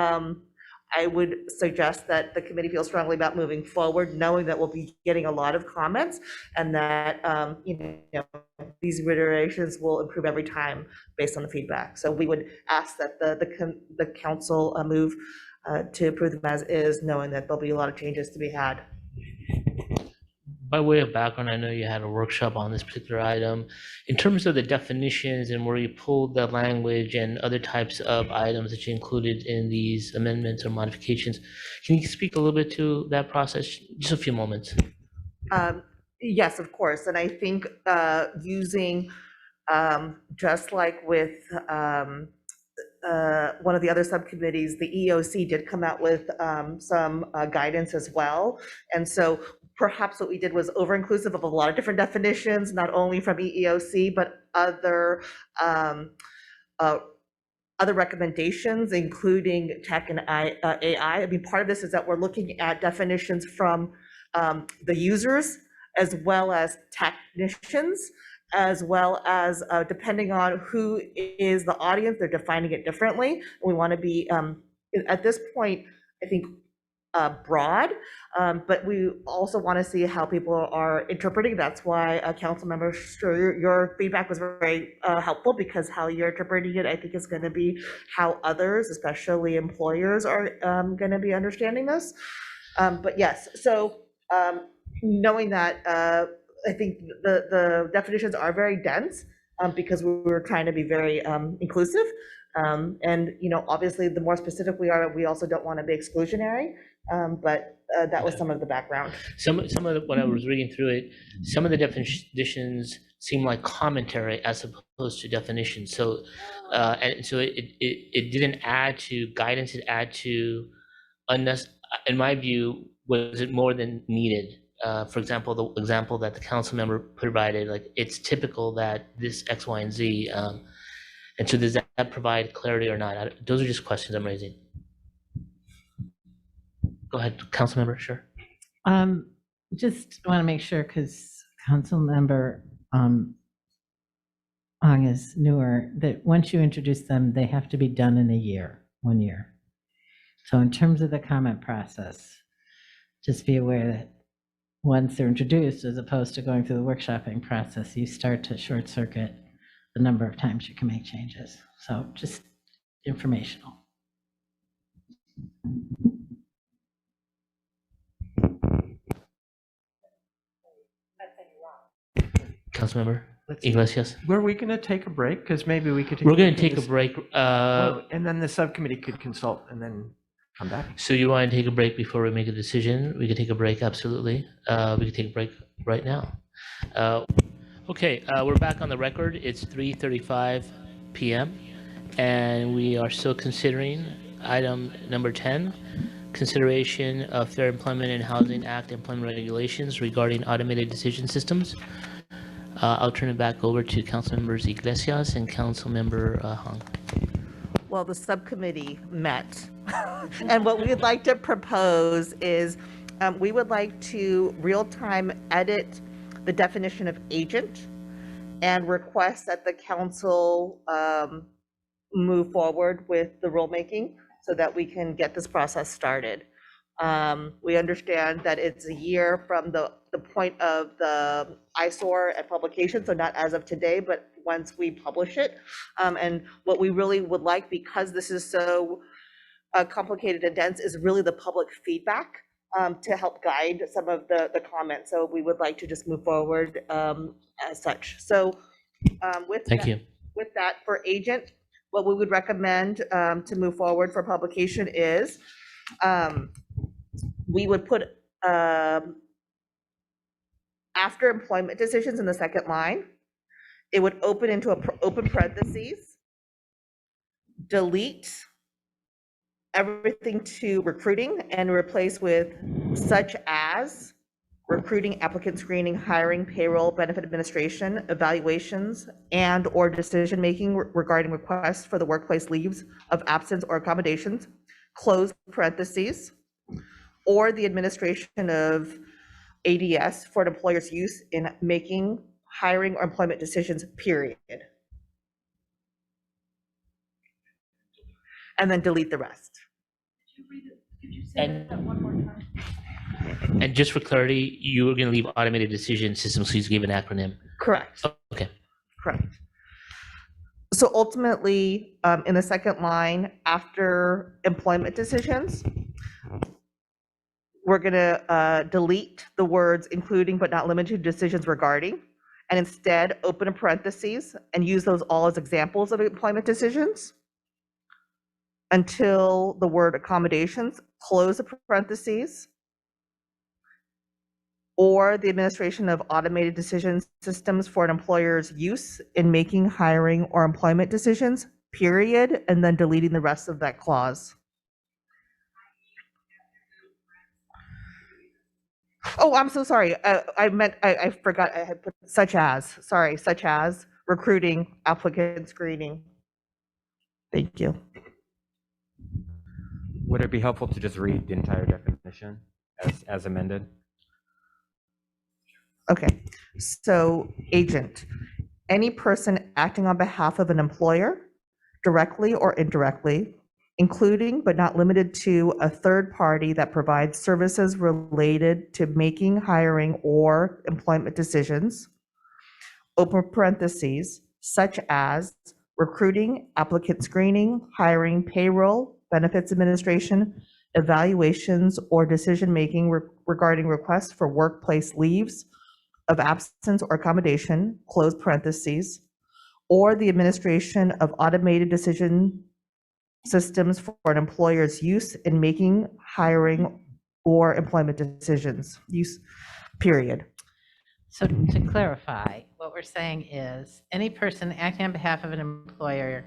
I would suggest that the committee feels strongly about moving forward, knowing that we'll be getting a lot of comments and that these iterations will improve every time based on the feedback. So we would ask that the council move to approve them as is, knowing that there'll be a lot of changes to be had. By way of background, I know you had a workshop on this particular item. In terms of the definitions and where you pulled the language and other types of items that you included in these amendments or modifications, can you speak a little bit to that process? Just a few moments. Yes, of course. And I think using, just like with one of the other subcommittees, the EOC did come out with some guidance as well. And so perhaps what we did was over-inclusive of a lot of different definitions, not only from EEOC, but other recommendations, including tech and AI. I mean, part of this is that we're looking at definitions from the users as well as technicians, as well as depending on who is the audience, they're defining it differently. We want to be, at this point, I think, broad, but we also want to see how people are interpreting. That's why Councilmember Schuer, your feedback was very helpful, because how you're interpreting it, I think, is going to be how others, especially employers, are going to be understanding this. But yes, so knowing that, I think the definitions are very dense because we were trying to be very inclusive. And, obviously, the more specific we are, we also don't want to be exclusionary. But that was some of the background. Some of when I was reading through it, some of the definitions seem like commentary as opposed to definitions. So, and so it didn't add to guidance. It added to in my view, was it more than needed? For example, the example that the council member provided, like it's typical that this X, Y, and Z. And so does that provide clarity or not? Those are just questions I'm raising. Go ahead, council member, sure. Just want to make sure, because council member Ong is newer, that once you introduce them, they have to be done in 1 year. So in terms of the comment process, just be aware that once they're introduced, as opposed to going through the workshopping process, you start to short circuit the number of times you can make changes. So just informational. Councilmember Iglesias. Were we going to take a break? Because maybe we could. We're going to take a break. And then the subcommittee could consult and then come back. So you want to take a break before we make a decision? We could take a break, absolutely. We could take a break right now. Okay, we're back on the record. It's 3:35 p.m. and we are still considering item number 10, consideration of Fair Employment and Housing Act employment regulations regarding automated decision systems. I'll turn it back over to Councilmembers Iglesias and Councilmember Hong. Well, the subcommittee met, and what we would like to propose is we would like to real-time edit the definition of agent and request that the council move forward with the rulemaking so that we can get this process started. We understand that it's a year from the point of the eyesore and publication, so not as of today, but once we publish it. And what we really would like, because this is so complicated and dense, is really the public feedback to help guide some of the comments. So we would like to just move forward as such. So with that, for agent, what we would recommend to move forward for publication is we would put after employment decisions in the second line, it would open into an open parentheses, delete everything to recruiting and replace with such as recruiting, applicant screening, hiring, payroll, benefit administration, evaluations, and or decision-making regarding requests for the workplace leaves of absence or accommodations, close parentheses, or the administration of ADS for an employer's use in making hiring or employment decisions, period. And then delete the rest. Could you say that one more time? And just for clarity, you were going to leave automated decision systems, so you gave an acronym. Correct. Oh, okay. Correct. So ultimately, in the second line, after employment decisions, we're going to delete the words including but not limited to decisions regarding, and instead open a parentheses and use those all as examples of employment decisions until the word accommodations, close the parentheses, or the administration of automated decision systems for an employer's use in making hiring or employment decisions, period, and then deleting the rest of that clause. Oh, I'm so sorry. I forgot I had put such as, such as recruiting, applicant screening. Thank you. Would it be helpful to just read the entire definition as amended? Okay, so agent, any person acting on behalf of an employer, directly or indirectly, including but not limited to a third party that provides services related to making, hiring, or employment decisions, open parentheses, such as recruiting, applicant screening, hiring, payroll, benefits administration, evaluations, or decision-making regarding requests for workplace leaves of absence or accommodation, close parentheses, or the administration of automated decision systems for an employer's use in making, hiring, or employment decisions, use, period. So to clarify, what we're saying is any person acting on behalf of an employer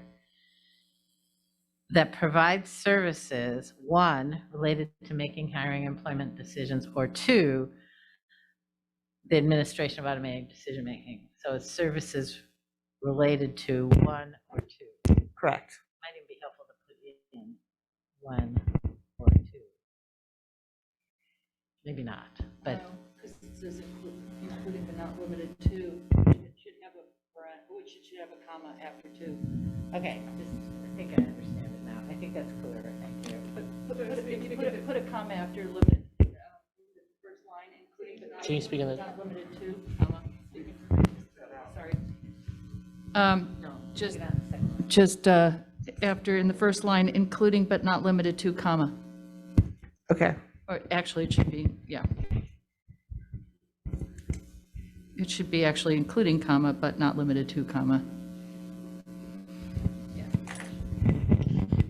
that provides services, one, related to making, hiring, employment decisions, or two, the administration of automated decision-making. So it's services related to one or two. Correct. Might even be helpful to put it in one or two. Maybe not, but. Because it says including but not limited to, it should have a comma after two. Okay, I think I understand it now. I think that's clearer, thank you. Put a comma after limited, first line, including but not. Can you speak on that? Not limited to, comma. Sorry. Just after, in the first line, including but not limited to, comma. Okay. Or actually, it should be, yeah. It should be actually including comma, but not limited to, comma.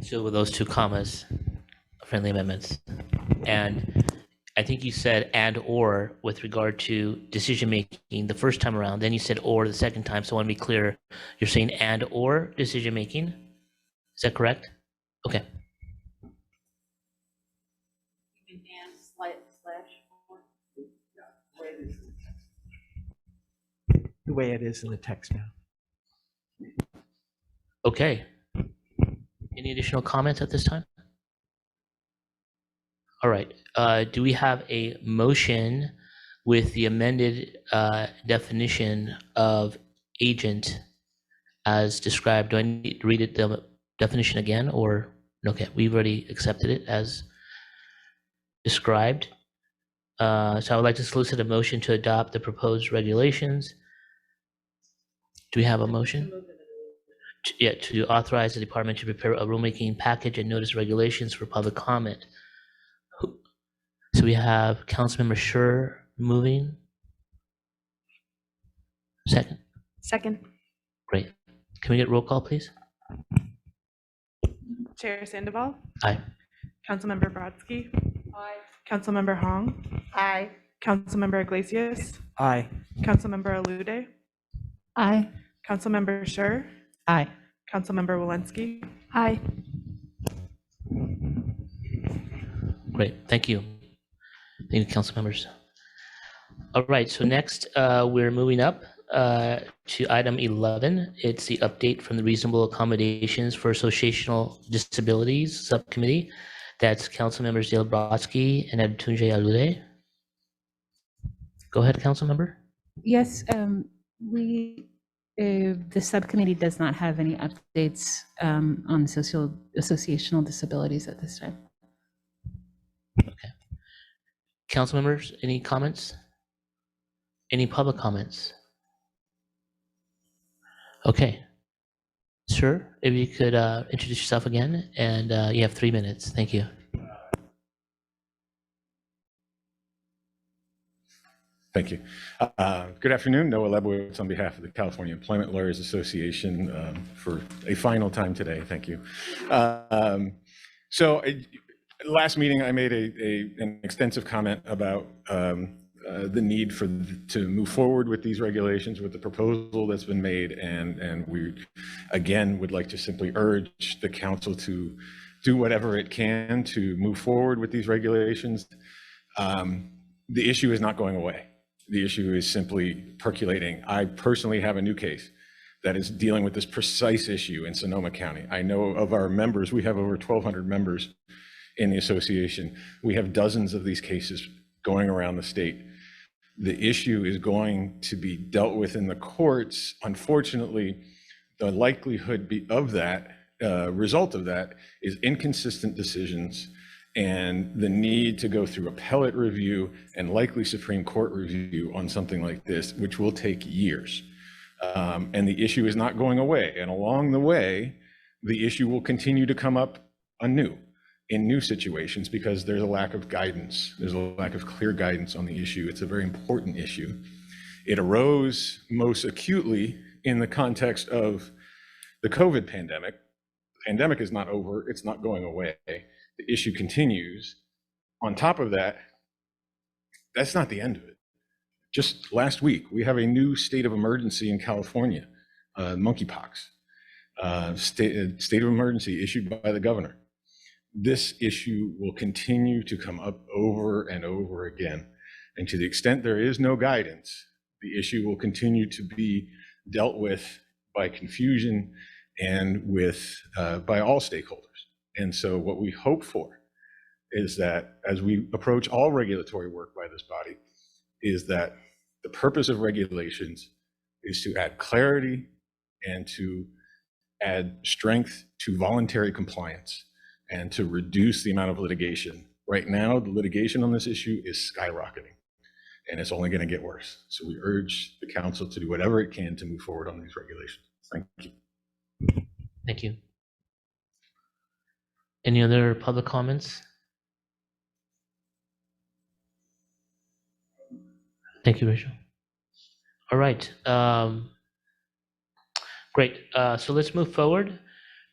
So with those two commas, friendly amendments. And I think you said and or with regard to decision making the first time around, then you said or the second time. So I want to be clear, you're saying and or decision making. Is that correct? Okay. The way it is in the text now. Okay. Any additional comments at this time? All right. Do we have a motion with the amended definition of agent as described? Do I need to read it, the definition again, or okay? We've already accepted it as described. So I would like to solicit a motion to adopt the proposed regulations. Do we have a motion? Yeah, to authorize the department to prepare a rulemaking package and notice regulations for public comment. So we have Councilmember Schur moving. Second. Second. Great. Can we get roll call, please? Chair Sandoval. Aye. Councilmember Brodsky. Aye. Councilmember Hong. Aye. Councilmember Iglesias. Aye. Councilmember Alude. Aye. Councilmember Schur. Aye. Councilmember Walensky. Aye. Great. Thank you. Thank you, council members. All right. So next, we're moving up to item 11. It's the update from the Reasonable Accommodations for Associational Disabilities Subcommittee. That's council members Dale Brodsky and Adetunji Alude. Go ahead, council member. Yes, the subcommittee does not have any updates on associational disabilities at this time. Okay. Council members, any comments? Any public comments? Okay. Sir, if you could introduce yourself again, and you have 3 minutes. Thank you. Thank you. Good afternoon. Noah Lebowitz on behalf of the California Employment Lawyers Association for a final time today. Thank you. Last meeting, I made an extensive comment about the need to move forward with these regulations, with the proposal that's been made, and we again would like to simply urge the council to do whatever it can to move forward with these regulations. The issue is not going away. The issue is simply percolating. I personally have a new case that is dealing with this precise issue in Sonoma County. I know of our members, we have over 1,200 members in the association. We have dozens of these cases going around the state. The issue is going to be dealt with in the courts. Unfortunately, the likelihood of that, result of that, is inconsistent decisions and the need to go through appellate review and likely Supreme Court review on something like this, which will take years. And the issue is not going away. And along the way, the issue will continue to come up anew in new situations because there's a lack of guidance. There's a lack of clear guidance on the issue. It's a very important issue. It arose most acutely in the context of the COVID pandemic. The pandemic is not over. It's not going away. The issue continues. On top of that, that's not the end of it. Just last week, we have a new state of emergency in California, monkeypox, state of emergency issued by the governor. This issue will continue to come up over and over again. And to the extent there is no guidance, the issue will continue to be dealt with by confusion and by all stakeholders. And so what we hope for is that as we approach all regulatory work by this body, is that the purpose of regulations is to add clarity and to add strength to voluntary compliance and to reduce the amount of litigation. Right now, the litigation on this issue is skyrocketing and it's only going to get worse. So we urge the council to do whatever it can to move forward on these regulations. Thank you. Thank you. Any other public comments? Thank you, Rachel. All right. Great. So let's move forward.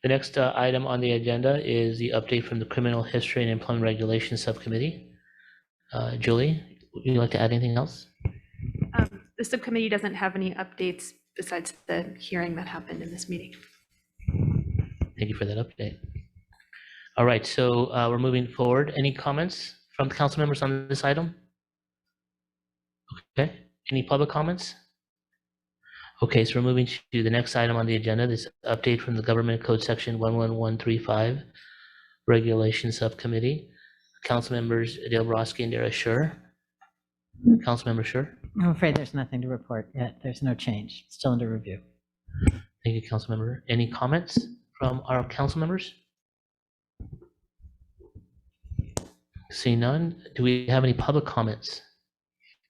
The next item on the agenda is the update from the Criminal History and Employment Regulations Subcommittee. Julie, would you like to add anything else? The subcommittee doesn't have any updates besides the hearing that happened in this meeting. Thank you for that update. All right, so we're moving forward. Any comments from the council members on this item? Okay, any public comments? Okay, so we're moving to the next item on the agenda, this update from the Government Code Section 11135 Regulation Subcommittee. Council members Adele Brodsky and Dara Schur. Councilmember Schur. I'm afraid there's nothing to report yet. There's no change. It's still under review. Thank you, Councilmember. Any comments from our council members? Seeing none, do we have any public comments?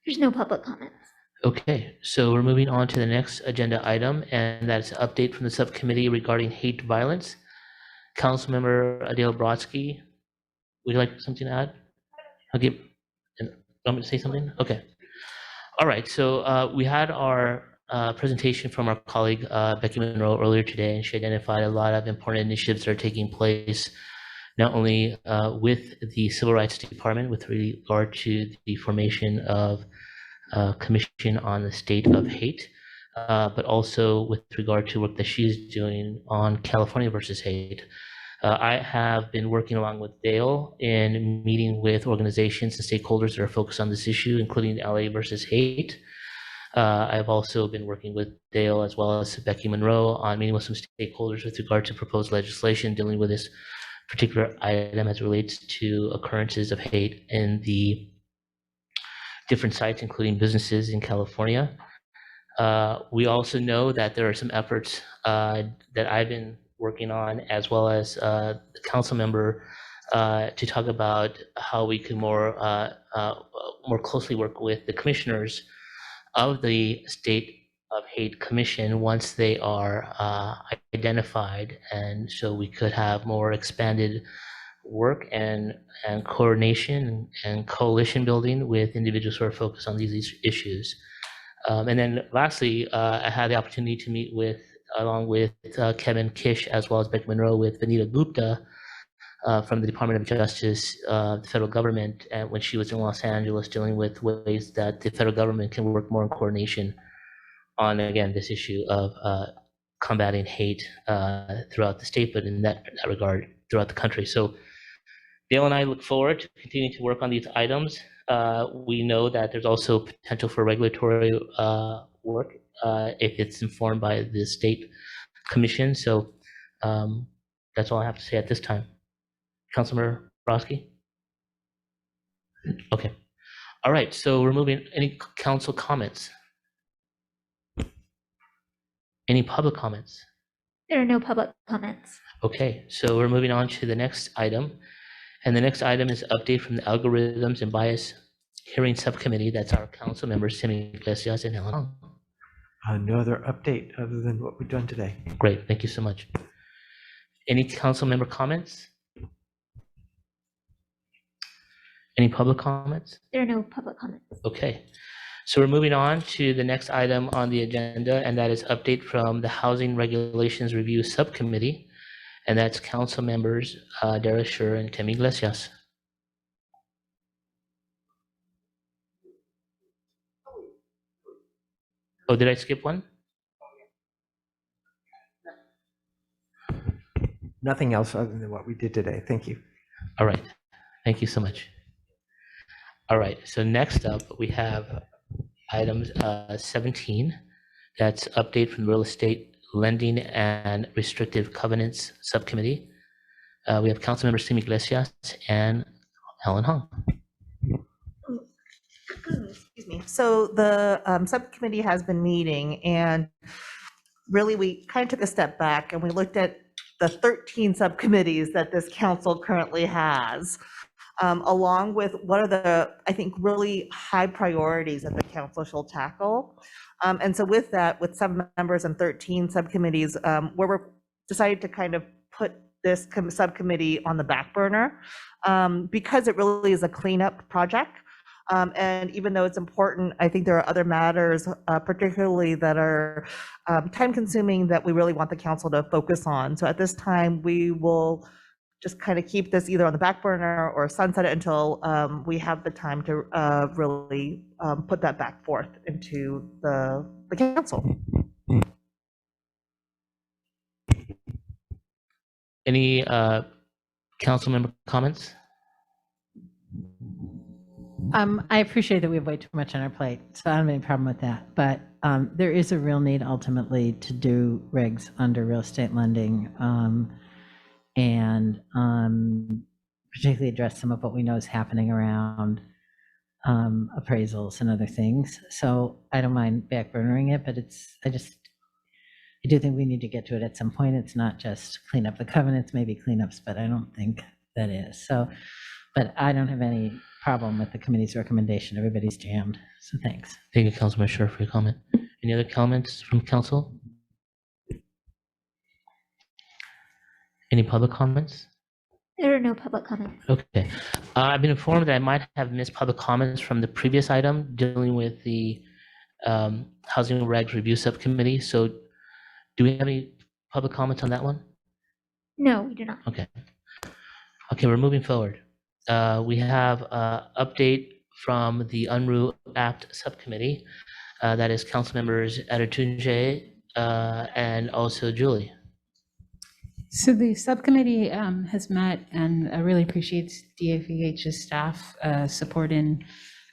There's no public comments. Okay, so we're moving on to the next agenda item, and that's an update from the subcommittee regarding hate violence. Councilmember Adele Brodsky, would you like something to add? I'll give, want me to say something? Okay. All right, so we had our presentation from our colleague Becky Monroe earlier today, and she identified a lot of important initiatives that are taking place, not only with the Civil Rights Department with regard to the formation of Commission on the State of Hate, but also with regard to work that she's doing on California versus hate. I have been working along with Dale in meeting with organizations and stakeholders that are focused on this issue, including LA versus hate. I've also been working with Dale as well as Becky Monroe on meeting with some stakeholders with regard to proposed legislation dealing with this particular item as it relates to occurrences of hate in the different sites, including businesses in California. We also know that there are some efforts that I've been working on, as well as the council member, to talk about how we can more closely work with the commissioners of the State of Hate Commission once they are identified, and so we could have more expanded work and coordination and coalition building with individuals who are focused on these issues. And then lastly, I had the opportunity to meet with, along with Kevin Kish, as well as Beck Monroe, with Vanita Gupta from the Department of Justice, the federal government, and when she was in Los Angeles, dealing with ways that the federal government can work more in coordination on, again, this issue of combating hate throughout the state, but in that regard, throughout the country. So Dale and I look forward to continuing to work on these items. We know that there's also potential for regulatory work if it's informed by the state commission. So that's all I have to say at this time. Councilmember Brodsky? Okay. All right, so we're moving. Any council comments? Any public comments? There are no public comments. Okay, so we're moving on to the next item. And the next item is update from the Algorithms and Bias Hearing Subcommittee. That's our council members, Tim Iglesias and Helen Hong. No other update other than what we've done today. Great, thank you so much. Any council member comments? Any public comments? There are no public comments. Okay, so we're moving on to the next item on the agenda, and that is update from the Housing Regulations Review Subcommittee. And that's council members Dara Schur and Tim Iglesias. Oh, did I skip one? Nothing else other than what we did today. Thank you. All right. Thank you so much. All right. So next up, we have items 17. That's update from the Real Estate Lending and Restrictive Covenants Subcommittee. We have Councilmember Tim Iglesias and Helen Hong. Excuse me. So the subcommittee has been meeting, and really we kind of took a step back and we looked at the 13 subcommittees that this council currently has, along with what are the, I think, really high priorities that the council shall tackle. And so with that, with 7 members and 13 subcommittees, where we're decided to kind of put this subcommittee on the back burner because it really is a cleanup project. And even though it's important, I think there are other matters, particularly that are time consuming, that we really want the council to focus on. So at this time, we will just kind of keep this either on the back burner or sunset it until we have the time to really put that back forth into the council. Any council member comments? I appreciate that we have way too much on our plate, so I don't have any problem with that. But there is a real need ultimately to do regs under real estate lending and particularly address some of what we know is happening around appraisals and other things. So I don't mind backburnering it, but I do think we need to get to it at some point. It's not just clean up the covenants, maybe cleanups, but I don't think that is. So, but I don't have any problem with the committee's recommendation. Everybody's jammed. So thanks. Thank you, Councilman Scher, for your comment. Any other comments from council? Any public comments? There are no public comments. Okay. I've been informed that I might have missed public comments from the previous item dealing with the Housing Regs Review Subcommittee. So do we have any public comments on that one? No, we do not. Okay. Okay, we're moving forward. We have an update from the Unruh Act Subcommittee. That is council members Adetunji and also Julie. So the subcommittee has met and really appreciates DAVH's staff support in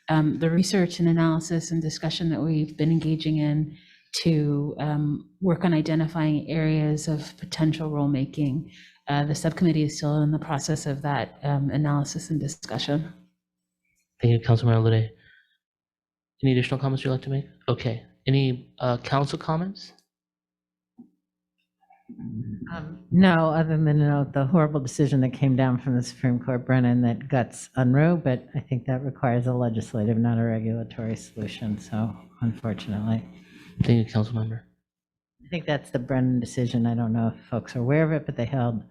the research and analysis and discussion that we've been engaging in to work on identifying areas of potential rulemaking. The subcommittee is still in the process of that analysis and discussion. Thank you, Councilmember Lude. Any additional comments you'd like to make? Okay. Any council comments? No, other than to note the horrible decision that came down from the Supreme Court, Brennan, that guts Unruh, but I think that requires a legislative, not a regulatory solution. So unfortunately. Thank you, Councilmember. I think that's the Brennan decision. I don't know if folks are aware of it, but they held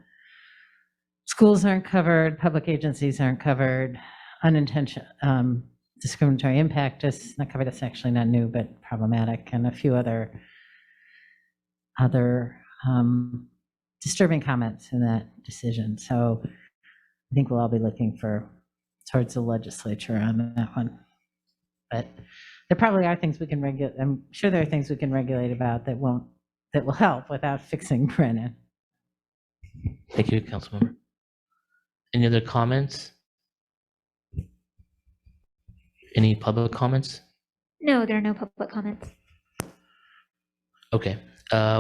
schools aren't covered, public agencies aren't covered, unintentional discriminatory impact is not covered. It's actually not new, but problematic, and a few other disturbing comments in that decision. So I think we'll all be looking towards the legislature on that one. But there probably are things we can regulate. I'm sure there are things we can regulate about that will help without fixing Brennan. Thank you, Councilmember. Any other comments? Any public comments? No, there are no public comments. Okay.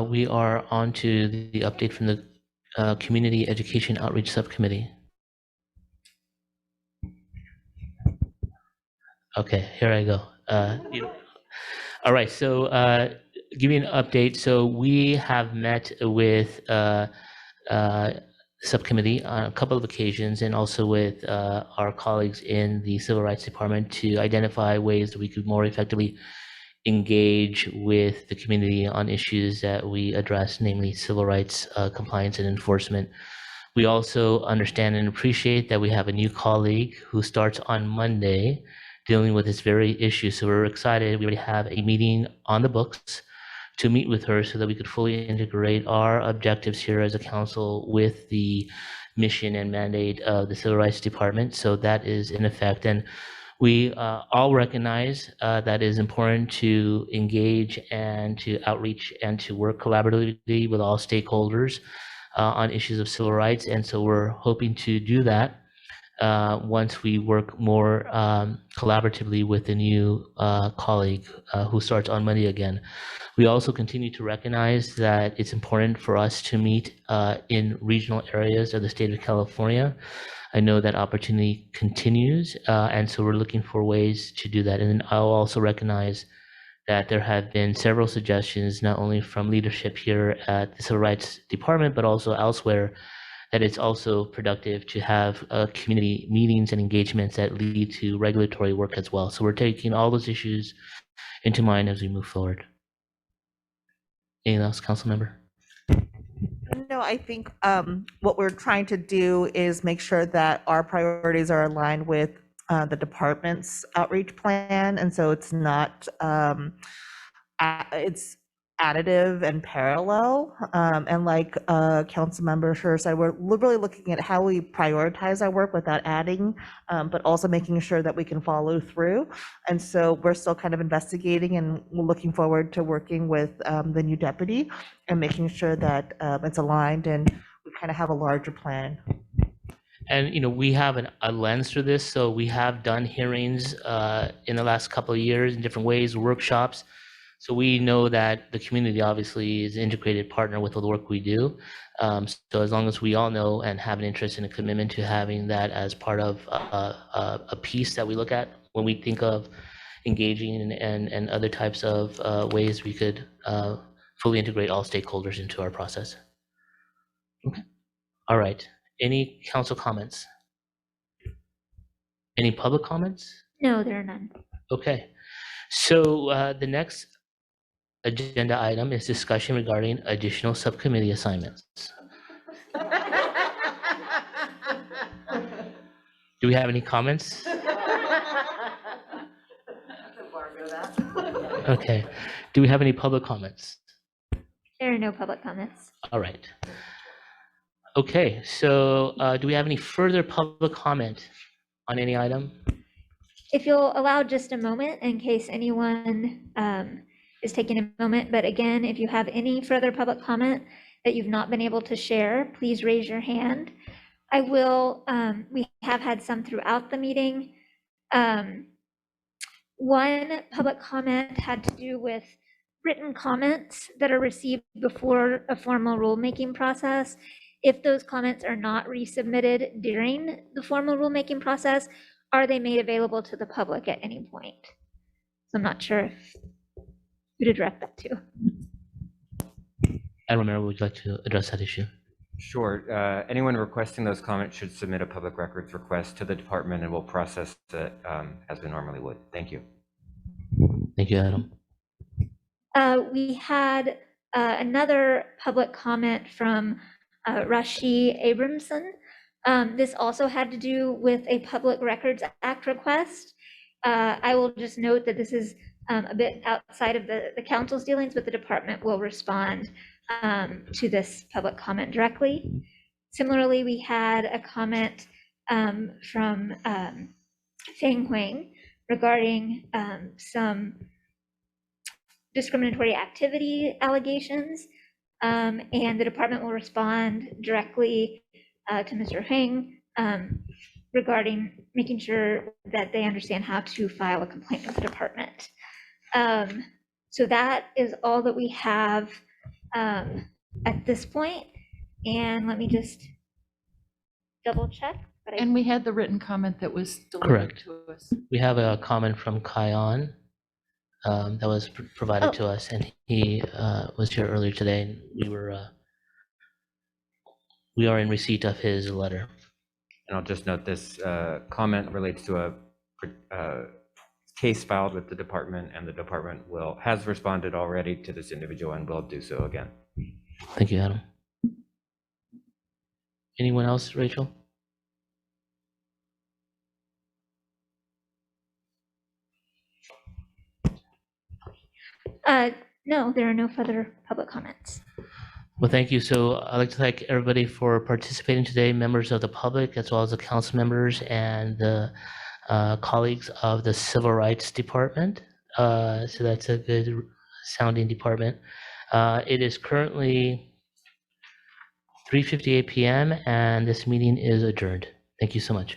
We are on to the update from the Community Education Outreach Subcommittee. Okay, here I go. All right, so give you an update. So we have met with subcommittee on a couple of occasions and also with our colleagues in the Civil Rights Department to identify ways that we could more effectively engage with the community on issues that we address, namely civil rights compliance and enforcement. We also understand and appreciate that we have a new colleague who starts on Monday dealing with this very issue. So we're excited. We already have a meeting on the books to meet with her so that we could fully integrate our objectives here as a council with the mission and mandate of the Civil Rights Department. So that is in effect. And we all recognize that it is important to engage and to outreach and to work collaboratively with all stakeholders on issues of civil rights. And so we're hoping to do that once we work more collaboratively with the new colleague who starts on Monday again. We also continue to recognize that it's important for us to meet in regional areas of the state of California. I know that opportunity continues, and so we're looking for ways to do that. And then I'll also recognize that there have been several suggestions, not only from leadership here at the Civil Rights Department, but also elsewhere, that it's also productive to have community meetings and engagements that lead to regulatory work as well. So we're taking all those issues into mind as we move forward. Anything else, council member? No, I think what we're trying to do is make sure that our priorities are aligned with the department's outreach plan, and so it's not it's additive and parallel. And like Councilmember Scher said, we're really looking at how we prioritize our work without adding, but also making sure that we can follow through. And so we're still kind of investigating, and we're looking forward to working with the new deputy and making sure that it's aligned and we kind of have a larger plan. And, you know, we have a lens through this. So we have done hearings in the last couple of years in different ways, workshops. So we know that the community obviously is an integrated partner with the work we do. So as long as we all know and have an interest and a commitment to having that as part of a piece that we look at when we think of engaging and other types of ways we could fully integrate all stakeholders into our process. Okay. All right. Any council comments? Any public comments? No, there are none. Okay. So the next agenda item is discussion regarding additional subcommittee assignments. Do we have any comments? Okay. Do we have any public comments? There are no public comments. All right. Okay, so do we have any further public comment on any item? If you'll allow just a moment in case anyone is taking a moment, but again, if you have any further public comment that you've not been able to share, please raise your hand. I will, we have had some throughout the meeting. One public comment had to do with written comments that are received before a formal rulemaking process. If those comments are not resubmitted during the formal rulemaking process, are they made available to the public at any point? So I'm not sure who to direct that to. And Romero, would you like to address that issue? Sure. Anyone requesting those comments should submit a public records request to the department, and we'll process it as we normally would. Thank you. Thank you, Adam. We had another public comment from Rashi Abramson. This also had to do with a Public Records Act request. I will just note that this is a bit outside of the council's dealings, but the department will respond to this public comment directly. Similarly, we had a comment from Feng Huang regarding some discriminatory activity allegations, and the department will respond directly to Mr. Huang regarding making sure that they understand how to file a complaint with the department. So that is all that we have at this point. And let me just double check. And we had the written comment that was delivered Correct. to us. We have a comment from Kion that was provided to us, and he was here earlier today, and we are in receipt of his letter. And I'll just note this comment relates to a case filed with the department, and the department has responded already to this individual and will do so again. Thank you, Adam. Anyone else, Rachel? No, there are no further public comments. Well, thank you. So I'd like to thank everybody for participating today, members of the public, as well as the council members and the colleagues of the Civil Rights Department. So that's a good sounding department. It is currently 3:58 p.m. and this meeting is adjourned. Thank you so much.